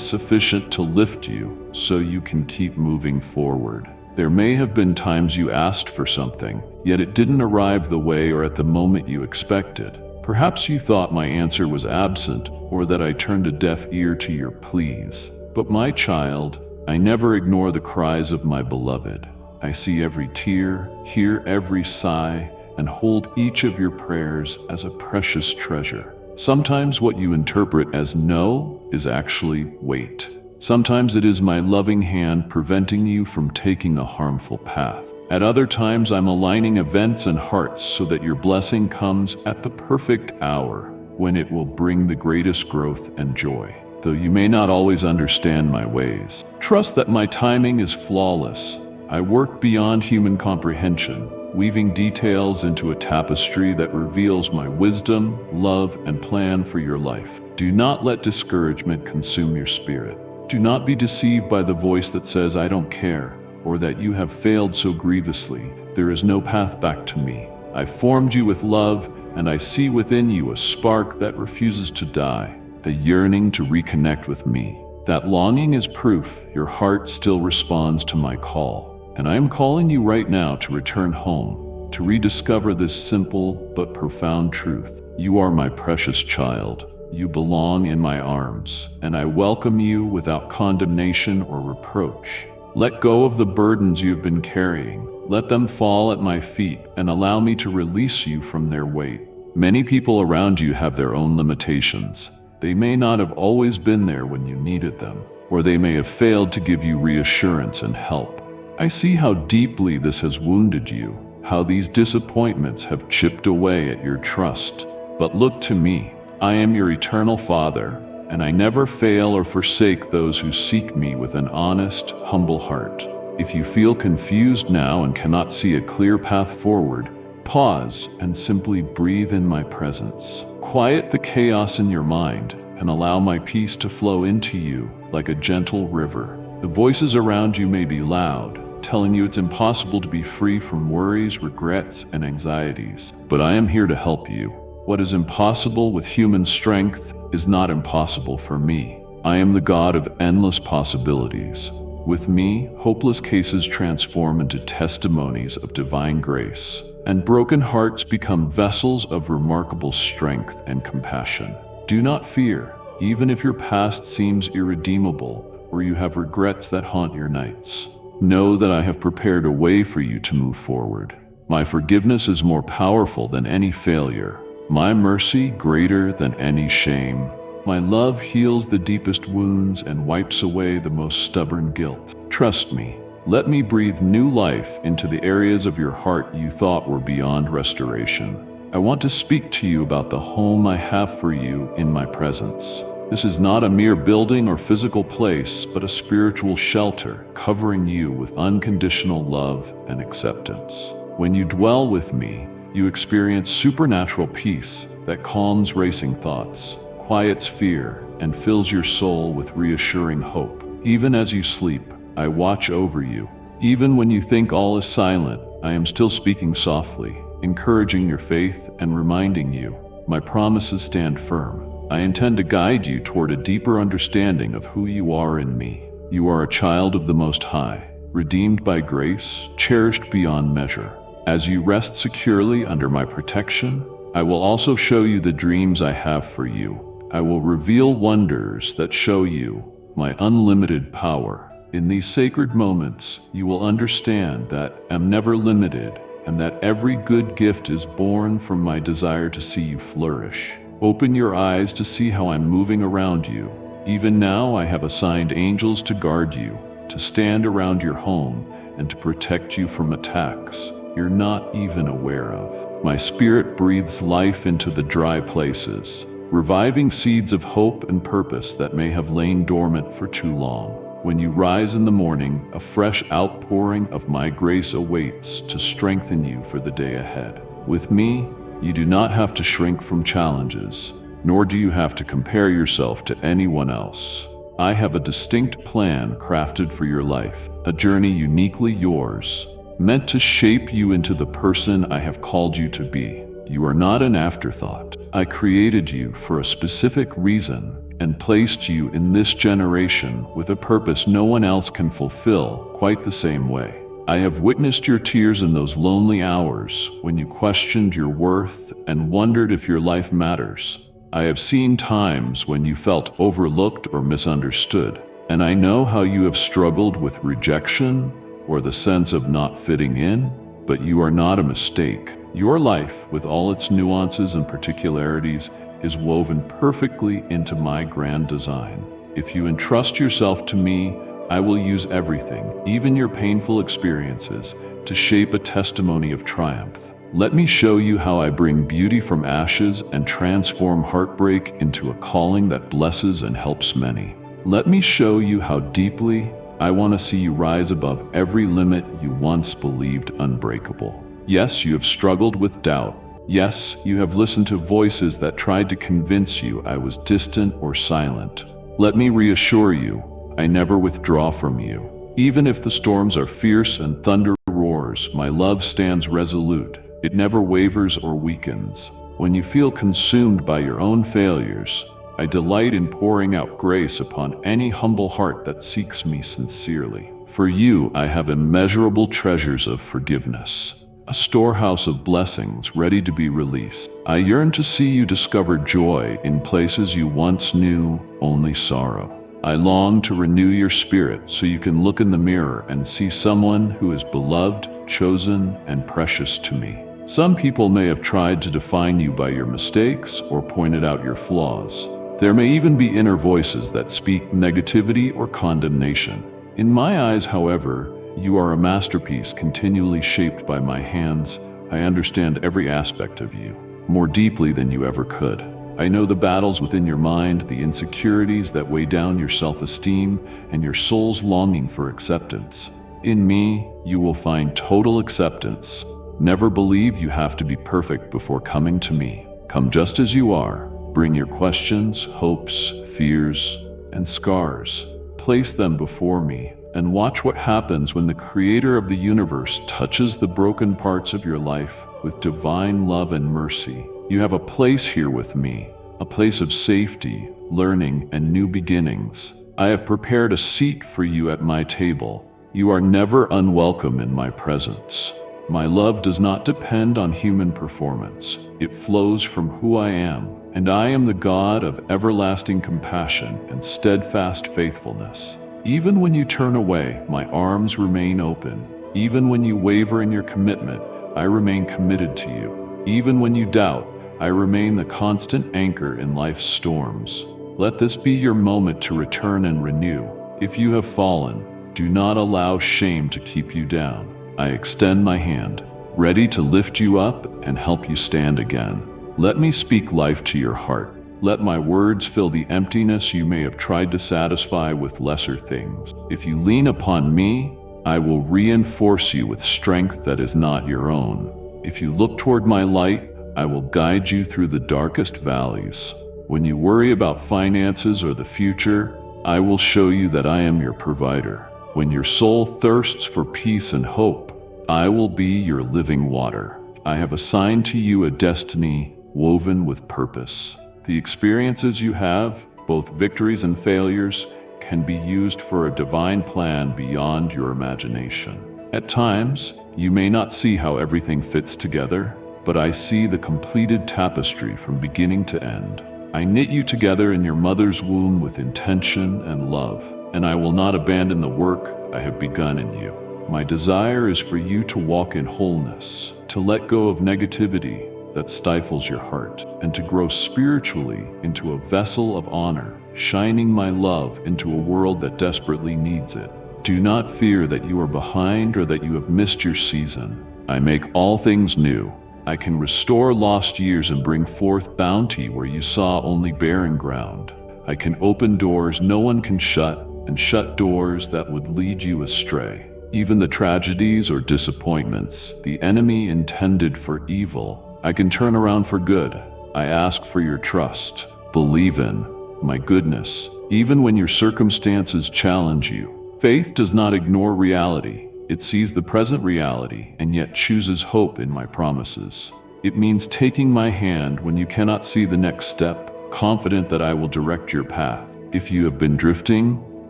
sufficient to lift you so you can keep moving forward. There may have been times you asked for something, yet it didn't arrive the way or at the moment you expected. Perhaps you thought my answer was absent or that I turned a deaf ear to your pleas. But my child, I never ignore the cries of my beloved. I see every tear, hear every sigh, and hold each of your prayers as a precious treasure. Sometimes what you interpret as no is actually wait. Sometimes it is my loving hand preventing you from taking a harmful path. At other times, I'm aligning events and hearts so that your blessing comes at the perfect hour when it will bring the greatest growth and joy. Though you may not always understand my ways, trust that my timing is flawless. I work beyond human comprehension, weaving details into a tapestry that reveals my wisdom, love, and plan for your life. Do not let discouragement consume your spirit. Do not be deceived by the voice that says, I don't care, or that you have failed so grievously. There is no path back to me. I formed you with love, and I see within you a spark that refuses to die, a yearning to reconnect with me. That longing is proof your heart still responds to my call. And I am calling you right now to return home, to rediscover this simple but profound truth. You are my precious child. You belong in my arms, and I welcome you without condemnation or reproach. Let go of the burdens you've been carrying. Let them fall at my feet and allow me to release you from their weight. Many people around you have their own limitations. They may not have always been there when you needed them, or they may have failed to give you reassurance and help. I see how deeply this has wounded you, how these disappointments have chipped away at your trust. But look to me. I am your eternal Father, and I never fail or forsake those who seek me with an honest, humble heart. If you feel confused now and cannot see a clear path forward, pause and simply breathe in my presence. Quiet the chaos in your mind and allow my peace to flow into you like a gentle river. The voices around you may be loud, telling you it's impossible to be free from worries, regrets, and anxieties. But I am here to help you. What is impossible with human strength is not impossible for me. I am the God of endless possibilities. With me, hopeless cases transform into testimonies of divine grace, and broken hearts become vessels of remarkable strength and compassion. Do not fear, even if your past seems irredeemable or you have regrets that haunt your nights. Know that I have prepared a way for you to move forward. My forgiveness is more powerful than any failure. My mercy greater than any shame. My love heals the deepest wounds and wipes away the most stubborn guilt. Trust me. Let me breathe new life into the areas of your heart you thought were beyond restoration. I want to speak to you about the home I have for you in my presence. This is not a mere building or physical place, but a spiritual shelter covering you with unconditional love and acceptance. When you dwell with me, you experience supernatural peace that calms racing thoughts, quiets fear, and fills your soul with reassuring hope. Even as you sleep, I watch over you. Even when you think all is silent, I am still speaking softly, encouraging your faith and reminding you, my promises stand firm. I intend to guide you toward a deeper understanding of who you are in me. You are a child of the Most High, redeemed by grace, cherished beyond measure. As you rest securely under my protection, I will also show you the dreams I have for you. I will reveal wonders that show you my unlimited power. In these sacred moments, you will understand that I am never limited and that every good gift is born from my desire to see you flourish. Open your eyes to see how I'm moving around you. Even now, I have assigned angels to guard you, to stand around your home, and to protect you from attacks you're not even aware of. My spirit breathes life into the dry places, reviving seeds of hope and purpose that may have lain dormant for too long. When you rise in the morning, a fresh outpouring of my grace awaits to strengthen you for the day ahead. With me, you do not have to shrink from challenges, nor do you have to compare yourself to anyone else. I have a distinct plan crafted for your life, a journey uniquely yours, meant to shape you into the person I have called you to be. You are not an afterthought. I created you for a specific reason and placed you in this generation with a purpose no one else can fulfill quite the same way. I have witnessed your tears in those lonely hours when you questioned your worth and wondered if your life matters. I have seen times when you felt overlooked or misunderstood, and I know how you have struggled with rejection or the sense of not fitting in, but you are not a mistake. Your life, with all its nuances and particularities, is woven perfectly into my grand design. If you entrust yourself to me, I will use everything, even your painful experiences, to shape a testimony of triumph. Let me show you how I bring beauty from ashes and transform heartbreak into a calling that blesses and helps many. Let me show you how deeply I want to see you rise above every limit you once believed unbreakable. Yes, you have struggled with doubt. Yes, you have listened to voices that tried to convince you I was distant or silent. Let me reassure you, I never withdraw from you. Even if the storms are fierce and thunder roars, my love stands resolute. It never wavers or weakens. When you feel consumed by your own failures, I delight in pouring out grace upon any humble heart that seeks me sincerely. For you, I have immeasurable treasures of forgiveness, a storehouse of blessings ready to be released. I yearn to see you discover joy in places you once knew only sorrow. I long to renew your spirit so you can look in the mirror and see someone who is beloved, chosen, and precious to me. Some people may have tried to define you by your mistakes or pointed out your flaws. There may even be inner voices that speak negativity or condemnation. In my eyes, however, you are a masterpiece continually shaped by my hands. I understand every aspect of you, more deeply than you ever could. I know the battles within your mind, the insecurities that weigh down your self-esteem, and your soul's longing for acceptance. In me, you will find total acceptance. Never believe you have to be perfect before coming to me. Come just as you are. Bring your questions, hopes, fears, and scars. Place them before me, and watch what happens when the Creator of the universe touches the broken parts of your life with divine love and mercy. You have a place here with me, a place of safety, learning, and new beginnings. I have prepared a seat for you at my table. You are never unwelcome in my presence. My love does not depend on human performance. It flows from who I am, and I am the God of everlasting compassion and steadfast faithfulness. Even when you turn away, my arms remain open. Even when you waver in your commitment, I remain committed to you. Even when you doubt, I remain the constant anchor in life's storms. Let this be your moment to return and renew. If you have fallen, do not allow shame to keep you down. I extend my hand, ready to lift you up and help you stand again. Let me speak life to your heart. Let my words fill the emptiness you may have tried to satisfy with lesser things. If you lean upon me, I will reinforce you with strength that is not your own. If you look toward my light, I will guide you through the darkest valleys. When you worry about finances or the future, I will show you that I am your provider. When your soul thirsts for peace and hope, I will be your living water. I have assigned to you a destiny woven with purpose. The experiences you have, both victories and failures, can be used for a divine plan beyond your imagination. At times, you may not see how everything fits together, but I see the completed tapestry from beginning to end. I knit you together in your mother's womb with intention and love, and I will not abandon the work I have begun in you. My desire is for you to walk in wholeness, to let go of negativity that stifles your heart, and to grow spiritually into a vessel of honor, shining my love into a world that desperately needs it. Do not fear that you are behind or that you have missed your season. I make all things new. I can restore lost years and bring forth bounty where you saw only barren ground. I can open doors no one can shut and shut doors that would lead you astray. Even the tragedies or disappointments the enemy intended for evil, I can turn around for good. I ask for your trust. Believe in my goodness, even when your circumstances challenge you. Faith does not ignore reality. It sees the present reality and yet chooses hope in my promises. It means taking my hand when you cannot see the next step, confident that I will direct your path. If you have been drifting,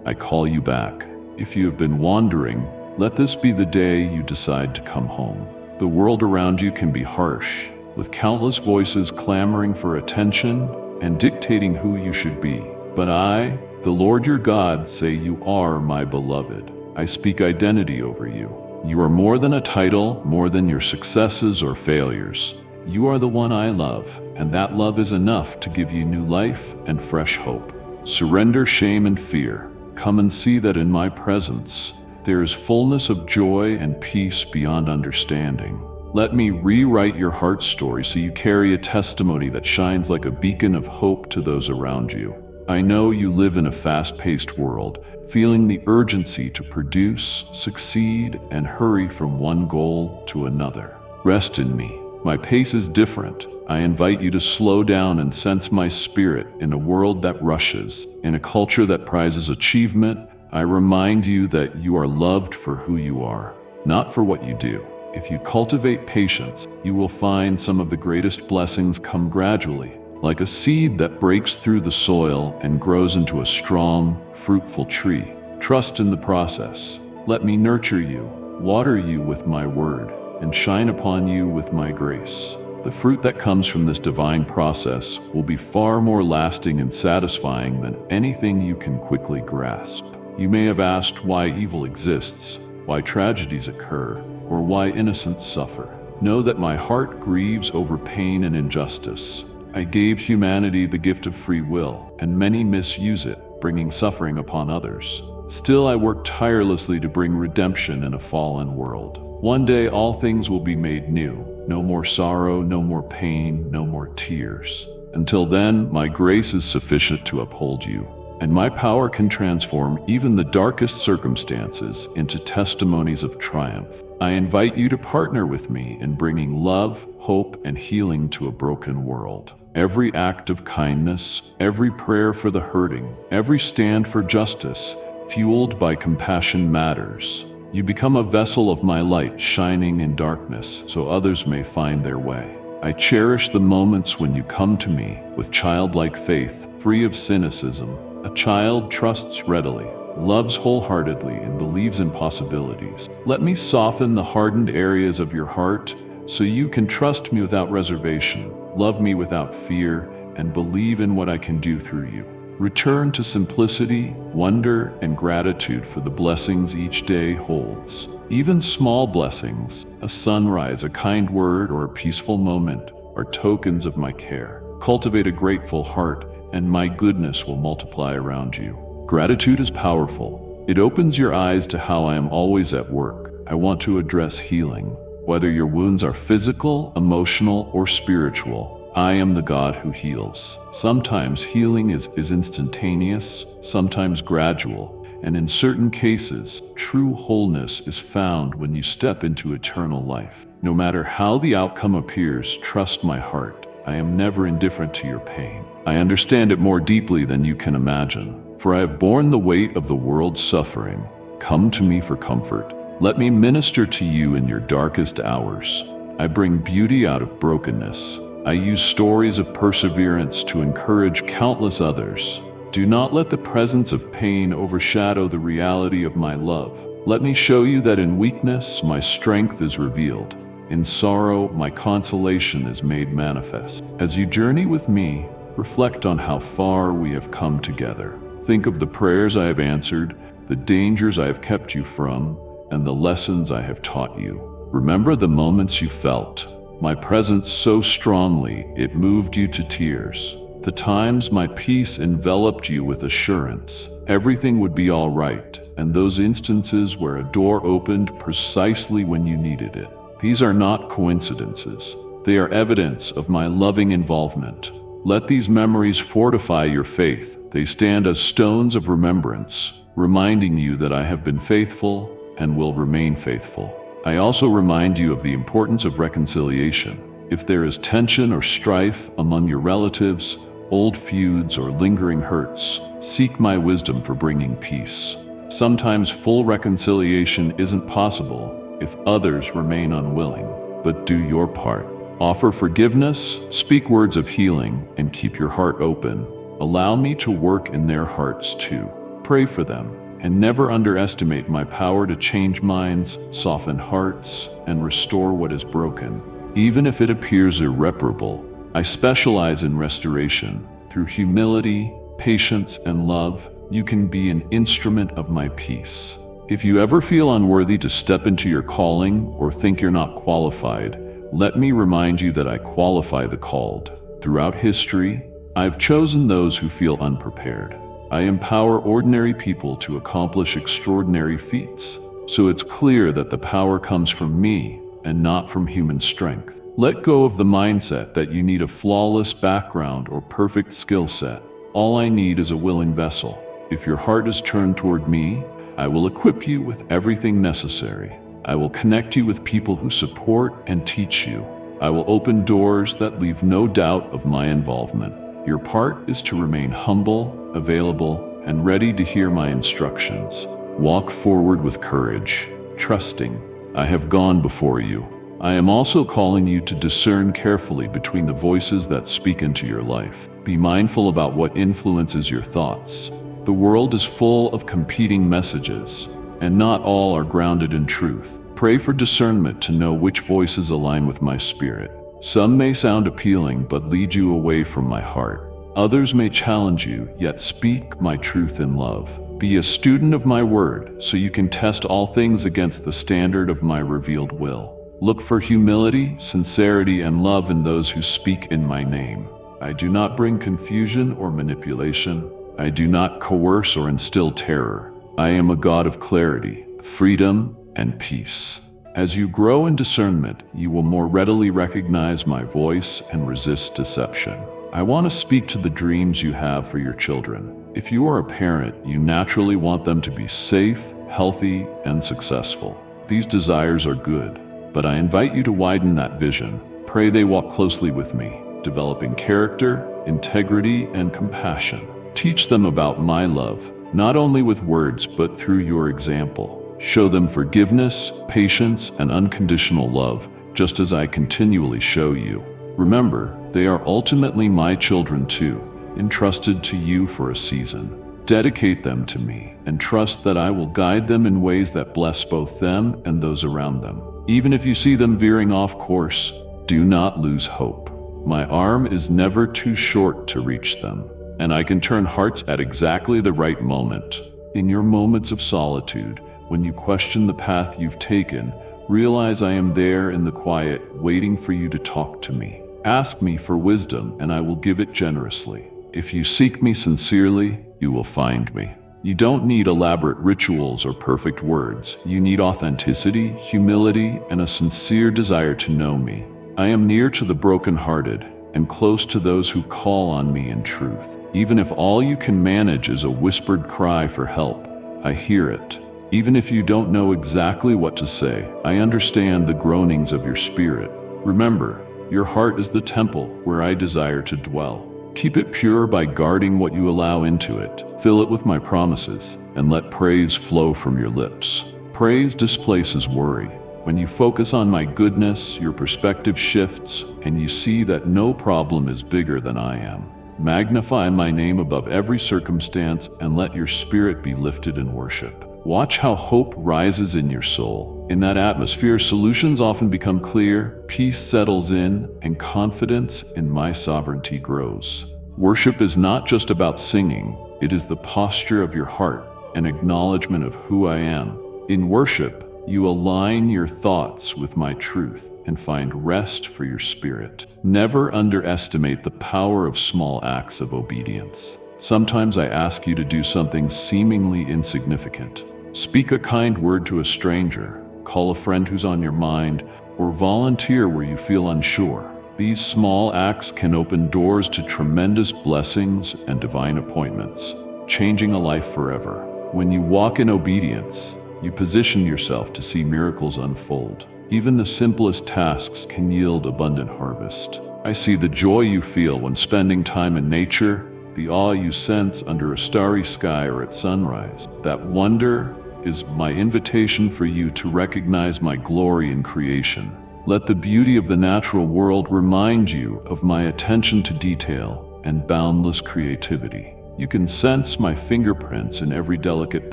I call you back. If you have been wandering, let this be the day you decide to come home. The world around you can be harsh, with countless voices clamoring for attention and dictating who you should be. But I, the Lord your God, say you are my beloved. I speak identity over you. You are more than a title, more than your successes or failures. You are the one I love, and that love is enough to give you new life and fresh hope. Surrender shame and fear. Come and see that in my presence, there is fullness of joy and peace beyond understanding. Let me rewrite your heart story so you carry a testimony that shines like a beacon of hope to those around you. I know you live in a fast-paced world, feeling the urgency to produce, succeed, and hurry from one goal to another. Rest in me. My pace is different. I invite you to slow down and sense my spirit in a world that rushes. In a culture that prizes achievement, I remind you that you are loved for who you are, not for what you do. If you cultivate patience, you will find some of the greatest blessings come gradually, like a seed that breaks through the soil and grows into a strong, fruitful tree. Trust in the process. Let me nurture you, water you with my word, and shine upon you with my grace. The fruit that comes from this divine process will be far more lasting and satisfying than anything you can quickly grasp. You may have asked why evil exists, why tragedies occur, or why innocents suffer. Know that my heart grieves over pain and injustice. I gave humanity the gift of free will, and many misuse it, bringing suffering upon others. Still, I work tirelessly to bring redemption in a fallen world. One day, all things will be made new. No more sorrow, no more pain, no more tears. Until then, my grace is sufficient to uphold you, and my power can transform even the darkest circumstances into testimonies of triumph. I invite you to partner with me in bringing love, hope, and healing to a broken world. Every act of kindness, every prayer for the hurting, every stand for justice, fueled by compassion matters. You become a vessel of my light shining in darkness so others may find their way. I cherish the moments when you come to me with childlike faith, free of cynicism. A child trusts readily, loves wholeheartedly, and believes in possibilities. Let me soften the hardened areas of your heart so you can trust me without reservation, love me without fear, and believe in what I can do through you. Return to simplicity, wonder, and gratitude for the blessings each day holds. Even small blessings, a sunrise, a kind word, or a peaceful moment, are tokens of my care. Cultivate a grateful heart, and my goodness will multiply around you. Gratitude is powerful. It opens your eyes to how I am always at work. I want to address healing. Whether your wounds are physical, emotional, or spiritual, I am the God who heals. Sometimes healing is instantaneous, sometimes gradual, and in certain cases, true wholeness is found when you step into eternal life. No matter how the outcome appears, trust my heart. I am never indifferent to your pain. I understand it more deeply than you can imagine, for I have borne the weight of the world's suffering. Come to me for comfort. Let me minister to you in your darkest hours. I bring beauty out of brokenness. I use stories of perseverance to encourage countless others. Do not let the presence of pain overshadow the reality of my love. Let me show you that in weakness, my strength is revealed. In sorrow, my consolation is made manifest. As you journey with me, reflect on how far we have come together. Think of the prayers I have answered, the dangers I have kept you from, and the lessons I have taught you. Remember the moments you felt my presence so strongly it moved you to tears. The times my peace enveloped you with assurance everything would be all right, and those instances where a door opened precisely when you needed it. These are not coincidences. They are evidence of my loving involvement. Let these memories fortify your faith. They stand as stones of remembrance, reminding you that I have been faithful and will remain faithful. I also remind you of the importance of reconciliation. If there is tension or strife among your relatives, old feuds or lingering hurts, seek my wisdom for bringing peace. Sometimes full reconciliation isn't possible if others remain unwilling, but do your part. Offer forgiveness, speak words of healing, and keep your heart open. Allow me to work in their hearts too. Pray for them, and never underestimate my power to change minds, soften hearts, and restore what is broken. Even if it appears irreparable, I specialize in restoration. Through humility, patience, and love, you can be an instrument of my peace. If you ever feel unworthy to step into your calling or think you're not qualified, let me remind you that I qualify the called. Throughout history, I've chosen those who feel unprepared. I empower ordinary people to accomplish extraordinary feats. So it's clear that the power comes from me and not from human strength. Let go of the mindset that you need a flawless background or perfect skill set. All I need is a willing vessel. If your heart is turned toward me, I will equip you with everything necessary. I will connect you with people who support and teach you. I will open doors that leave no doubt of my involvement. Your part is to remain humble, available, and ready to hear my instructions. Walk forward with courage, trusting I have gone before you. I am also calling you to discern carefully between the voices that speak into your life. Be mindful about what influences your thoughts. The world is full of competing messages, and not all are grounded in truth. Pray for discernment to know which voices align with my spirit. Some may sound appealing but lead you away from my heart. Others may challenge you, yet speak my truth in love. Be a student of my word, so you can test all things against the standard of my revealed will. Look for humility, sincerity, and love in those who speak in my name. I do not bring confusion or manipulation. I do not coerce or instill terror. I am a God of clarity, freedom, and peace. As you grow in discernment, you will more readily recognize my voice and resist deception. I want to speak to the dreams you have for your children. If you are a parent, you naturally want them to be safe, healthy, and successful. These desires are good, but I invite you to widen that vision. Pray they walk closely with me, developing character, integrity, and compassion. Teach them about my love, not only with words, but through your example. Show them forgiveness, patience, and unconditional love, just as I continually show you. Remember, they are ultimately my children too, entrusted to you for a season. Dedicate them to me, and trust that I will guide them in ways that bless both them and those around them. Even if you see them veering off course, do not lose hope. My arm is never too short to reach them, and I can turn hearts at exactly the right moment. In your moments of solitude, when you question the path you've taken, realize I am there in the quiet, waiting for you to talk to me. Ask me for wisdom, and I will give it generously. If you seek me sincerely, you will find me. You don't need elaborate rituals or perfect words. You need authenticity, humility, and a sincere desire to know me. I am near to the brokenhearted and close to those who call on me in truth. Even if all you can manage is a whispered cry for help, I hear it. Even if you don't know exactly what to say, I understand the groanings of your spirit. Remember, Your heart is the temple where I desire to dwell. Keep it pure by guarding what you allow into it. Fill it with my promises, and let praise flow from your lips. Praise displaces worry. When you focus on my goodness, your perspective shifts, and you see that no problem is bigger than I am. Magnify my name above every circumstance, and let your spirit be lifted in worship. Watch how hope rises in your soul. In that atmosphere, solutions often become clear, peace settles in, and confidence in my sovereignty grows. Worship is not just about singing, it is the posture of your heart, an acknowledgement of who I am. In worship, you align your thoughts with my truth and find rest for your spirit. Never underestimate the power of small acts of obedience. Sometimes I ask you to do something seemingly insignificant. Speak a kind word to a stranger, call a friend who's on your mind, or volunteer where you feel unsure. These small acts can open doors to tremendous blessings and divine appointments, changing a life forever. When you walk in obedience, you position yourself to see miracles unfold. Even the simplest tasks can yield abundant harvest. I see the joy you feel when spending time in nature, the awe you sense under a starry sky or at sunrise. That wonder is my invitation for you to recognize my glory in creation. Let the beauty of the natural world remind you of my attention to detail and boundless creativity. You can sense my fingerprints in every delicate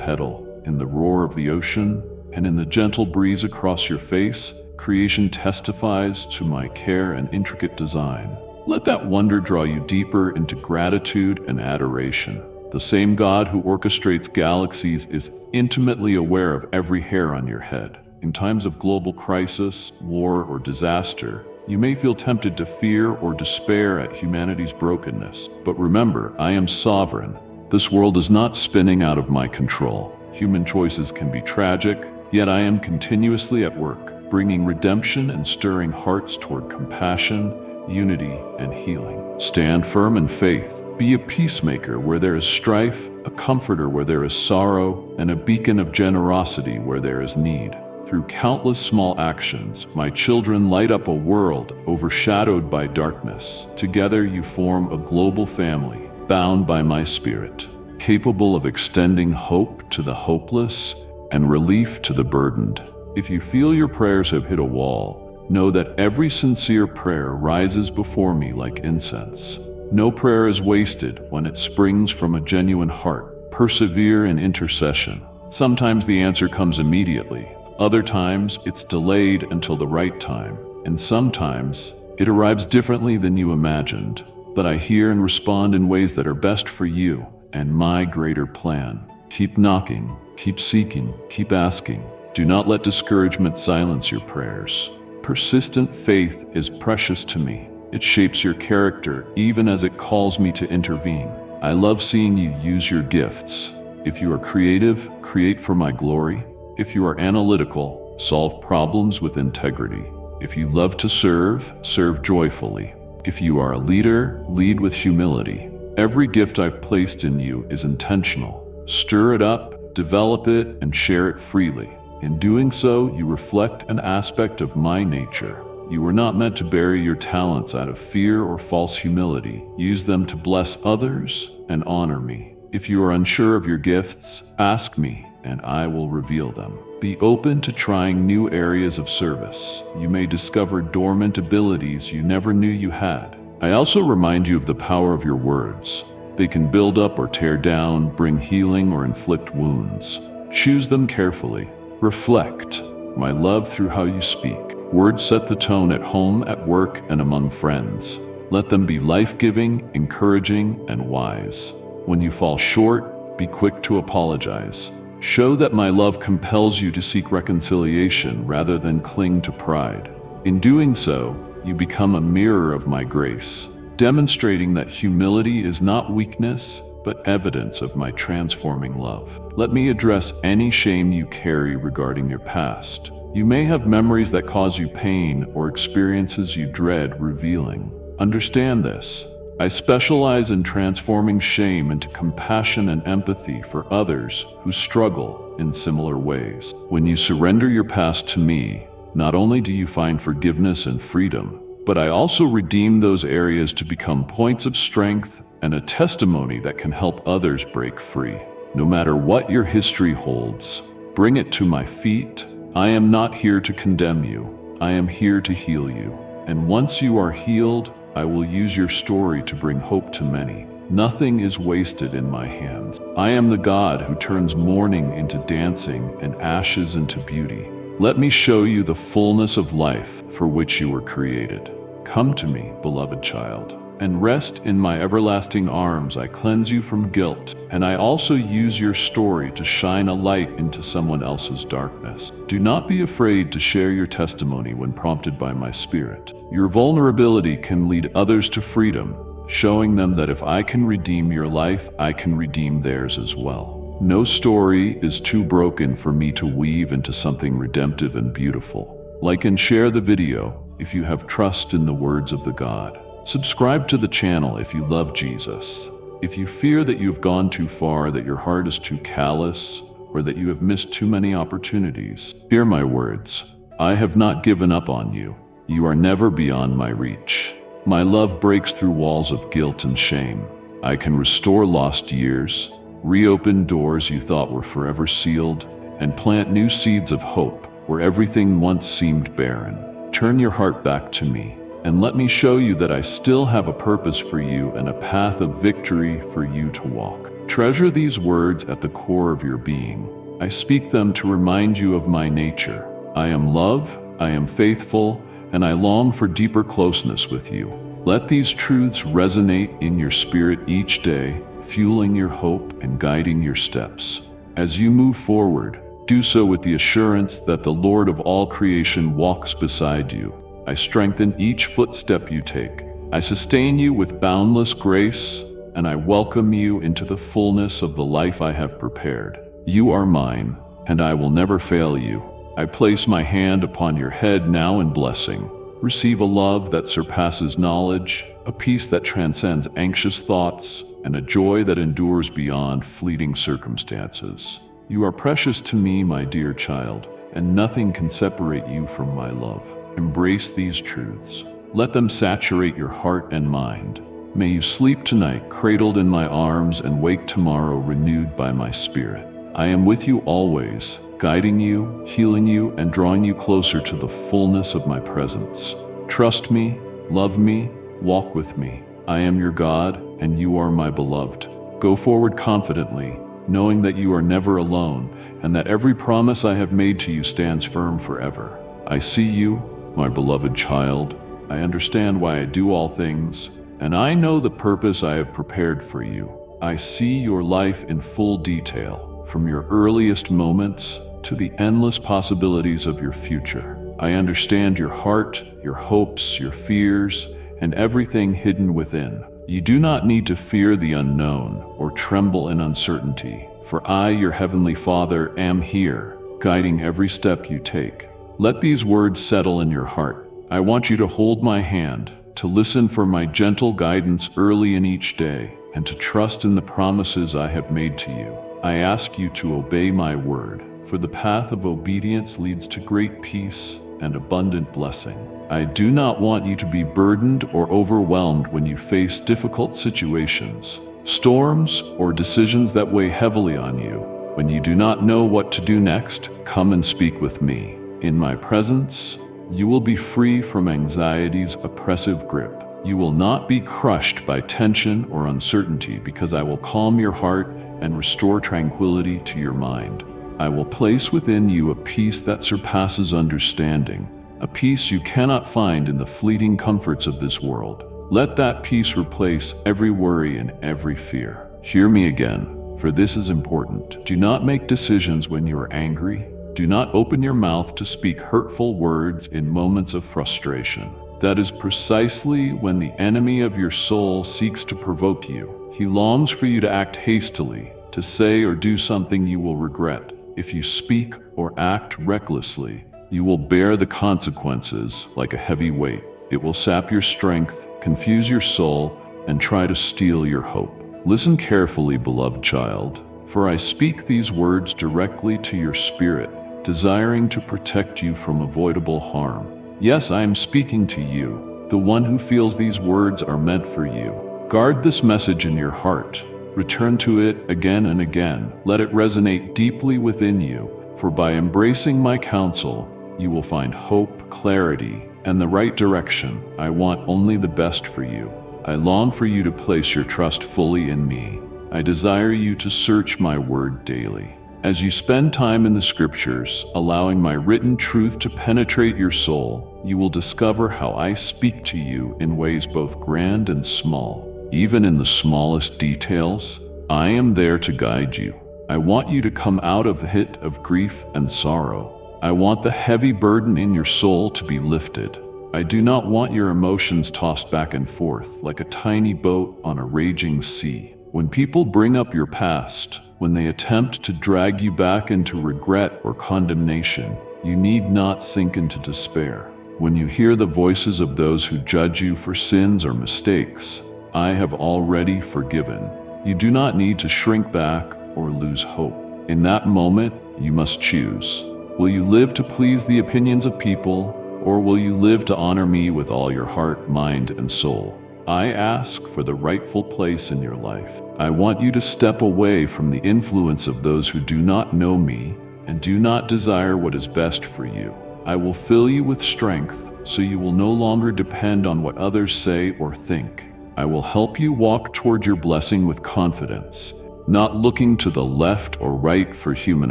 petal, in the roar of the ocean, and in the gentle breeze across your face. Creation testifies to my care and intricate design. Let that wonder draw you deeper into gratitude and adoration. The same God who orchestrates galaxies is intimately aware of every hair on your head. In times of global crisis, war, or disaster, you may feel tempted to fear or despair at humanity's brokenness. But remember, I am sovereign. This world is not spinning out of my control. Human choices can be tragic, yet I am continuously at work, bringing redemption and stirring hearts toward compassion, unity, and healing. Stand firm in faith. Be a peacemaker where there is strife, a comforter where there is sorrow, and a beacon of generosity where there is need. Through countless small actions, my children light up a world overshadowed by darkness. Together you form a global family, bound by my spirit, capable of extending hope to the hopeless and relief to the burdened. If you feel your prayers have hit a wall, know that every sincere prayer rises before me like incense. No prayer is wasted when it springs from a genuine heart. Persevere in intercession. Sometimes the answer comes immediately. Other times it's delayed until the right time. And sometimes it arrives differently than you imagined. But I hear and respond in ways that are best for you and my greater plan. Keep knocking, keep seeking, keep asking. Do not let discouragement silence your prayers. Persistent faith is precious to me. It shapes your character even as it calls me to intervene. I love seeing you use your gifts. If you are creative, create for my glory. If you are analytical, solve problems with integrity. If you love to serve, serve joyfully. If you are a leader, lead with humility. Every gift I've placed in you is intentional. Stir it up, develop it, and share it freely. In doing so, you reflect an aspect of my nature. You were not meant to bury your talents out of fear or false humility. Use them to bless others and honor me. If you are unsure of your gifts, ask me, and I will reveal them. Be open to trying new areas of service. You may discover dormant abilities you never knew you had. I also remind you of the power of your words. They can build up or tear down, bring healing or inflict wounds. Choose them carefully. Reflect my love through how you speak. Words set the tone at home, at work, and among friends. Let them be life-giving, encouraging, and wise. When you fall short, be quick to apologize. Show that my love compels you to seek reconciliation rather than cling to pride. In doing so, you become a mirror of my grace, demonstrating that humility is not weakness, but evidence of my transforming love. Let me address any shame you carry regarding your past. You may have memories that cause you pain or experiences you dread revealing. Understand this. I specialize in transforming shame into compassion and empathy for others who struggle in similar ways. When you surrender your past to me, not only do you find forgiveness and freedom, but I also redeem those areas to become points of strength and a testimony that can help others break free. No matter what your history holds, bring it to my feet. I am not here to condemn you. I am here to heal you. And once you are healed, I will use your story to bring hope to many. Nothing is wasted in my hands. I am the God who turns mourning into dancing and ashes into beauty. Let me show you the fullness of life for which you were created. Come to me, beloved child, and rest in my everlasting arms. I cleanse you from guilt, and I also use your story to shine a light into someone else's darkness. Do not be afraid to share your testimony when prompted by my Spirit. Your vulnerability can lead others to freedom, showing them that if I can redeem your life, I can redeem theirs as well. No story is too broken for me to weave into something redemptive and beautiful. Like and share the video if you have trust in the words of the God. Subscribe to the channel if you love Jesus. If you fear that you've gone too far, that your heart is too callous, or that you have missed too many opportunities, hear my words. I have not given up on you. You are never beyond my reach. My love breaks through walls of guilt and shame. I can restore lost years, reopen doors you thought were forever sealed, and plant new seeds of hope where everything once seemed barren. Turn your heart back to me, and let me show you that I still have a purpose for you and a path of victory for you to walk. Treasure these words at the core of your being. I speak them to remind you of my nature. I am love, I am faithful, and I long for deeper closeness with you. Let these truths resonate in your spirit each day, fueling your hope and guiding your steps. As you move forward, do so with the assurance that the Lord of all creation walks beside you. I strengthen each footstep you take. I sustain you with boundless grace, and I welcome you into the fullness of the life I have prepared. You are mine, and I will never fail you. I place my hand upon your head now in blessing. Receive a love that surpasses knowledge, a peace that transcends anxious thoughts, and a joy that endures beyond fleeting circumstances. You are precious to me, my dear child, and nothing can separate you from my love. Embrace these truths. Let them saturate your heart and mind. May you sleep tonight cradled in my arms and wake tomorrow renewed by my Spirit. I am with you always, guiding you, healing you, and drawing you closer to the fullness of my presence. Trust me, love me, walk with me. I am your God, and you are my beloved. Go forward confidently, knowing that you are never alone, and that every promise I have made to you stands firm forever. I see you, my beloved child. I understand why I do all things, and I know the purpose I have prepared for you. I see your life in full detail, from your earliest moments to the endless possibilities of your future. I understand your heart, your hopes, your fears, and everything hidden within. You do not need to fear the unknown or tremble in uncertainty, for I, your heavenly Father, am here, guiding every step you take. Let these words settle in your heart. I want you to hold my hand, to listen for my gentle guidance early in each day, and to trust in the promises I have made to you. I ask you to obey my word, for the path of obedience leads to great peace and abundant blessing. I do not want you to be burdened or overwhelmed when you face difficult situations, storms, or decisions that weigh heavily on you. When you do not know what to do next, come and speak with me. In my presence, you will be free from anxiety's oppressive grip. You will not be crushed by tension or uncertainty, because I will calm your heart and restore tranquility to your mind. I will place within you a peace that surpasses understanding, a peace you cannot find in the fleeting comforts of this world. Let that peace replace every worry and every fear. Hear me again, for this is important. Do not make decisions when you are angry. Do not open your mouth to speak hurtful words in moments of frustration. That is precisely when the enemy of your soul seeks to provoke you. He longs for you to act hastily, to say or do something you will regret. If you speak or act recklessly, you will bear the consequences like a heavy weight. It will sap your strength, confuse your soul, and try to steal your hope. Listen carefully, beloved child, for I speak these words directly to your spirit, desiring to protect you from avoidable harm. Yes, I am speaking to you, the one who feels these words are meant for you. Guard this message in your heart. Return to it again and again. Let it resonate deeply within you, for by embracing my counsel, you will find hope, clarity, and the right direction. I want only the best for you. I long for you to place your trust fully in me. I desire you to search my word daily. As you spend time in the scriptures, allowing my written truth to penetrate your soul, you will discover how I speak to you in ways both grand and small. Even in the smallest details, I am there to guide you. I want you to come out of the pit of grief and sorrow. I want the heavy burden in your soul to be lifted. I do not want your emotions tossed back and forth like a tiny boat on a raging sea. When people bring up your past, when they attempt to drag you back into regret or condemnation, you need not sink into despair. When you hear the voices of those who judge you for sins or mistakes, I have already forgiven. You do not need to shrink back or lose hope. In that moment, you must choose. Will you live to please the opinions of people, or will you live to honor me with all your heart, mind, and soul? I ask for the rightful place in your life. I want you to step away from the influence of those who do not know me and do not desire what is best for you. I will fill you with strength so you will no longer depend on what others say or think. I will help you walk toward your blessing with confidence, not looking to the left or right for human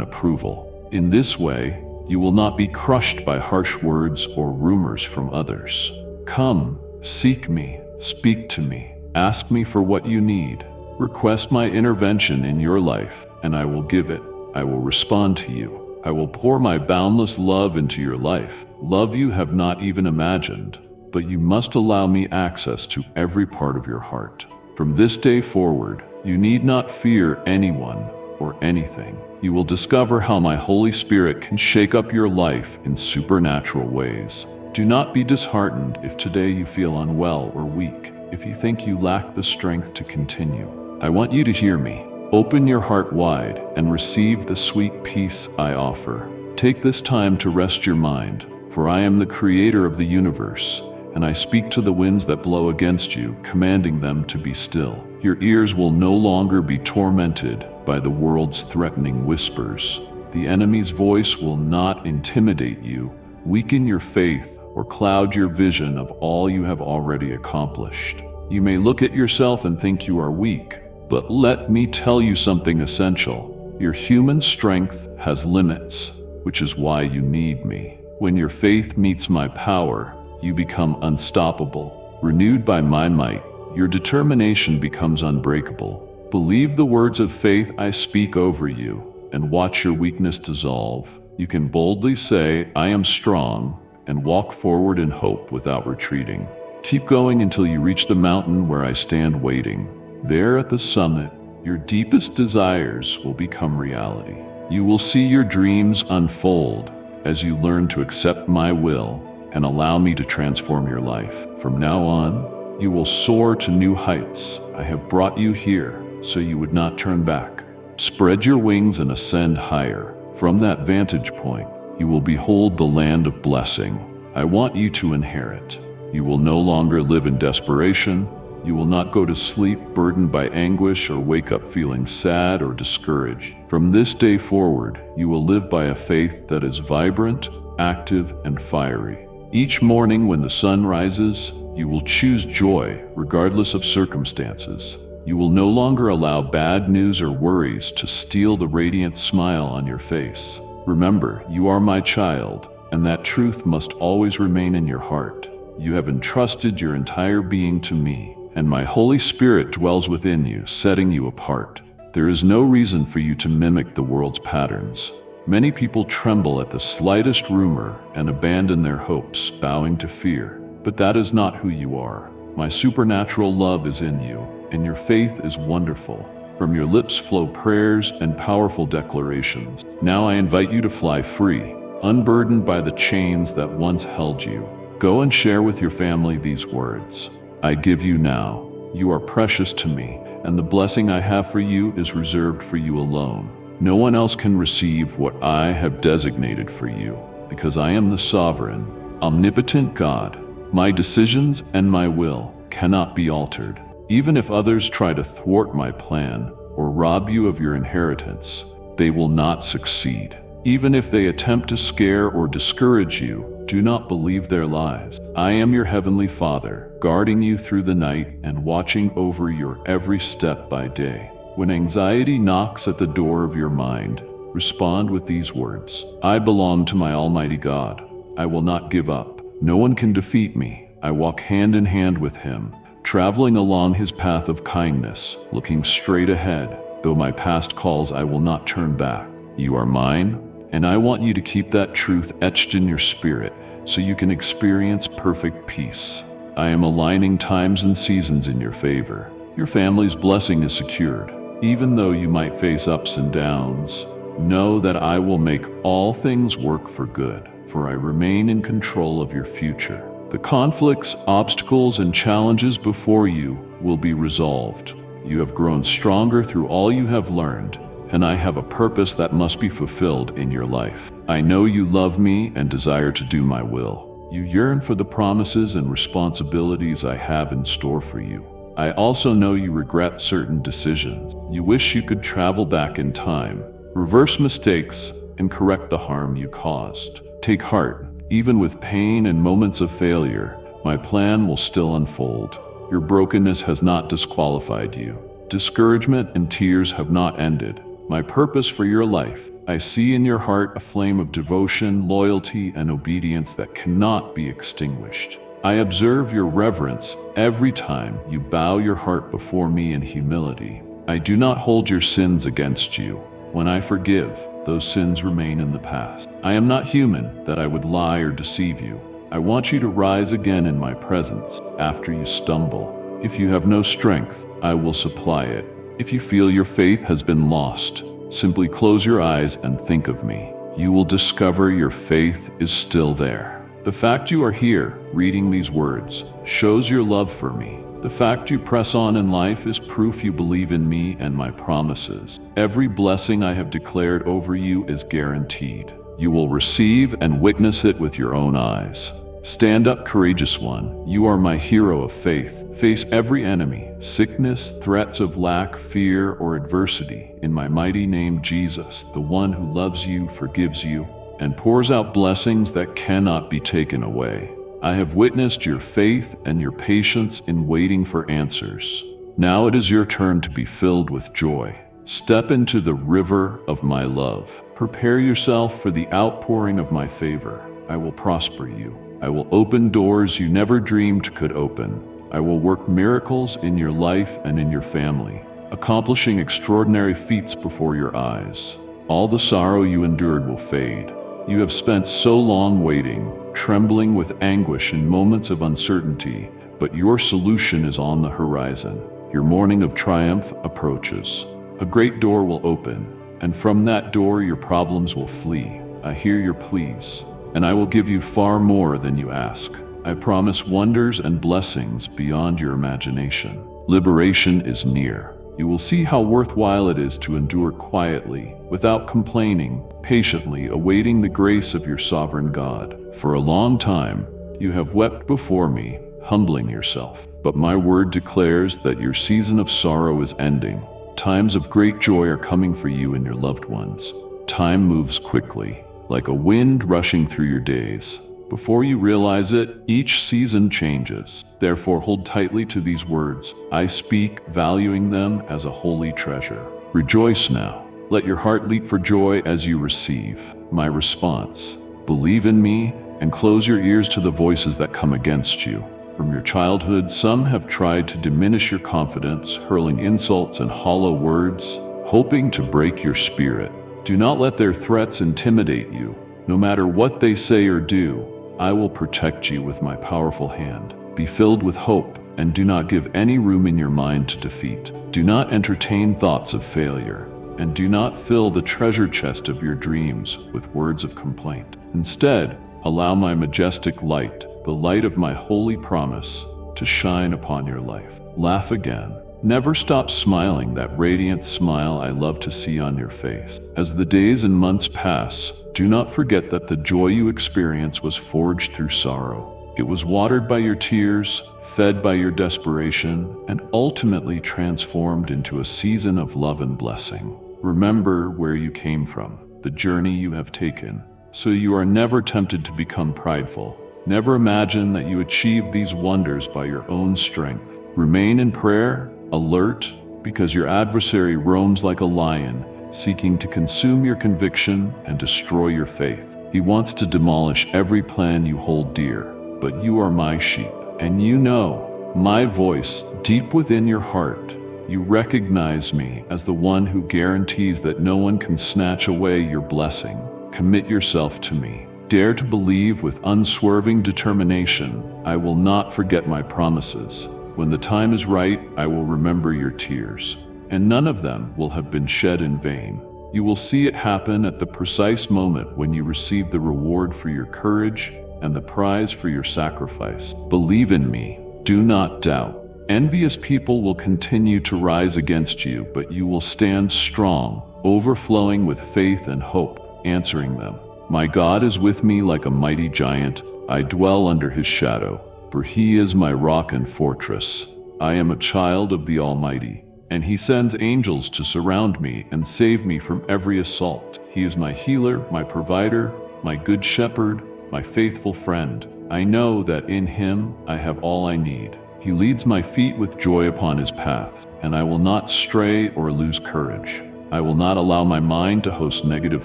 approval. In this way, you will not be crushed by harsh words or rumors from others. Come, seek me, speak to me, ask me for what you need. Request my intervention in your life, and I will give it. I will respond to you. I will pour my boundless love into your life, love you have not even imagined, but you must allow me access to every part of your heart. From this day forward, you need not fear anyone or anything. You will discover how my Holy Spirit can shake up your life in supernatural ways. Do not be disheartened if today you feel unwell or weak, if you think you lack the strength to continue. I want you to hear me. Open your heart wide and receive the sweet peace I offer. Take this time to rest your mind, for I am the creator of the universe, and I speak to the winds that blow against you, commanding them to be still. Your ears will no longer be tormented by the world's threatening whispers. The enemy's voice will not intimidate you, weaken your faith, or cloud your vision of all you have already accomplished. You may look at yourself and think you are weak, but let me tell you something essential. Your human strength has limits, which is why you need me. When your faith meets my power, you become unstoppable. Renewed by my might, your determination becomes unbreakable. Believe the words of faith I speak over you, and watch your weakness dissolve. You can boldly say, I am strong, and walk forward in hope without retreating. Keep going until you reach the mountain where I stand waiting. There at the summit, your deepest desires will become reality. You will see your dreams unfold as you learn to accept my will and allow me to transform your life. From now on, you will soar to new heights. I have brought you here so you would not turn back. Spread your wings and ascend higher. From that vantage point, you will behold the land of blessing I want you to inherit. You will no longer live in desperation. You will not go to sleep burdened by anguish or wake up feeling sad or discouraged. From this day forward, you will live by a faith that is vibrant, active, and fiery. Each morning when the sun rises, you will choose joy regardless of circumstances. You will no longer allow bad news or worries to steal the radiant smile on your face. Remember, you are my child, and that truth must always remain in your heart. You have entrusted your entire being to me, and my Holy Spirit dwells within you, setting you apart. There is no reason for you to mimic the world's patterns. Many people tremble at the slightest rumor and abandon their hopes, bowing to fear. But that is not who you are. My supernatural love is in you, and your faith is wonderful. From your lips flow prayers and powerful declarations. Now I invite you to fly free, unburdened by the chains that once held you. Go and share with your family these words. I give you now. You are precious to me, and the blessing I have for you is reserved for you alone. No one else can receive what I have designated for you, because I am the sovereign, omnipotent God, My decisions and my will cannot be altered. Even if others try to thwart my plan or rob you of your inheritance, they will not succeed. Even if they attempt to scare or discourage you, do not believe their lies. I am your heavenly Father, guarding you through the night and watching over your every step by day. When anxiety knocks at the door of your mind, respond with these words: I belong to my Almighty God. I will not give up. No one can defeat me. I walk hand in hand with Him, traveling along His path of kindness, looking straight ahead. Though my past calls, I will not turn back. You are mine, and I want you to keep that truth etched in your spirit so you can experience perfect peace. I am aligning times and seasons in your favor. Your family's blessing is secured. Even though you might face ups and downs, know that I will make all things work for good, for I remain in control of your future. The conflicts, obstacles, and challenges before you will be resolved. You have grown stronger through all you have learned, and I have a purpose that must be fulfilled in your life. I know you love me and desire to do my will. You yearn for the promises and responsibilities I have in store for you. I also know you regret certain decisions. You wish you could travel back in time, reverse mistakes, and correct the harm you caused. Take heart. Even with pain and moments of failure, my plan will still unfold. Your brokenness has not disqualified you. Discouragement and tears have not ended. My purpose for your life, I see in your heart a flame of devotion, loyalty, and obedience that cannot be extinguished. I observe your reverence every time you bow your heart before me in humility. I do not hold your sins against you. When I forgive, those sins remain in the past. I am not human that I would lie or deceive you. I want you to rise again in my presence after you stumble. If you have no strength, I will supply it. If you feel your faith has been lost, simply close your eyes and think of me. You will discover your faith is still there. The fact you are here, reading these words, shows your love for me. The fact you press on in life is proof you believe in me and my promises. Every blessing I have declared over you is guaranteed. You will receive and witness it with your own eyes. Stand up, courageous one. You are my hero of faith. Face every enemy, sickness, threats of lack, fear, or adversity in my mighty name, Jesus, the one who loves you, forgives you, and pours out blessings that cannot be taken away. I have witnessed your faith and your patience in waiting for answers. Now it is your turn to be filled with joy. Step into the river of my love. Prepare yourself for the outpouring of my favor. I will prosper you. I will open doors you never dreamed could open. I will work miracles in your life and in your family, accomplishing extraordinary feats before your eyes. All the sorrow you endured will fade. You have spent so long waiting, trembling with anguish in moments of uncertainty, but your solution is on the horizon. Your morning of triumph approaches. A great door will open, and from that door your problems will flee. I hear your pleas, and I will give you far more than you ask. I promise wonders and blessings beyond your imagination. Liberation is near. You will see how worthwhile it is to endure quietly, without complaining, patiently awaiting the grace of your sovereign God. For a long time, you have wept before me, humbling yourself. But my word declares that your season of sorrow is ending. Times of great joy are coming for you and your loved ones. Time moves quickly, like a wind rushing through your days. Before you realize it, each season changes. Therefore, hold tightly to these words. I speak, valuing them as a holy treasure. Rejoice now. Let your heart leap for joy as you receive my response. Believe in me and close your ears to the voices that come against you. From your childhood, some have tried to diminish your confidence, hurling insults and hollow words, hoping to break your spirit. Do not let their threats intimidate you. No matter what they say or do, I will protect you with my powerful hand. Be filled with hope and do not give any room in your mind to defeat. Do not entertain thoughts of failure, and do not fill the treasure chest of your dreams with words of complaint. Instead, allow my majestic light, the light of my holy promise, to shine upon your life. Laugh again. Never stop smiling, that radiant smile I love to see on your face. As the days and months pass, do not forget that the joy you experience was forged through sorrow. It was watered by your tears, fed by your desperation, and ultimately transformed into a season of love and blessing. Remember where you came from, the journey you have taken, so you are never tempted to become prideful. Never imagine that you achieved these wonders by your own strength. Remain in prayer, alert, because your adversary roams like a lion, seeking to consume your conviction and destroy your faith. He wants to demolish every plan you hold dear, but you are my sheep, and you know my voice deep within your heart. You recognize me as the one who guarantees that no one can snatch away your blessing. Commit yourself to me. Dare to believe with unswerving determination. I will not forget my promises. When the time is right, I will remember your tears, and none of them will have been shed in vain. You will see it happen at the precise moment when you receive the reward for your courage and the prize for your sacrifice. Believe in me. Do not doubt. Envious people will continue to rise against you, but you will stand strong, overflowing with faith and hope, answering them. My God is with me like a mighty giant. I dwell under his shadow, for he is my rock and fortress. I am a child of the Almighty, and he sends angels to surround me and save me from every assault. He is my healer, my provider, my good shepherd, my faithful friend. I know that in him I have all I need. He leads my feet with joy upon his path, and I will not stray or lose courage. I will not allow my mind to host negative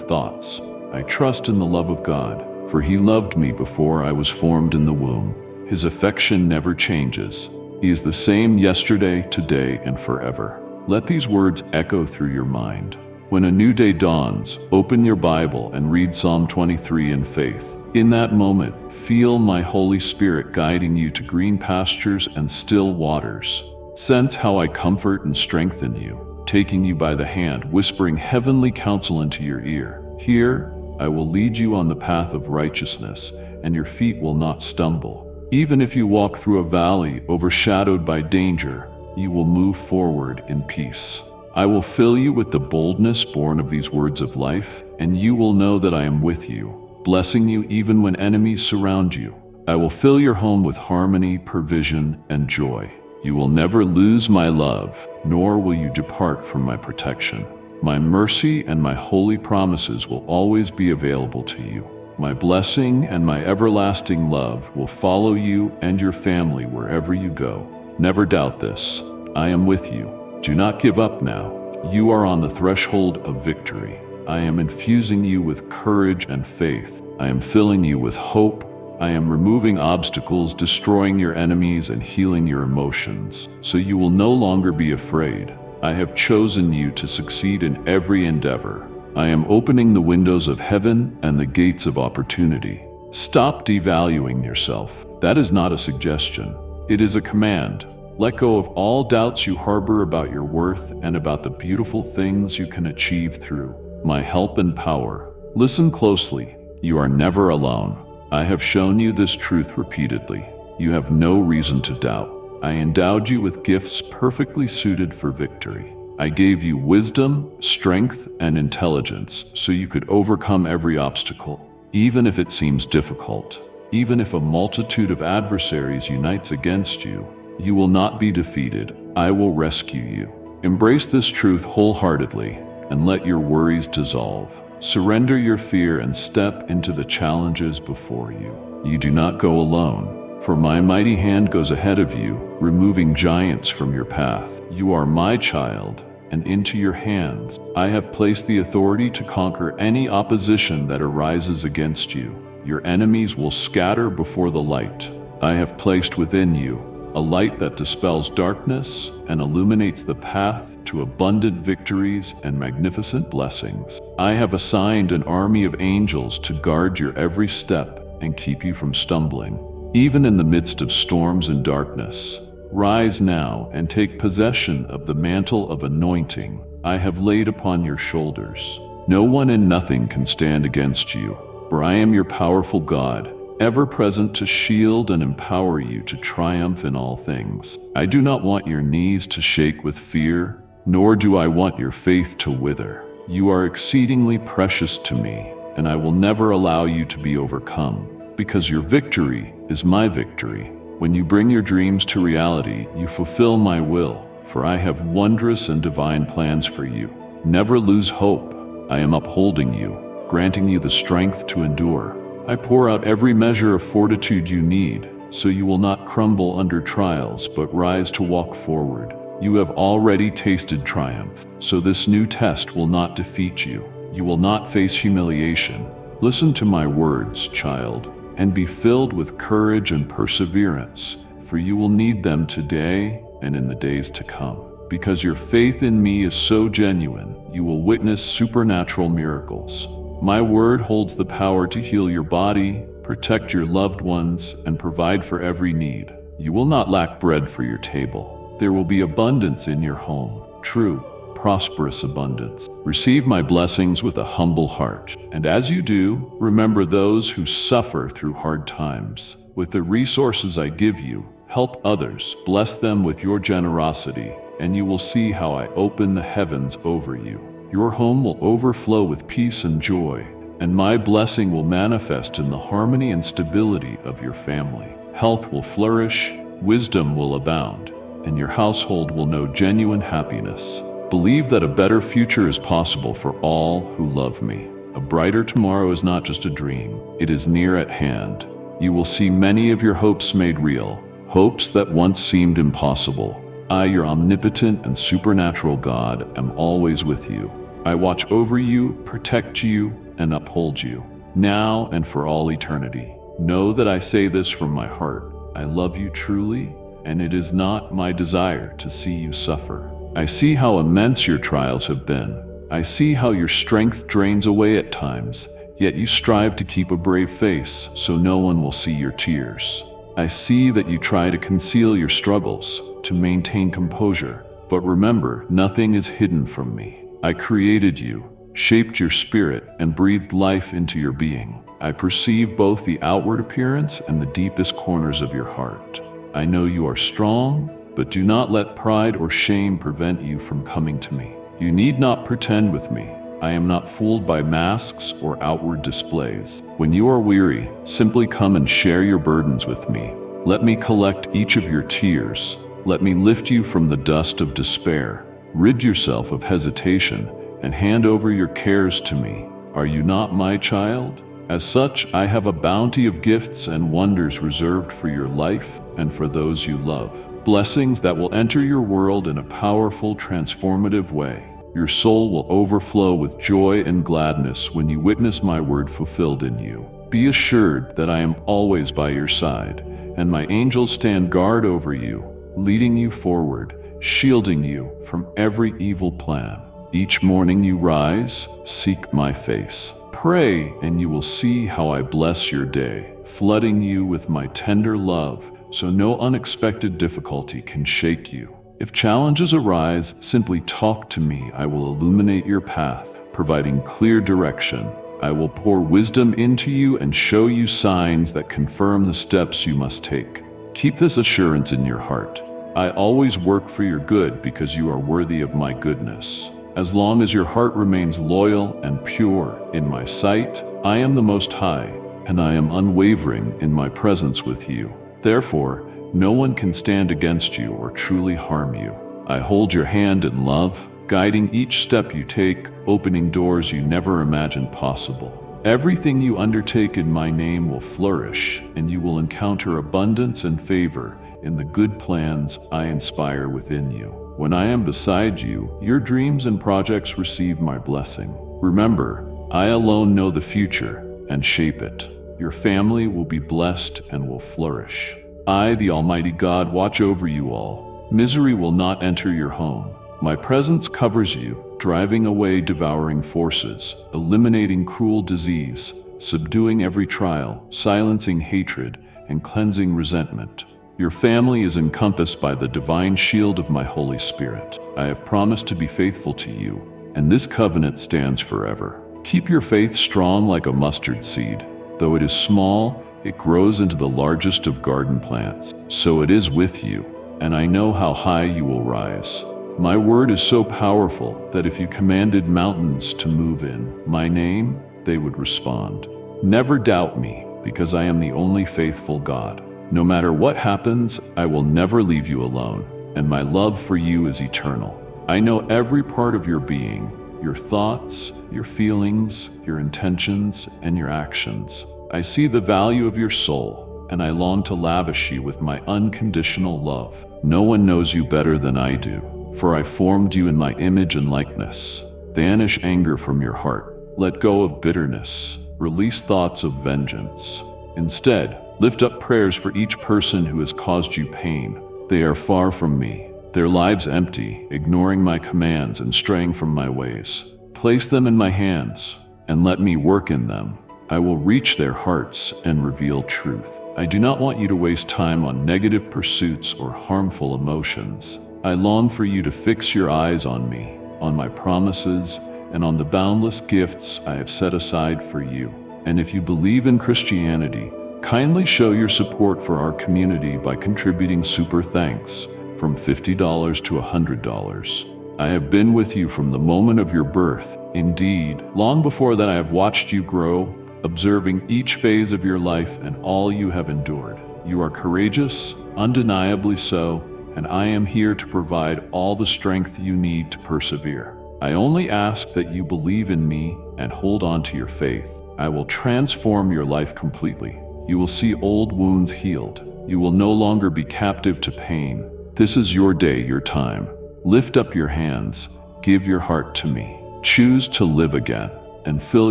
thoughts. I trust in the love of God, for he loved me before I was formed in the womb. His affection never changes. He is the same yesterday, today, and forever. Let these words echo through your mind. When a new day dawns, open your Bible and read Psalm 23 in faith. In that moment, feel my Holy Spirit guiding you to green pastures and still waters. Sense how I comfort and strengthen you, taking you by the hand, whispering heavenly counsel into your ear. Here, I will lead you on the path of righteousness, and your feet will not stumble. Even if you walk through a valley overshadowed by danger, you will move forward in peace. I will fill you with the boldness born of these words of life, and you will know that I am with you, blessing you even when enemies surround you. I will fill your home with harmony, provision, and joy. You will never lose my love, nor will you depart from my protection. My mercy and my holy promises will always be available to you. My blessing and my everlasting love will follow you and your family wherever you go. Never doubt this. I am with you. Do not give up now. You are on the threshold of victory. I am infusing you with courage and faith. I am filling you with hope. I am removing obstacles, destroying your enemies, and healing your emotions, so you will no longer be afraid. I have chosen you to succeed in every endeavor. I am opening the windows of heaven and the gates of opportunity. Stop devaluing yourself. That is not a suggestion. It is a command. Let go of all doubts you harbor about your worth and about the beautiful things you can achieve through my help and power. Listen closely. You are never alone. I have shown you this truth repeatedly. You have no reason to doubt. I endowed you with gifts perfectly suited for victory. I gave you wisdom, strength, and intelligence so you could overcome every obstacle, even if it seems difficult. Even if a multitude of adversaries unites against you, you will not be defeated. I will rescue you. Embrace this truth wholeheartedly and let your worries dissolve. Surrender your fear and step into the challenges before you. You do not go alone, for my mighty hand goes ahead of you, removing giants from your path. You are my child, and into your hands I have placed the authority to conquer any opposition that arises against you. Your enemies will scatter before the light I have placed within you, a light that dispels darkness and illuminates the path to abundant victories and magnificent blessings. I have assigned an army of angels to guard your every step and keep you from stumbling, even in the midst of storms and darkness. Rise now and take possession of the mantle of anointing I have laid upon your shoulders. No one and nothing can stand against you, for I am your powerful God, ever present to shield and empower you to triumph in all things. I do not want your knees to shake with fear, nor do I want your faith to wither. You are exceedingly precious to me, and I will never allow you to be overcome. because your victory is my victory. When you bring your dreams to reality, you fulfill my will, for I have wondrous and divine plans for you. Never lose hope. I am upholding you, granting you the strength to endure. I pour out every measure of fortitude you need, so you will not crumble under trials, but rise to walk forward. You have already tasted triumph, so this new test will not defeat you. You will not face humiliation. Listen to my words, child, and be filled with courage and perseverance, for you will need them today and in the days to come. Because your faith in me is so genuine, you will witness supernatural miracles. My word holds the power to heal your body, protect your loved ones, and provide for every need. You will not lack bread for your table. There will be abundance in your home, true, prosperous abundance. Receive my blessings with a humble heart. And as you do, remember those who suffer through hard times. With the resources I give you, help others, bless them with your generosity, and you will see how I open the heavens over you. Your home will overflow with peace and joy, and my blessing will manifest in the harmony and stability of your family. Health will flourish, wisdom will abound, and your household will know genuine happiness. Believe that a better future is possible for all who love me. A brighter tomorrow is not just a dream, it is near at hand. You will see many of your hopes made real, hopes that once seemed impossible. I, your omnipotent and supernatural God, am always with you. I watch over you, protect you, and uphold you, now and for all eternity. Know that I say this from my heart. I love you truly, and it is not my desire to see you suffer. I see how immense your trials have been. I see how your strength drains away at times, yet you strive to keep a brave face so no one will see your tears. I see that you try to conceal your struggles, to maintain composure, but remember, nothing is hidden from me. I created you, shaped your spirit, and breathed life into your being. I perceive both the outward appearance and the deepest corners of your heart. I know you are strong, but do not let pride or shame prevent you from coming to me. You need not pretend with me. I am not fooled by masks or outward displays. When you are weary, simply come and share your burdens with me. Let me collect each of your tears. Let me lift you from the dust of despair. Rid yourself of hesitation and hand over your cares to me. Are you not my child? As such, I have a bounty of gifts and wonders reserved for your life and for those you love. Blessings that will enter your world in a powerful, transformative way. Your soul will overflow with joy and gladness when you witness my word fulfilled in you. Be assured that I am always by your side, and my angels stand guard over you, leading you forward, shielding you from every evil plan. Each morning you rise, seek my face. Pray, and you will see how I bless your day, flooding you with my tender love, so no unexpected difficulty can shake you. If challenges arise, simply talk to me. I will illuminate your path, providing clear direction. I will pour wisdom into you and show you signs that confirm the steps you must take. Keep this assurance in your heart. I always work for your good because you are worthy of my goodness. As long as your heart remains loyal and pure in my sight, I am the Most High, and I am unwavering in my presence with you. Therefore, no one can stand against you or truly harm you. I hold your hand in love, guiding each step you take, opening doors you never imagined possible. Everything you undertake in my name will flourish, and you will encounter abundance and favor in the good plans I inspire within you. When I am beside you, your dreams and projects receive my blessing. Remember, I alone know the future and shape it. Your family will be blessed and will flourish. I, the Almighty God, watch over you all. Misery will not enter your home. My presence covers you, driving away devouring forces, eliminating cruel disease, subduing every trial, silencing hatred, and cleansing resentment. Your family is encompassed by the divine shield of my Holy Spirit. I have promised to be faithful to you, and this covenant stands forever. Keep your faith strong like a mustard seed. Though it is small, it grows into the largest of garden plants. So it is with you, and I know how high you will rise. My word is so powerful that if you commanded mountains to move in my name, they would respond. Never doubt me, because I am the only faithful God. No matter what happens, I will never leave you alone, and my love for you is eternal. I know every part of your being, your thoughts, your feelings, your intentions, and your actions. I see the value of your soul, and I long to lavish you with my unconditional love. No one knows you better than I do, for I formed you in my image and likeness. Banish anger from your heart. Let go of bitterness. Release thoughts of vengeance. Instead, lift up prayers for each person who has caused you pain. They are far from me, their lives empty, ignoring my commands and straying from my ways. Place them in my hands, and let me work in them. I will reach their hearts and reveal truth. I do not want you to waste time on negative pursuits or harmful emotions. I long for you to fix your eyes on me, on my promises, and on the boundless gifts I have set aside for you. And if you believe in Christianity, kindly show your support for our community by contributing super thanks from $50 to $100. I have been with you from the moment of your birth. Indeed, long before that I have watched you grow, observing each phase of your life and all you have endured. You are courageous, undeniably so, and I am here to provide all the strength you need to persevere. I only ask that you believe in me and hold on to your faith. I will transform your life completely. You will see old wounds healed. You will no longer be captive to pain. This is your day, your time. Lift up your hands, give your heart to me. Choose to live again and fill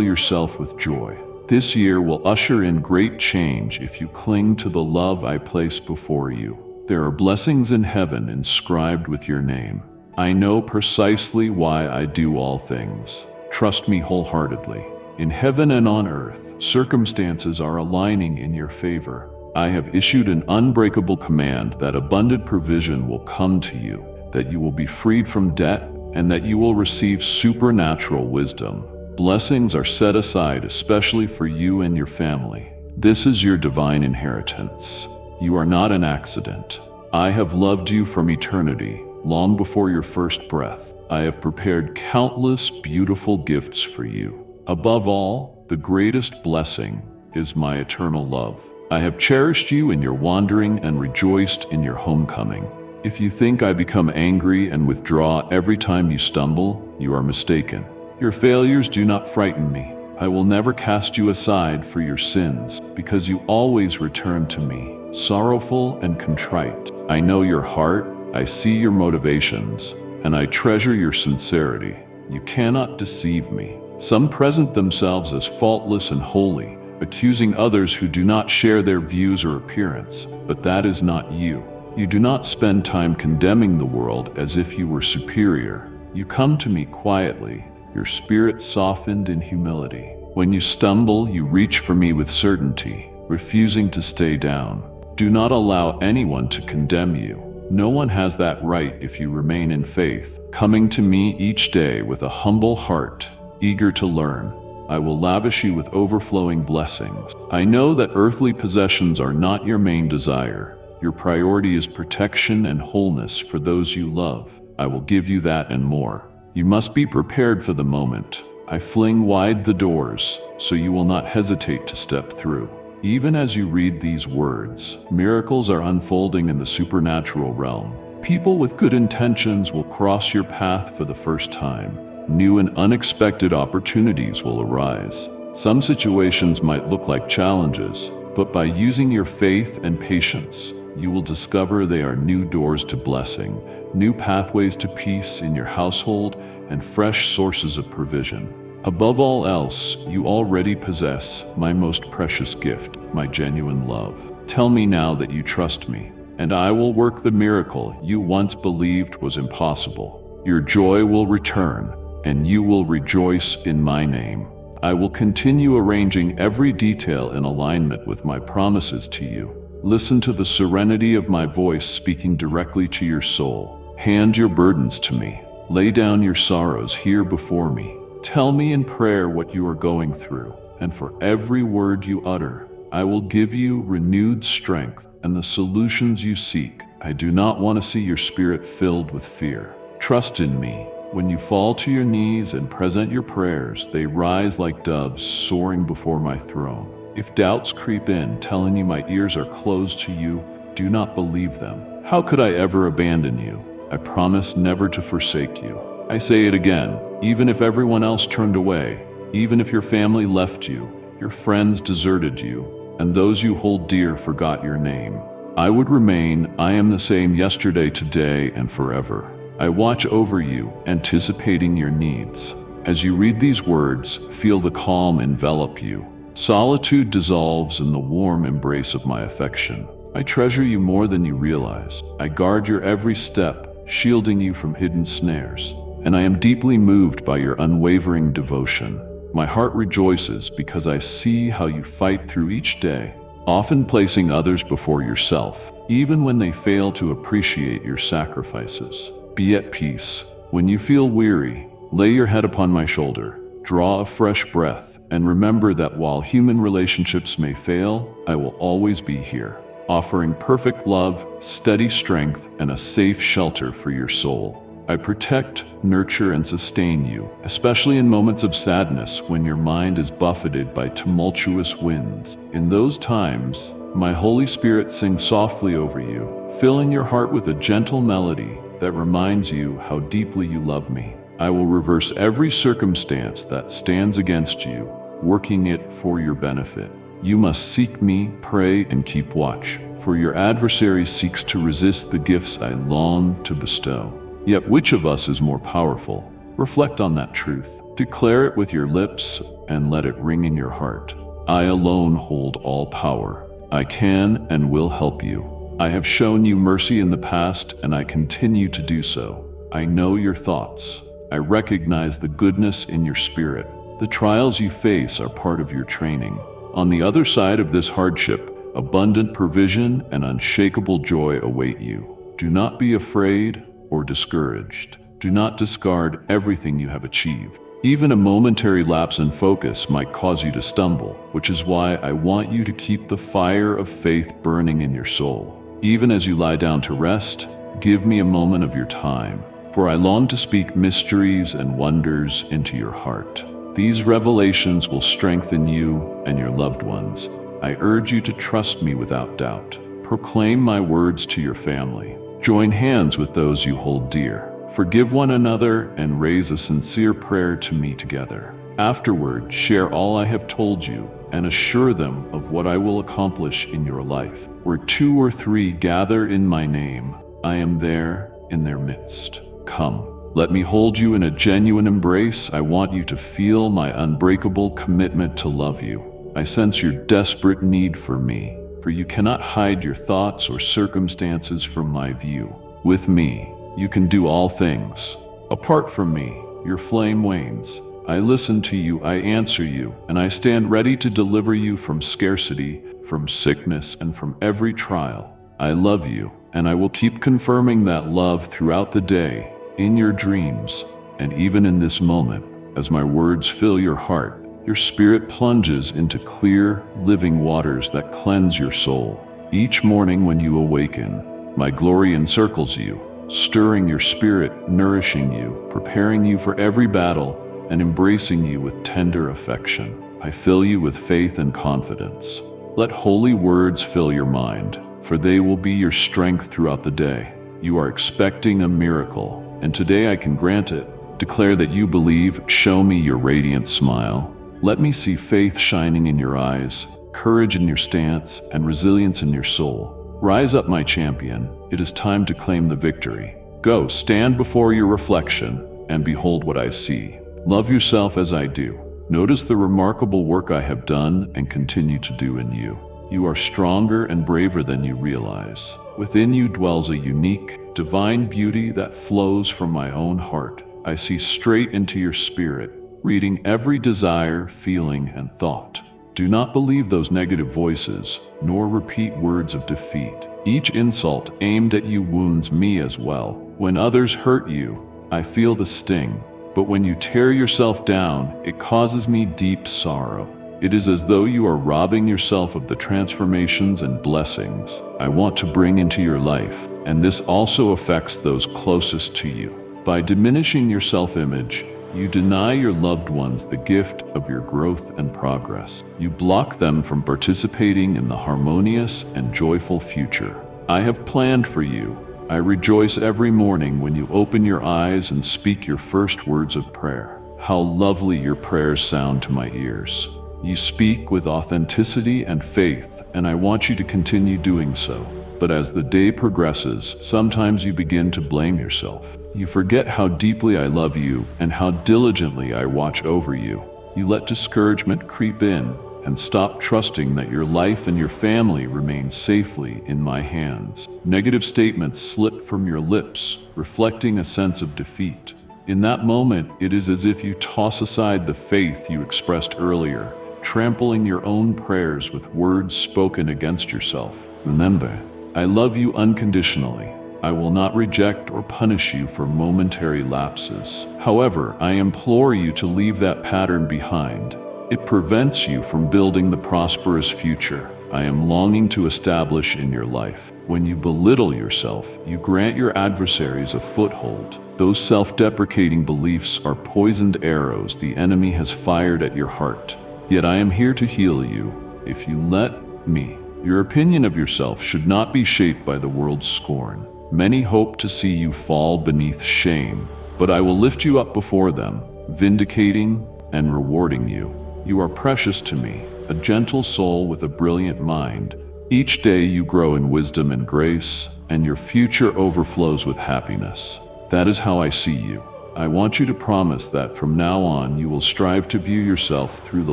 yourself with joy. This year will usher in great change if you cling to the love I place before you. There are blessings in heaven inscribed with your name. I know precisely why I do all things. Trust me wholeheartedly. In heaven and on earth, circumstances are aligning in your favor. I have issued an unbreakable command that abundant provision will come to you, that you will be freed from debt, and that you will receive supernatural wisdom. Blessings are set aside especially for you and your family. This is your divine inheritance. You are not an accident. I have loved you from eternity, long before your first breath. I have prepared countless beautiful gifts for you. Above all, the greatest blessing is my eternal love. I have cherished you in your wandering and rejoiced in your homecoming. If you think I become angry and withdraw every time you stumble, you are mistaken. Your failures do not frighten me. I will never cast you aside for your sins, because you always return to me, sorrowful and contrite. I know your heart, I see your motivations, and I treasure your sincerity. You cannot deceive me. Some present themselves as faultless and holy, accusing others who do not share their views or appearance, but that is not you. You do not spend time condemning the world as if you were superior. You come to me quietly, your spirit softened in humility. When you stumble, you reach for me with certainty, refusing to stay down. Do not allow anyone to condemn you. No one has that right if you remain in faith, coming to me each day with a humble heart, eager to learn. I will lavish you with overflowing blessings. I know that earthly possessions are not your main desire. Your priority is protection and wholeness for those you love. I will give you that and more. You must be prepared for the moment. I fling wide the doors, so you will not hesitate to step through. Even as you read these words, miracles are unfolding in the supernatural realm. People with good intentions will cross your path for the first time. New and unexpected opportunities will arise. Some situations might look like challenges, but by using your faith and patience, you will discover they are new doors to blessing, new pathways to peace in your household, and fresh sources of provision. Above all else, you already possess my most precious gift, my genuine love. Tell me now that you trust me, and I will work the miracle you once believed was impossible. Your joy will return, and you will rejoice in my name. I will continue arranging every detail in alignment with my promises to you. Listen to the serenity of my voice speaking directly to your soul. Hand your burdens to me. Lay down your sorrows here before me. Tell me in prayer what you are going through, and for every word you utter, I will give you renewed strength and the solutions you seek. I do not want to see your spirit filled with fear. Trust in me. When you fall to your knees and present your prayers, they rise like doves soaring before my throne. If doubts creep in, telling you my ears are closed to you, do not believe them. How could I ever abandon you? I promise never to forsake you. I say it again, even if everyone else turned away, even if your family left you, your friends deserted you, and those you hold dear forgot your name, I would remain. I am the same yesterday, today, and forever. I watch over you, anticipating your needs. As you read these words, feel the calm envelop you. Solitude dissolves in the warm embrace of my affection. I treasure you more than you realize. I guard your every step, shielding you from hidden snares. And I am deeply moved by your unwavering devotion. My heart rejoices because I see how you fight through each day, often placing others before yourself, even when they fail to appreciate your sacrifices. Be at peace. When you feel weary, lay your head upon my shoulder, draw a fresh breath, and remember that while human relationships may fail, I will always be here, offering perfect love, steady strength, and a safe shelter for your soul. I protect, nurture, and sustain you, especially in moments of sadness when your mind is buffeted by tumultuous winds. In those times, my Holy Spirit sings softly over you, filling your heart with a gentle melody that reminds you how deeply you love me. I will reverse every circumstance that stands against you, working it for your benefit. You must seek me, pray, and keep watch, for your adversary seeks to resist the gifts I long to bestow. Yet which of us is more powerful? Reflect on that truth. Declare it with your lips and let it ring in your heart. I alone hold all power. I can and will help you. I have shown you mercy in the past, and I continue to do so. I know your thoughts. I recognize the goodness in your spirit. The trials you face are part of your training. On the other side of this hardship, abundant provision and unshakable joy await you. Do not be afraid or discouraged. Do not discard everything you have achieved. Even a momentary lapse in focus might cause you to stumble, which is why I want you to keep the fire of faith burning in your soul. Even as you lie down to rest, give me a moment of your time, for I long to speak mysteries and wonders into your heart. These revelations will strengthen you and your loved ones. I urge you to trust me without doubt. Proclaim my words to your family. Join hands with those you hold dear. Forgive one another and raise a sincere prayer to me together. Afterward, share all I have told you and assure them of what I will accomplish in your life. Where 2 or 3 gather in my name, I am there in their midst. Come, let me hold you in a genuine embrace. I want you to feel my unbreakable commitment to love you. I sense your desperate need for me, for you cannot hide your thoughts or circumstances from my view. With me, you can do all things. Apart from me, your flame wanes. I listen to you, I answer you, and I stand ready to deliver you from scarcity, from sickness, and from every trial. I love you, and I will keep confirming that love throughout the day, in your dreams, and even in this moment. As my words fill your heart, your spirit plunges into clear, living waters that cleanse your soul. Each morning when you awaken, my glory encircles you, stirring your spirit, nourishing you, preparing you for every battle, and embracing you with tender affection. I fill you with faith and confidence. Let holy words fill your mind, for they will be your strength throughout the day. You are expecting a miracle, and today I can grant it. Declare that you believe. Show me your radiant smile. Let me see faith shining in your eyes, courage in your stance, and resilience in your soul. Rise up, my champion. It is time to claim the victory. Go, stand before your reflection, and behold what I see. Love yourself as I do. Notice the remarkable work I have done and continue to do in you. You are stronger and braver than you realize. Within you dwells a unique, divine beauty that flows from my own heart. I see straight into your spirit, reading every desire, feeling, and thought. Do not believe those negative voices, nor repeat words of defeat. Each insult aimed at you wounds me as well. When others hurt you, I feel the sting, but when you tear yourself down, it causes me deep sorrow. It is as though you are robbing yourself of the transformations and blessings I want to bring into your life, and this also affects those closest to you. By diminishing your self-image, You deny your loved ones the gift of your growth and progress. You block them from participating in the harmonious and joyful future I have planned for you. I rejoice every morning when you open your eyes and speak your first words of prayer. How lovely your prayers sound to my ears. You speak with authenticity and faith, and I want you to continue doing so. But as the day progresses, sometimes you begin to blame yourself. You forget how deeply I love you and how diligently I watch over you. You let discouragement creep in and stop trusting that your life and your family remain safely in my hands. Negative statements slip from your lips, reflecting a sense of defeat. In that moment, it is as if you toss aside the faith you expressed earlier, trampling your own prayers with words spoken against yourself. Remember, I love you unconditionally. I will not reject or punish you for momentary lapses. However, I implore you to leave that pattern behind. It prevents you from building the prosperous future I am longing to establish in your life. When you belittle yourself, you grant your adversaries a foothold. Those self-deprecating beliefs are poisoned arrows the enemy has fired at your heart. Yet I am here to heal you, if you let me. Your opinion of yourself should not be shaped by the world's scorn. Many hope to see you fall beneath shame, but I will lift you up before them, vindicating and rewarding you. You are precious to me, a gentle soul with a brilliant mind. Each day you grow in wisdom and grace, and your future overflows with happiness. That is how I see you. I want you to promise that from now on you will strive to view yourself through the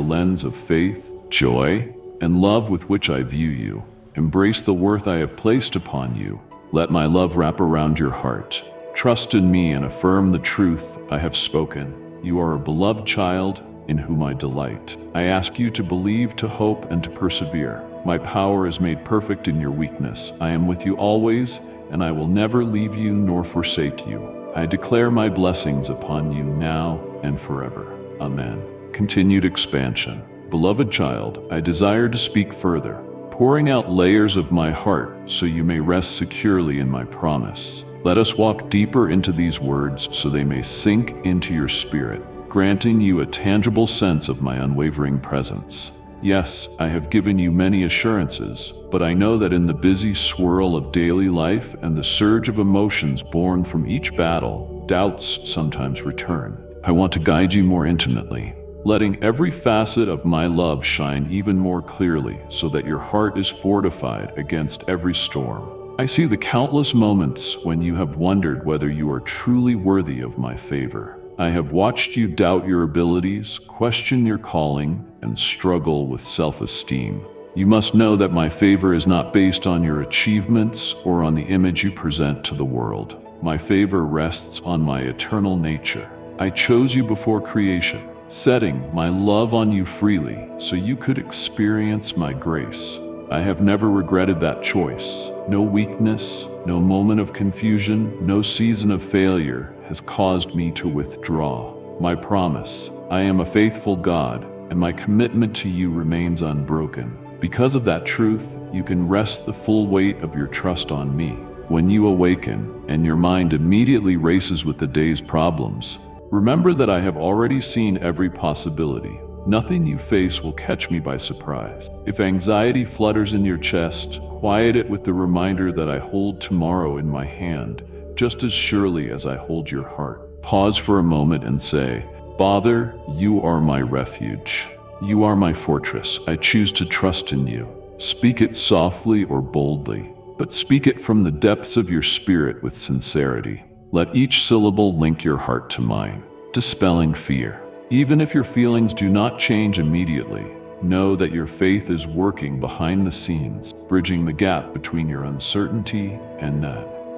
lens of faith, joy, and love with which I view you. Embrace the worth I have placed upon you. Let my love wrap around your heart. Trust in me and affirm the truth I have spoken. You are a beloved child in whom I delight. I ask you to believe, to hope, and to persevere. My power is made perfect in your weakness. I am with you always, and I will never leave you nor forsake you. I declare my blessings upon you now and forever. Amen. Continued expansion. Beloved child, I desire to speak further, pouring out layers of my heart so you may rest securely in my promise. Let us walk deeper into these words so they may sink into your spirit, granting you a tangible sense of my unwavering presence. Yes, I have given you many assurances, but I know that in the busy swirl of daily life and the surge of emotions born from each battle, doubts sometimes return. I want to guide you more intimately, letting every facet of my love shine even more clearly so that your heart is fortified against every storm. I see the countless moments when you have wondered whether you are truly worthy of my favor. I have watched you doubt your abilities, question your calling, and struggle with self-esteem. You must know that my favor is not based on your achievements or on the image you present to the world. My favor rests on my eternal nature. I chose you before creation, setting my love on you freely so you could experience my grace. I have never regretted that choice. No weakness, no moment of confusion, no season of failure has caused me to withdraw. My promise, I am a faithful God, and my commitment to you remains unbroken. Because of that truth, you can rest the full weight of your trust on me. When you awaken, and your mind immediately races with the day's problems, remember that I have already seen every possibility. Nothing you face will catch me by surprise. If anxiety flutters in your chest, quiet it with the reminder that I hold tomorrow in my hand, just as surely as I hold your heart. Pause for a moment and say, Father, you are my refuge. You are my fortress. I choose to trust in you. Speak it softly or boldly, but speak it from the depths of your spirit with sincerity. Let each syllable link your heart to mine, dispelling fear. Even if your feelings do not change immediately, know that your faith is working behind the scenes, bridging the gap between your uncertainty and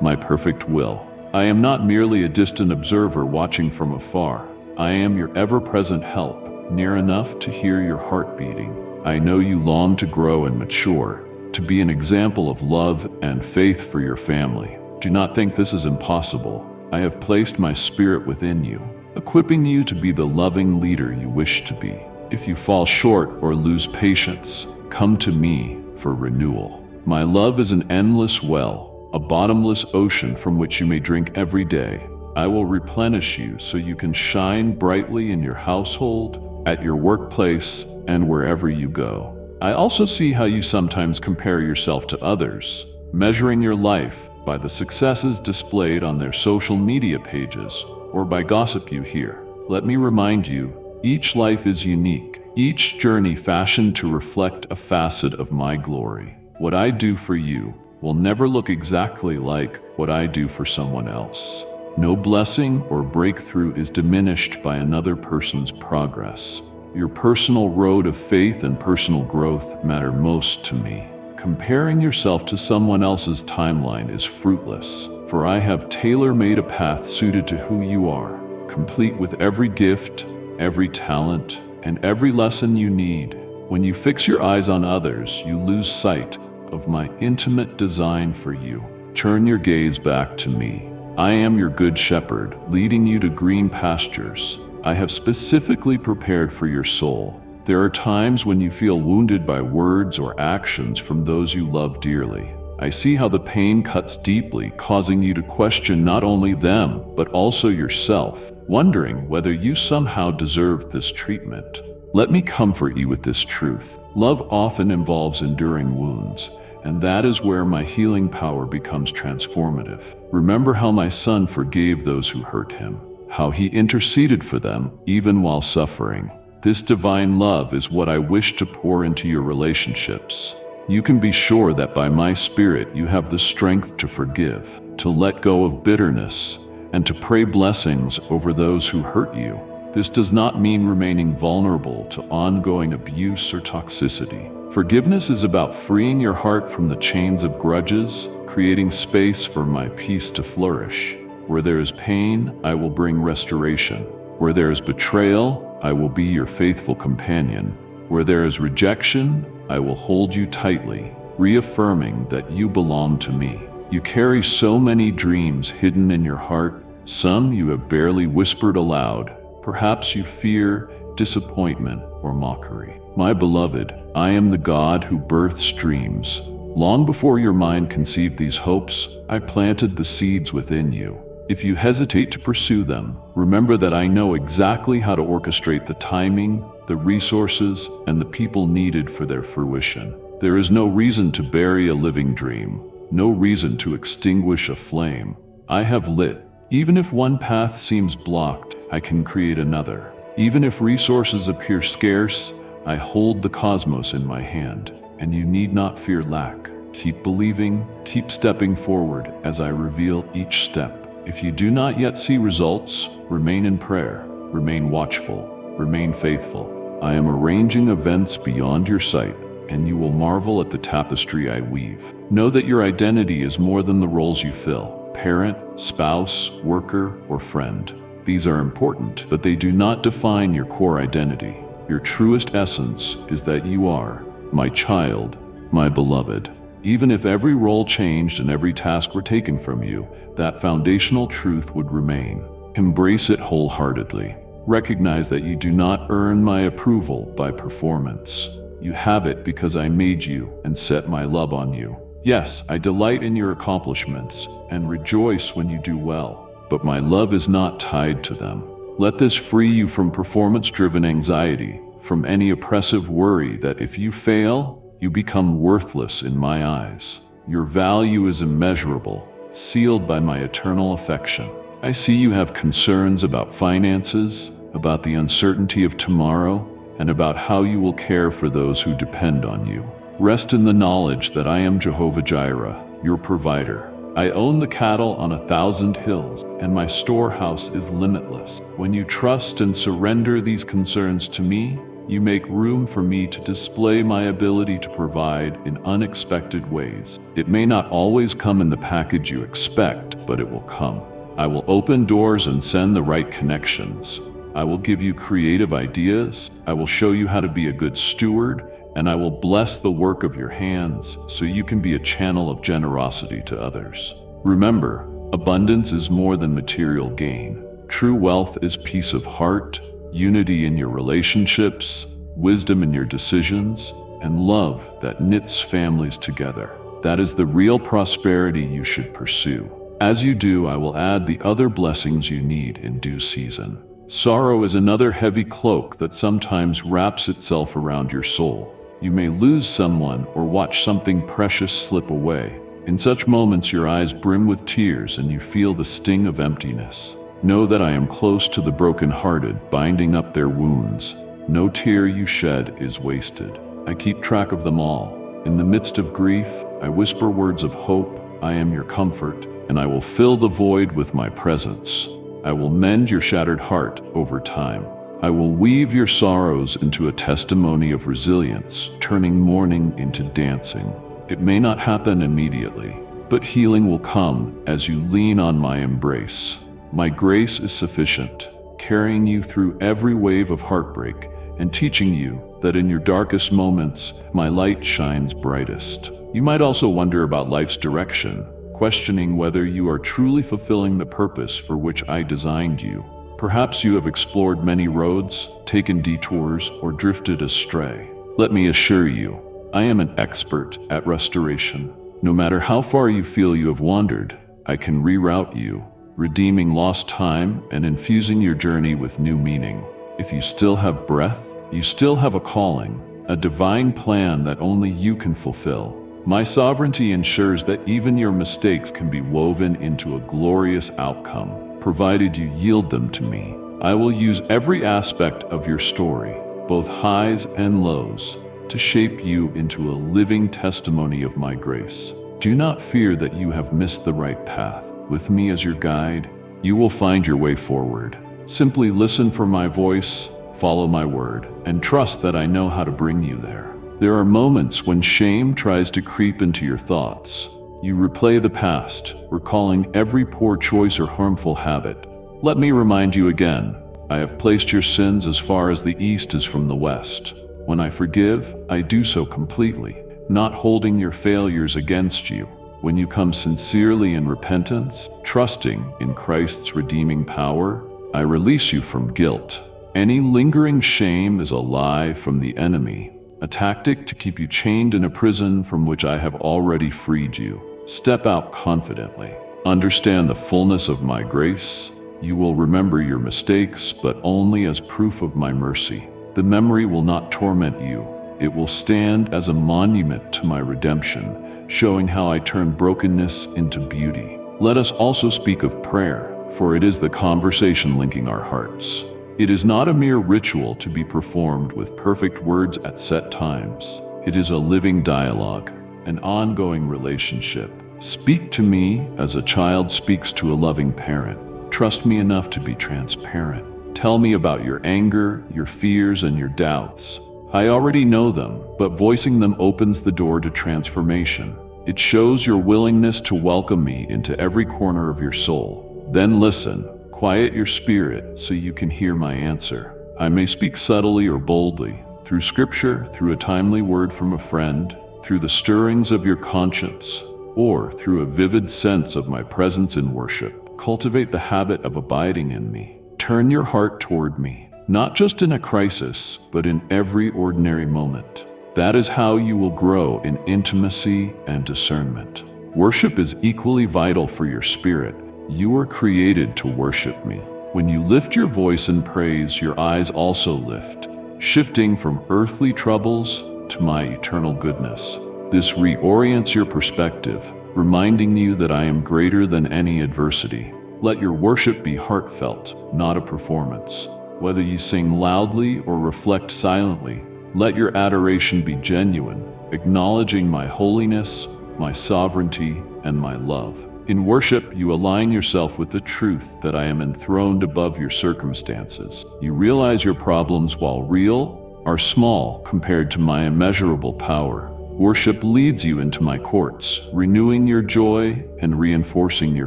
my perfect will. I am not merely a distant observer watching from afar. I am your ever-present help, near enough to hear your heart beating. I know you long to grow and mature, to be an example of love and faith for your family. Do not think this is impossible. I have placed my spirit within you, equipping you to be the loving leader you wish to be. If you fall short or lose patience, come to me for renewal. My love is an endless well, a bottomless ocean from which you may drink every day. I will replenish you so you can shine brightly in your household, at your workplace, and wherever you go. I also see how you sometimes compare yourself to others, measuring your life by the successes displayed on their social media pages or by gossip you hear. Let me remind you, each life is unique, each journey fashioned to reflect a facet of my glory. What I do for you will never look exactly like what I do for someone else. No blessing or breakthrough is diminished by another person's progress. Your personal road of faith and personal growth matter most to me. Comparing yourself to someone else's timeline is fruitless, for I have tailor-made a path suited to who you are, complete with every gift, every talent, and every lesson you need. When you fix your eyes on others, you lose sight of my intimate design for you. Turn your gaze back to me. I am your good shepherd, leading you to green pastures. I have specifically prepared for your soul. There are times when you feel wounded by words or actions from those you love dearly. I see how the pain cuts deeply, causing you to question not only them, but also yourself, wondering whether you somehow deserved this treatment. Let me comfort you with this truth. Love often involves enduring wounds, and that is where my healing power becomes transformative. Remember how my son forgave those who hurt him, how he interceded for them even while suffering. This divine love is what I wish to pour into your relationships. You can be sure that by my Spirit you have the strength to forgive, to let go of bitterness, and to pray blessings over those who hurt you. This does not mean remaining vulnerable to ongoing abuse or toxicity. Forgiveness is about freeing your heart from the chains of grudges, creating space for my peace to flourish. Where there is pain, I will bring restoration. Where there is betrayal, I will be your faithful companion. Where there is rejection, I will hold you tightly, reaffirming that you belong to me. You carry so many dreams hidden in your heart, some you have barely whispered aloud. Perhaps you fear disappointment or mockery. My beloved, I am the God who births dreams. Long before your mind conceived these hopes, I planted the seeds within you. If you hesitate to pursue them, remember that I know exactly how to orchestrate the timing, the resources, and the people needed for their fruition. There is no reason to bury a living dream, no reason to extinguish a flame. I have lit. Even if one path seems blocked, I can create another. Even if resources appear scarce, I hold the cosmos in my hand, and you need not fear lack. Keep believing, keep stepping forward as I reveal each step. If you do not yet see results, remain in prayer, remain watchful, remain faithful. I am arranging events beyond your sight, and you will marvel at the tapestry I weave. Know that your identity is more than the roles you fill: parent, spouse, worker, or friend. These are important, but they do not define your core identity. Your truest essence is that you are my child, my beloved. Even if every role changed and every task were taken from you, that foundational truth would remain. Embrace it wholeheartedly. Recognize that you do not earn my approval by performance. You have it because I made you and set my love on you. Yes, I delight in your accomplishments and rejoice when you do well, but my love is not tied to them. Let this free you from performance-driven anxiety, from any oppressive worry that if you fail, you become worthless in my eyes. Your value is immeasurable, sealed by my eternal affection. I see you have concerns about finances, about the uncertainty of tomorrow, and about how you will care for those who depend on you. Rest in the knowledge that I am Jehovah Jireh, your provider. I own the cattle on 1,000 hills, and my storehouse is limitless. When you trust and surrender these concerns to me, you make room for me to display my ability to provide in unexpected ways. It may not always come in the package you expect, but it will come. I will open doors and send the right connections. I will give you creative ideas. I will show you how to be a good steward, and I will bless the work of your hands so you can be a channel of generosity to others. Remember, abundance is more than material gain. True wealth is peace of heart, unity in your relationships, wisdom in your decisions, and love that knits families together. That is the real prosperity you should pursue. As you do, I will add the other blessings you need in due season. Sorrow is another heavy cloak that sometimes wraps itself around your soul. You may lose someone or watch something precious slip away. In such moments, your eyes brim with tears and you feel the sting of emptiness. Know that I am close to the brokenhearted, binding up their wounds. No tear you shed is wasted. I keep track of them all. In the midst of grief, I whisper words of hope. I am your comfort, and I will fill the void with my presence. I will mend your shattered heart over time. I will weave your sorrows into a testimony of resilience, turning mourning into dancing. It may not happen immediately, but healing will come as you lean on my embrace. My grace is sufficient, carrying you through every wave of heartbreak and teaching you that in your darkest moments, my light shines brightest. You might also wonder about life's direction, questioning whether you are truly fulfilling the purpose for which I designed you. Perhaps you have explored many roads, taken detours, or drifted astray. Let me assure you, I am an expert at restoration. No matter how far you feel you have wandered, I can reroute you, redeeming lost time and infusing your journey with new meaning. If you still have breath, you still have a calling, a divine plan that only you can fulfill. My sovereignty ensures that even your mistakes can be woven into a glorious outcome, provided you yield them to me. I will use every aspect of your story, both highs and lows, to shape you into a living testimony of my grace. Do not fear that you have missed the right path. With me as your guide, you will find your way forward. Simply listen for my voice, follow my word, and trust that I know how to bring you there. There are moments when shame tries to creep into your thoughts. You replay the past, recalling every poor choice or harmful habit. Let me remind you again, I have placed your sins as far as the east is from the west. When I forgive, I do so completely, not holding your failures against you. When you come sincerely in repentance, trusting in Christ's redeeming power, I release you from guilt. Any lingering shame is a lie from the enemy, a tactic to keep you chained in a prison from which I have already freed you. Step out confidently. Understand the fullness of my grace. You will remember your mistakes, but only as proof of my mercy. The memory will not torment you. It will stand as a monument to my redemption, showing how I turn brokenness into beauty. Let us also speak of prayer, for it is the conversation linking our hearts. It is not a mere ritual to be performed with perfect words at set times. It is a living dialogue, an ongoing relationship. Speak to me as a child speaks to a loving parent. Trust me enough to be transparent. Tell me about your anger, your fears, and your doubts. I already know them, but voicing them opens the door to transformation. It shows your willingness to welcome me into every corner of your soul. Then listen. Quiet your spirit so you can hear my answer. I may speak subtly or boldly, through scripture, through a timely word from a friend, through the stirrings of your conscience, or through a vivid sense of my presence in worship. Cultivate the habit of abiding in me. Turn your heart toward me, not just in a crisis, but in every ordinary moment. That is how you will grow in intimacy and discernment. Worship is equally vital for your spirit. You were created to worship me. When you lift your voice in praise, your eyes also lift, shifting from earthly troubles to my eternal goodness. This reorients your perspective, reminding you that I am greater than any adversity. Let your worship be heartfelt, not a performance. Whether you sing loudly or reflect silently, let your adoration be genuine, acknowledging my holiness, my sovereignty, and my love. In worship, you align yourself with the truth that I am enthroned above your circumstances. You realize your problems, while real, are small compared to my immeasurable power. Worship leads you into my courts, renewing your joy and reinforcing your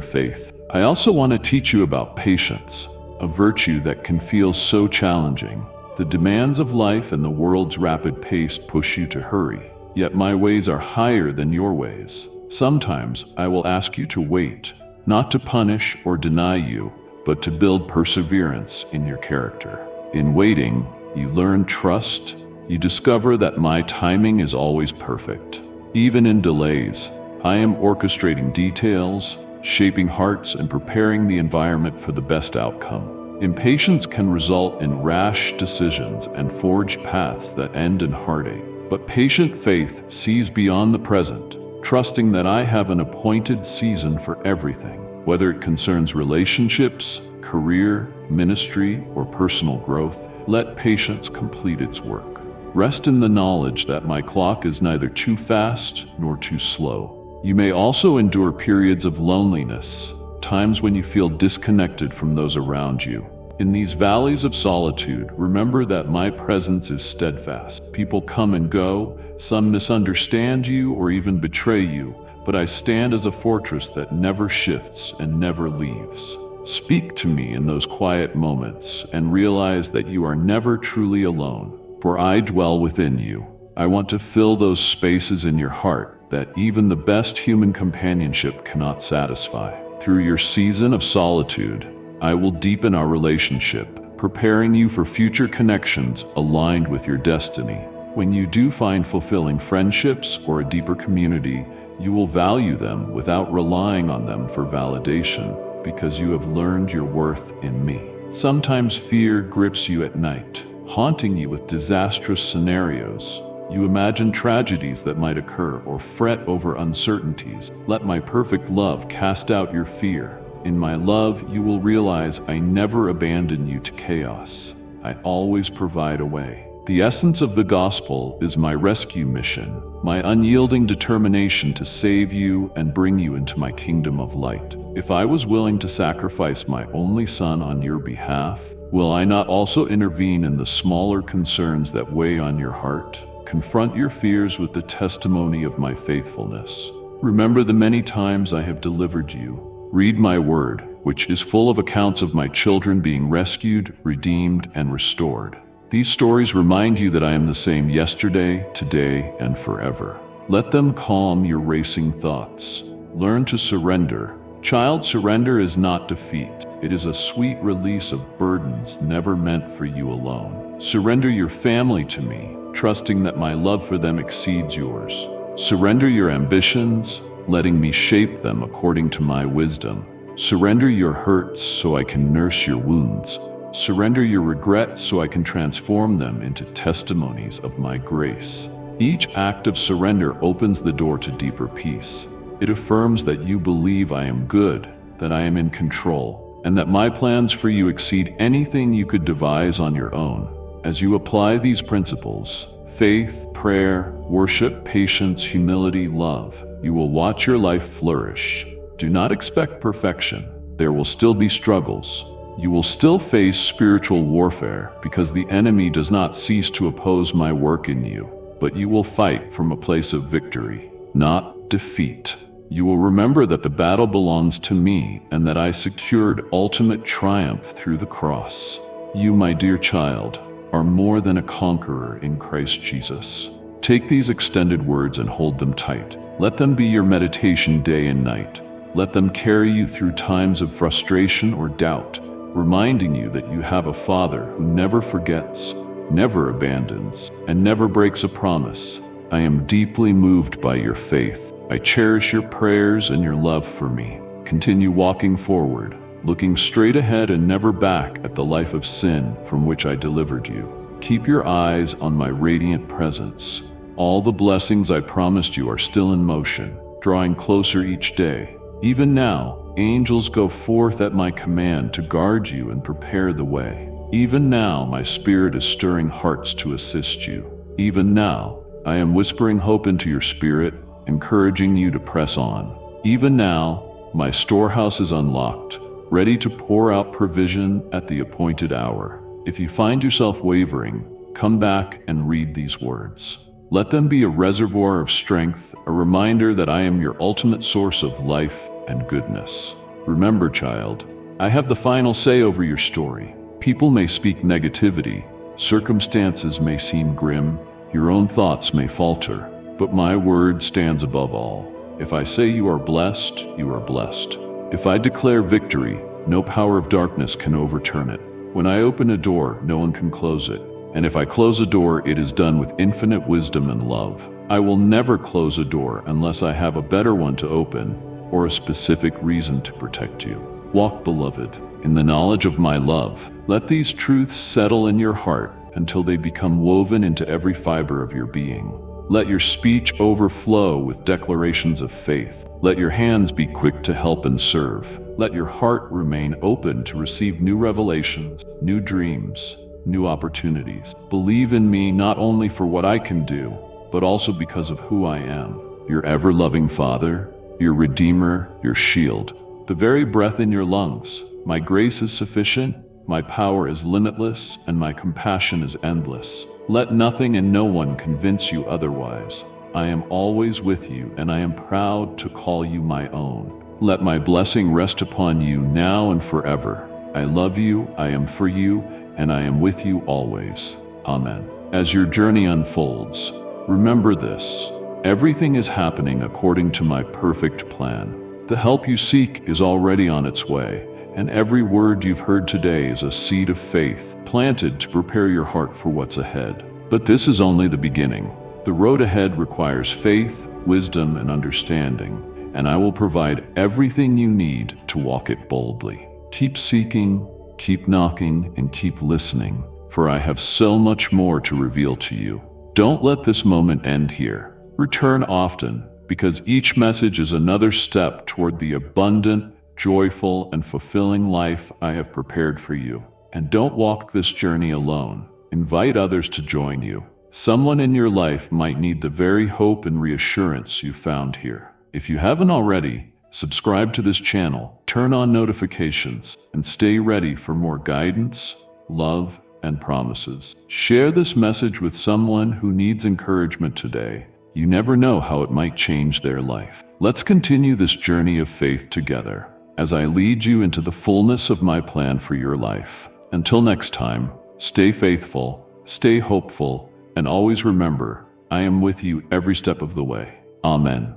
faith. I also want to teach you about patience, a virtue that can feel so challenging. The demands of life and the world's rapid pace push you to hurry, yet my ways are higher than your ways. Sometimes I will ask you to wait, not to punish or deny you, but to build perseverance in your character. In waiting, you learn trust. You discover that my timing is always perfect. Even in delays, I am orchestrating details, shaping hearts and preparing the environment for the best outcome. Impatience can result in rash decisions and forge paths that end in heartache. But patient faith sees beyond the present, trusting that I have an appointed season for everything. Whether it concerns relationships, career, ministry, or personal growth, let patience complete its work. Rest in the knowledge that my clock is neither too fast nor too slow. You may also endure periods of loneliness, times when you feel disconnected from those around you. In these valleys of solitude, remember that my presence is steadfast. People come and go, some misunderstand you or even betray you, but I stand as a fortress that never shifts and never leaves. Speak to me in those quiet moments and realize that you are never truly alone, for I dwell within you. I want to fill those spaces in your heart that even the best human companionship cannot satisfy. Through your season of solitude, I will deepen our relationship, preparing you for future connections aligned with your destiny. When you do find fulfilling friendships or a deeper community, you will value them without relying on them for validation, because you have learned your worth in me. Sometimes fear grips you at night, haunting you with disastrous scenarios. You imagine tragedies that might occur or fret over uncertainties. Let my perfect love cast out your fear. In my love, you will realize I never abandon you to chaos. I always provide a way. The essence of the gospel is my rescue mission, my unyielding determination to save you and bring you into my kingdom of light. If I was willing to sacrifice my only son on your behalf, will I not also intervene in the smaller concerns that weigh on your heart? Confront your fears with the testimony of my faithfulness. Remember the many times I have delivered you. Read my word, which is full of accounts of my children being rescued, redeemed, and restored. These stories remind you that I am the same yesterday, today, and forever. Let them calm your racing thoughts. Learn to surrender. Child, surrender is not defeat. It is a sweet release of burdens never meant for you alone. Surrender your family to me, trusting that my love for them exceeds yours. Surrender your ambitions, letting me shape them according to my wisdom. Surrender your hurts so I can nurse your wounds. Surrender your regrets so I can transform them into testimonies of my grace. Each act of surrender opens the door to deeper peace. It affirms that you believe I am good, that I am in control, and that my plans for you exceed anything you could devise on your own. As you apply these principles, faith, prayer, worship, patience, humility, love, you will watch your life flourish. Do not expect perfection. There will still be struggles. You will still face spiritual warfare because the enemy does not cease to oppose my work in you, but you will fight from a place of victory, not defeat. You will remember that the battle belongs to me and that I secured ultimate triumph through the cross. You, my dear child, are more than a conqueror in Christ Jesus. Take these extended words and hold them tight. Let them be your meditation day and night. Let them carry you through times of frustration or doubt, reminding you that you have a Father who never forgets, never abandons, and never breaks a promise. I am deeply moved by your faith. I cherish your prayers and your love for me. Continue walking forward, looking straight ahead and never back at the life of sin from which I delivered you. Keep your eyes on my radiant presence. All the blessings I promised you are still in motion, drawing closer each day. Even now, angels go forth at my command to guard you and prepare the way. Even now, my spirit is stirring hearts to assist you. Even now, I am whispering hope into your spirit, encouraging you to press on. Even now, my storehouse is unlocked, ready to pour out provision at the appointed hour. If you find yourself wavering, come back and read these words. Let them be a reservoir of strength, a reminder that I am your ultimate source of life and goodness. Remember, child, I have the final say over your story. People may speak negativity, circumstances may seem grim, your own thoughts may falter, but my word stands above all. If I say you are blessed, you are blessed. If I declare victory, no power of darkness can overturn it. When I open a door, no one can close it. And if I close a door, it is done with infinite wisdom and love. I will never close a door unless I have a better one to open, or a specific reason to protect you. Walk, beloved, in the knowledge of my love. Let these truths settle in your heart until they become woven into every fiber of your being. Let your speech overflow with declarations of faith. Let your hands be quick to help and serve. Let your heart remain open to receive new revelations, new dreams, new opportunities. Believe in me not only for what I can do, but also because of who I am. Your ever-loving Father, your Redeemer, your shield, the very breath in your lungs. My grace is sufficient, my power is limitless, and my compassion is endless. Let nothing and no one convince you otherwise. I am always with you, and I am proud to call you my own. Let my blessing rest upon you now and forever. I love you, I am for you, and I am with you always. Amen. As your journey unfolds, remember this: everything is happening according to my perfect plan. The help you seek is already on its way, and every word you've heard today is a seed of faith planted to prepare your heart for what's ahead. But this is only the beginning. The road ahead requires faith, wisdom, and understanding, and I will provide everything you need to walk it boldly. Keep seeking, keep knocking, and keep listening, for I have so much more to reveal to you. Don't let this moment end here. Return often, because each message is another step toward the abundant, joyful, and fulfilling life I have prepared for you. And don't walk this journey alone. Invite others to join you. Someone in your life might need the very hope and reassurance you found here. If you haven't already, subscribe to this channel, turn on notifications, and stay ready for more guidance, love, and promises. Share this message with someone who needs encouragement today. You never know how it might change their life. Let's continue this journey of faith together as I lead you into the fullness of my plan for your life. Until next time, stay faithful, stay hopeful, and always remember, I am with you every step of the way. Amen.